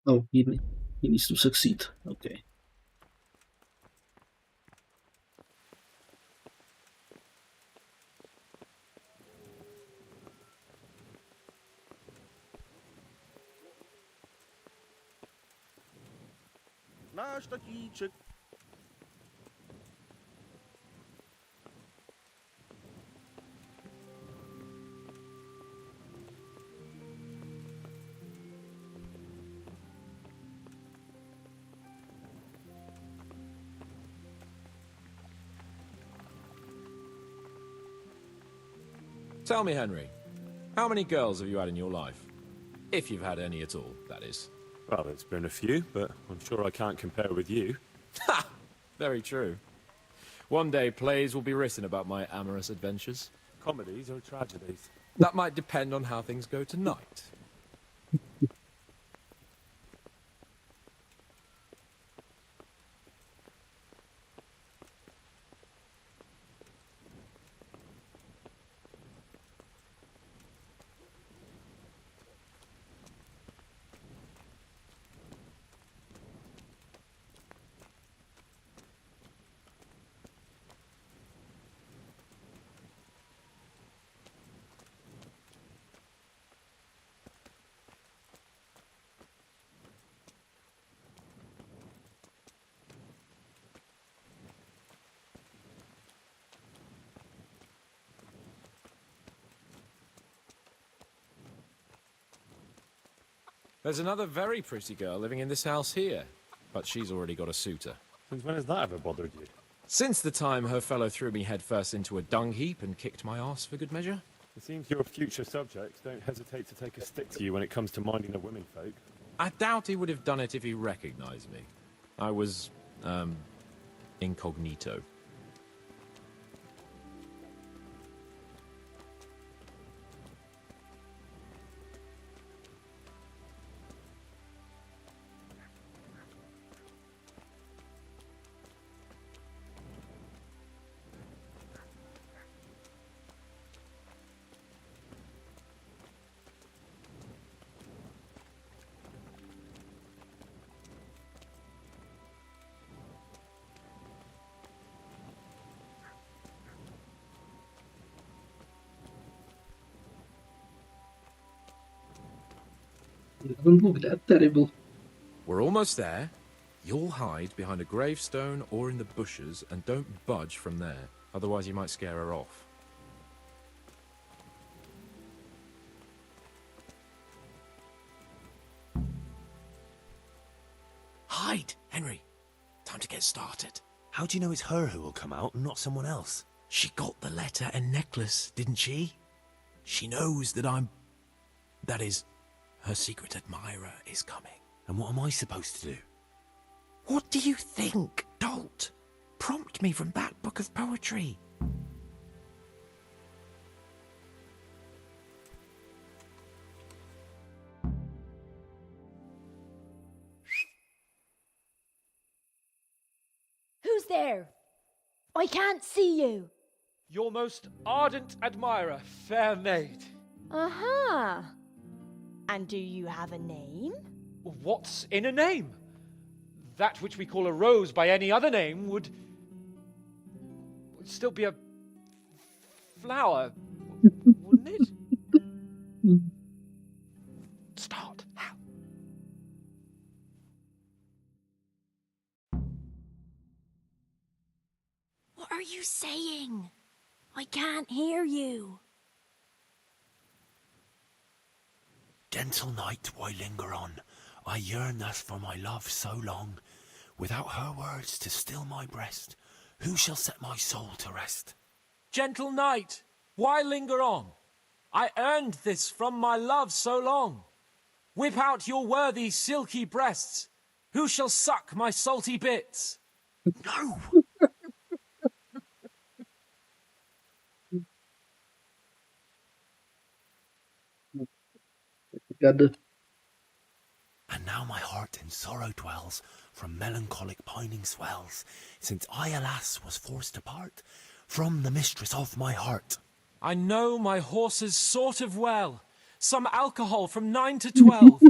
Oh, he needs to succeed. Okay. Nasz tatíček. Tell me, Henry, how many girls have you had in your life? If you've had any at all, that is. Well, it's been a few, but I'm sure I can't compare with you. Ha! Very true. One day plays will be written about my amorous adventures. Comedies or tragedies? That might depend on how things go tonight. There's another very pretty girl living in this house here, but she's already got a suitor. Since when has that ever bothered you? Since the time her fellow threw me headfirst into a dung heap and kicked my arse for good measure. It seems your future subjects don't hesitate to take a stick to you when it comes to minding the womenfolk. I doubt he would have done it if he recognized me. I was, incognito. It doesn't look that terrible. We're almost there. You'll hide behind a gravestone or in the bushes and don't budge from there. Otherwise you might scare her off. Hide, Henry. Time to get started. How do you know it's her who will come out and not someone else? She got the letter and necklace, didn't she? She knows that that is, her secret admirer is coming. And what am I supposed to do? What do you think, dolt? Prompt me from that book of poetry. I can't see you. Your most ardent admirer, fair maid. Uh-huh. And do you have a name? What's in a name? That which we call a rose by any other name would still be a flower, wouldn't it? Start. What are you saying? I can't hear you. Gentle night, why linger on? I yearn thus for my love so long. Without her words to still my breast, who shall set my soul to rest? Gentle knight, why linger on? I earned this from my love so long. Whip out your worthy silky breasts. Who shall suck my salty bits? No! God. And now my heart in sorrow dwells, from melancholic pining swells, since I, alas, was forced to part from the mistress of my heart. I know my horses sort of well. Some alcohol from 9 to 12.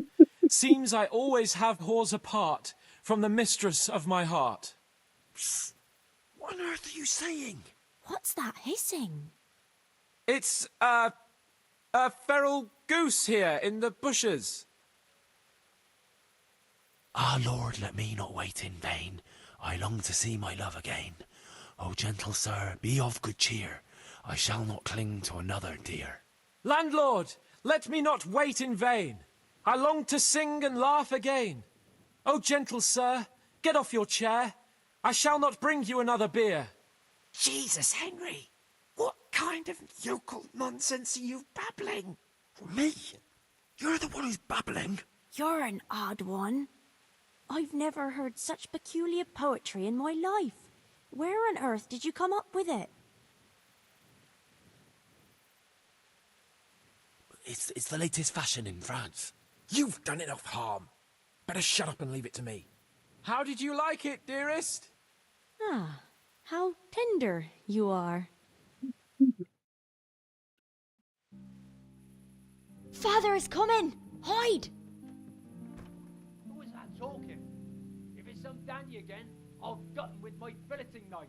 Seems I always have whores apart from the mistress of my heart. Psst. What on earth are you saying? What's that hissing? It's a feral goose here in the bushes. Ah, Lord, let me not wait in vain. I long to see my love again. O gentle sir, be of good cheer. I shall not cling to another dear. Landlord, let me not wait in vain. I long to sing and laugh again. O gentle sir, get off your chair. I shall not bring you another beer. Jesus, Henry! What kind of yokel nonsense are you babbling? Me? You're the one who's babbling? You're an odd one. I've never heard such peculiar poetry in my life. Where on earth did you come up with it? It's the latest fashion in France. You've done enough harm. Better shut up and leave it to me. How did you like it, dearest? Ah, how tender you are. Father is coming! Hide! Who is that talking? If it's some dandy again, I'll gut him with my filleting knife.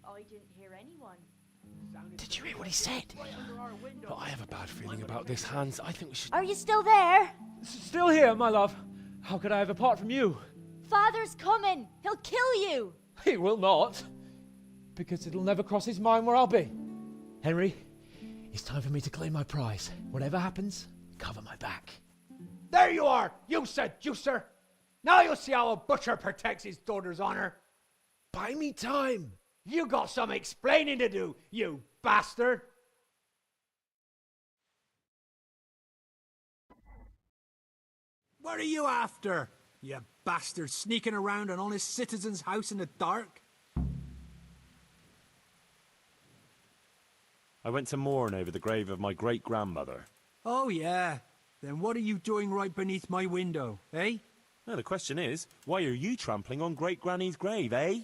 I didn't hear anyone. Did you hear what he said? But I have a bad feeling about this, Hans. I think we should... Are you still there? Still here, my love. How could I have apart from you? Father's coming! He'll kill you! He will not. Because it'll never cross his mind where I'll be. Henry, it's time for me to claim my prize. Whatever happens, cover my back. There you are, you seducer! Now you'll see how a butcher protects his daughter's honor. Buy me time. You got some explaining to do, you bastard! What are you after, you bastard, sneaking around an honest citizen's house in the dark? I went to mourn over the grave of my great-grandmother. Oh, yeah. Then what are you doing right beneath my window, eh? Now, the question is, why are you trampling on great-granny's grave, eh?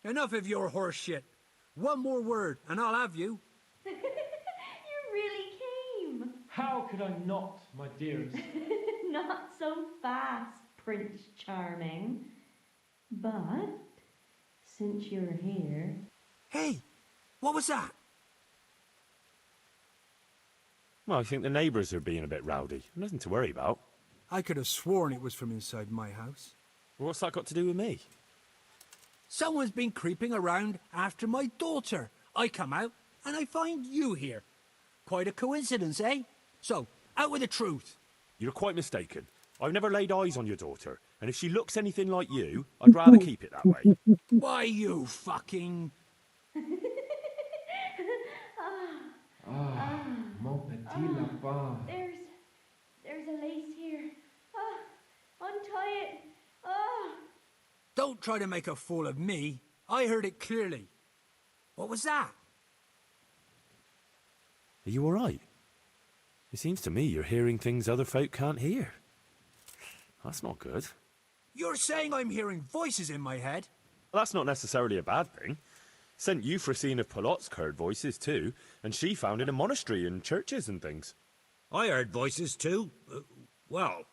Enough of your horse shit. One more word, and I'll have you. You really came. How could I not, my dearest? Not so fast, Prince Charming. But, since you're here... Hey, what was that? Well, I think the neighbours are being a bit rowdy. Nothing to worry about. I could have sworn it was from inside my house. Well, what's that got to do with me? Someone's been creeping around after my daughter. I come out, and I find you here. Quite a coincidence, eh? So, out with the truth. You're quite mistaken. I've never laid eyes on your daughter, and if she looks anything like you, I'd rather keep it that way. Why, you fucking... Mon petit lapin. There's a lace here. Untie it. Don't try to make a fool of me. I heard it clearly. What was that? Are you all right? It seems to me you're hearing things other folk can't hear. That's not good. You're saying I'm hearing voices in my head? Well, that's not necessarily a bad thing. Sent Euphrosyne of Polotsk heard voices too, and she found in a monastery and churches and things. I heard voices too. Well,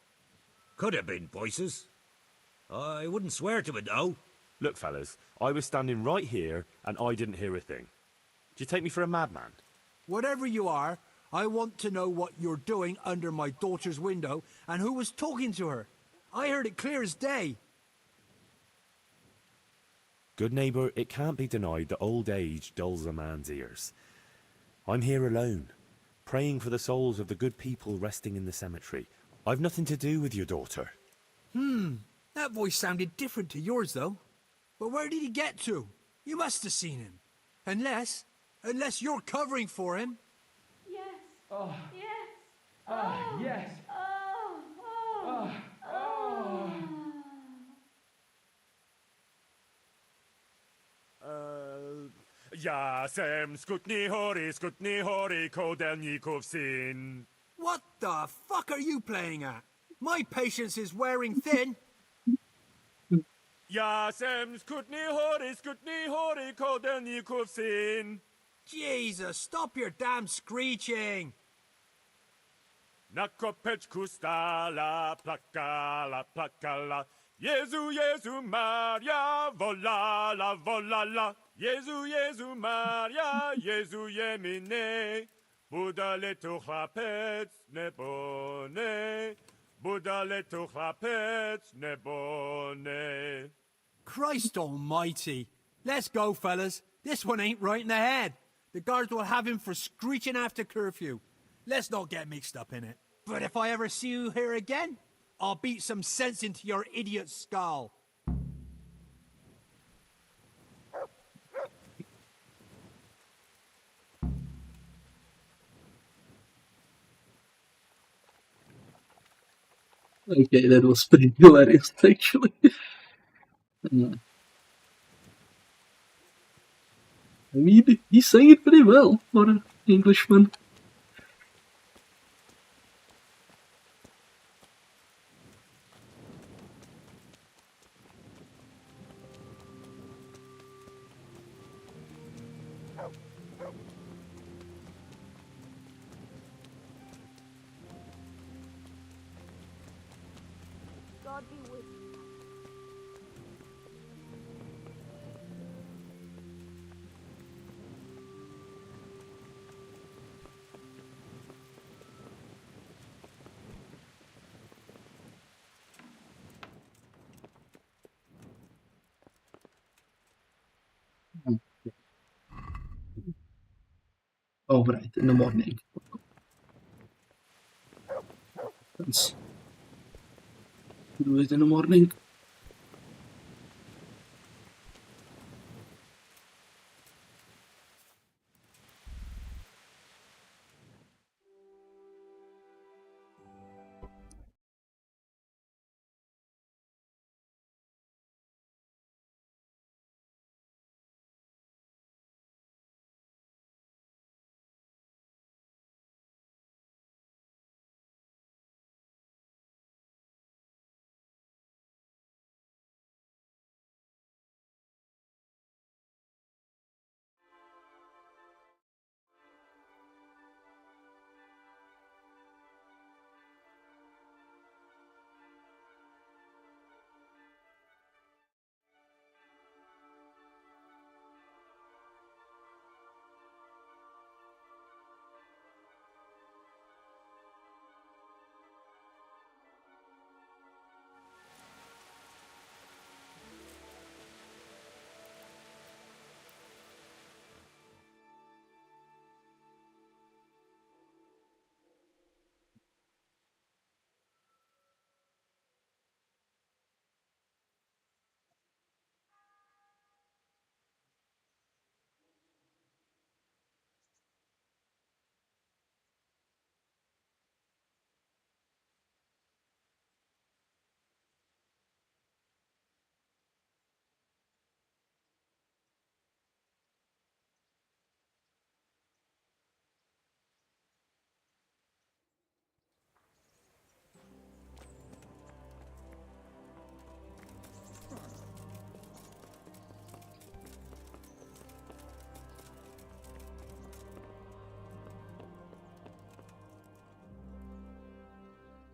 could have been voices. I wouldn't swear to it though. Look, fellas, I was standing right here and I didn't hear a thing. Do you take me for a madman? Whatever you are, I want to know what you're doing under my daughter's window and who was talking to her. I heard it clear as day. Good neighbour, it can't be denied that old age dulls a man's ears. I'm here alone, praying for the souls of the good people resting in the cemetery. I've nothing to do with your daughter. That voice sounded different to yours, though. But where did he get to? You must have seen him. Unless you're covering for him. Yes. Oh. Yes. Ah, yes. Oh. Oh. Oh. Jasem skutni hori kodelnikov syn. What the fuck are you playing at? My patience is wearing thin. Jasem skutni hori kodelnikov syn. Jesus, stop your damn screeching. Na kopeczku stala plakala. Jezu, Maria, volala. Jezu, Maria, Jezu jemine. Budale tu chlapec nebone. Budale tu chlapec nebone. Christ almighty. Let's go, fellas. This one ain't right in the head. The guards will have him for screeching after curfew. Let's not get mixed up in it. But if I ever see you here again, I'll beat some sense into your idiot skull. Okay, that was pretty hilarious, actually. I mean, he sang it pretty well for an Englishman. God be with you. Oh, right, in the morning. Let's do it in the morning.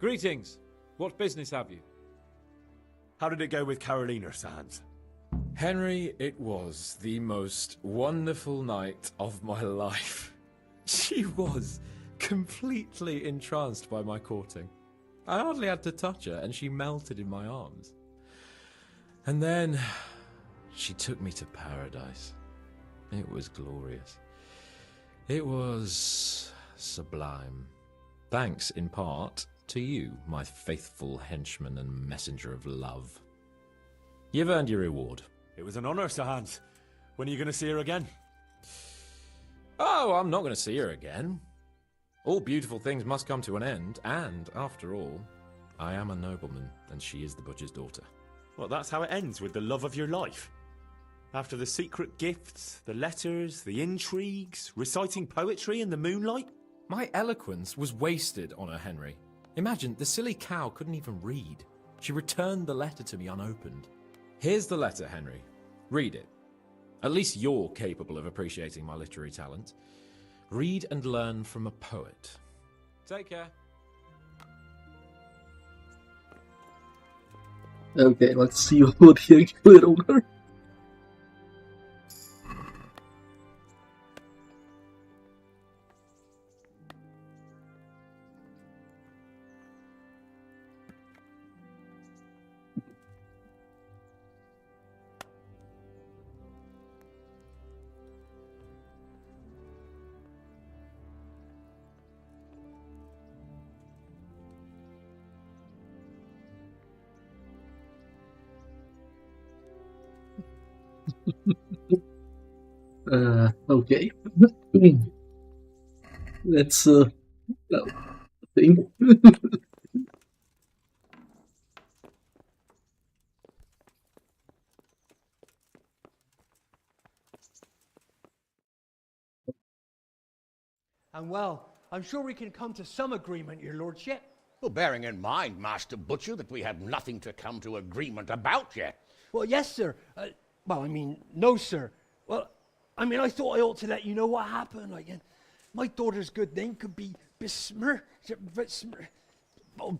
Greetings. What business have you? How did it go with Carolina, Sir Hans? Henry, it was the most wonderful night of my life. She was completely entranced by my courting. I hardly had to touch her, and she melted in my arms. And then she took me to paradise. It was glorious. It was sublime. Thanks, in part, to you, my faithful henchman and messenger of love. You've earned your reward. It was an honour, Sir Hans. When are you going to see her again? Oh, I'm not going to see her again. All beautiful things must come to an end, and, after all, I am a nobleman, and she is the butcher's daughter. Well, that's how it ends, with the love of your life. After the secret gifts, the letters, the intrigues, reciting poetry in the moonlight. My eloquence was wasted on her, Henry. Imagine, the silly cow couldn't even read. She returned the letter to me unopened. Here's the letter, Henry. Read it. At least you're capable of appreciating my literary talent. Read and learn from a poet. Take care. Okay, let's see what he included on her. Okay. Let's think. And well, I'm sure we can come to some agreement, your lordship. Well, bearing in mind, Master Butcher, that we have nothing to come to agreement about yet. Well, yes, sir. No, sir. Well, I thought I ought to let you know what happened. My daughter's good name could be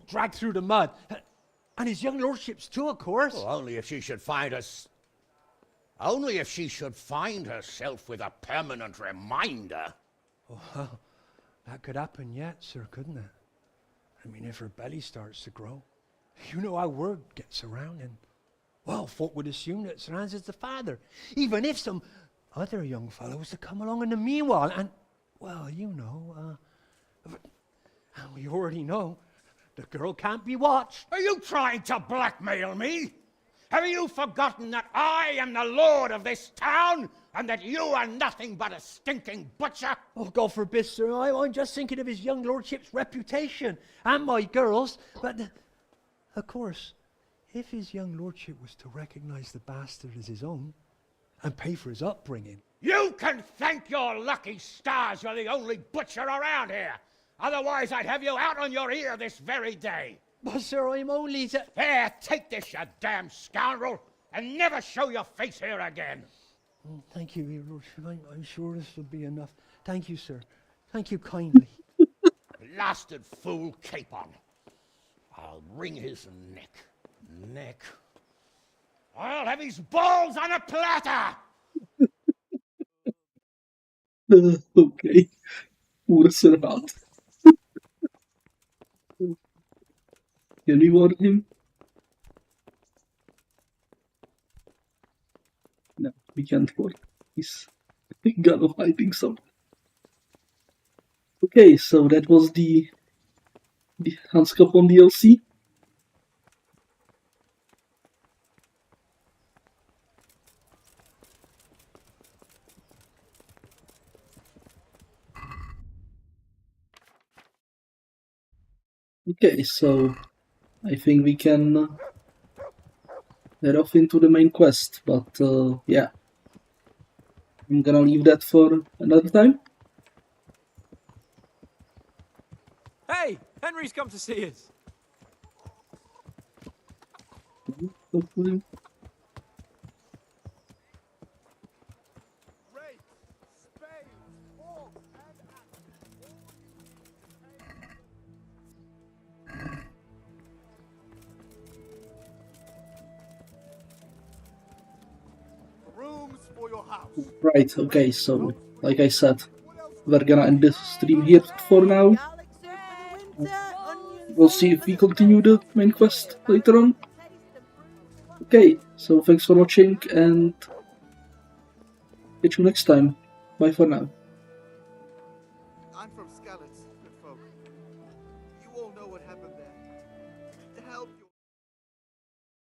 dragged through the mud. And his young lordship's too, of course. Well, only if she should find herself with a permanent reminder. Oh, well, that could happen yet, sir, couldn't it? If her belly starts to grow. You know how word gets around, and, well, folk would assume that Sir Hans is the father, even if some other young fellow was to come along in the meanwhile, and, well, and we already know, the girl can't be watched. Are you trying to blackmail me? Have you forgotten that I am the lord of this town, and that you are nothing but a stinking butcher? Oh, God forbid, sir. I'm just thinking of his young lordship's reputation, and my girl's. But, of course, if his young lordship was to recognize the bastard as his own, and pay for his upbringing... You can thank your lucky stars you're the only butcher around here. Otherwise, I'd have you out on your ear this very day. But, sir, I'm only... Here, take this, you damn scoundrel, and never show your face here again. Thank you, your lordship. I'm sure this will be enough. Thank you, sir. Thank you kindly. Blasted fool capon. I'll wring his neck. I'll have his balls on a platter! Okay. Pure servat. Can we warn him? No, we can't warn. He's gonna hiding something. Okay, so that was the Hans Capon DLC. Okay, so I think we can head off into the main quest, but yeah, I'm gonna leave that for another time. Hey, Henry's come to see us. Hopefully. your house. Right, okay, so, like I said, we're gonna end this stream here for now. We'll see if we continue the main quest later on. Okay, so thanks for watching, and catch you next time. Bye for now. I'm from Skalitz, good folk.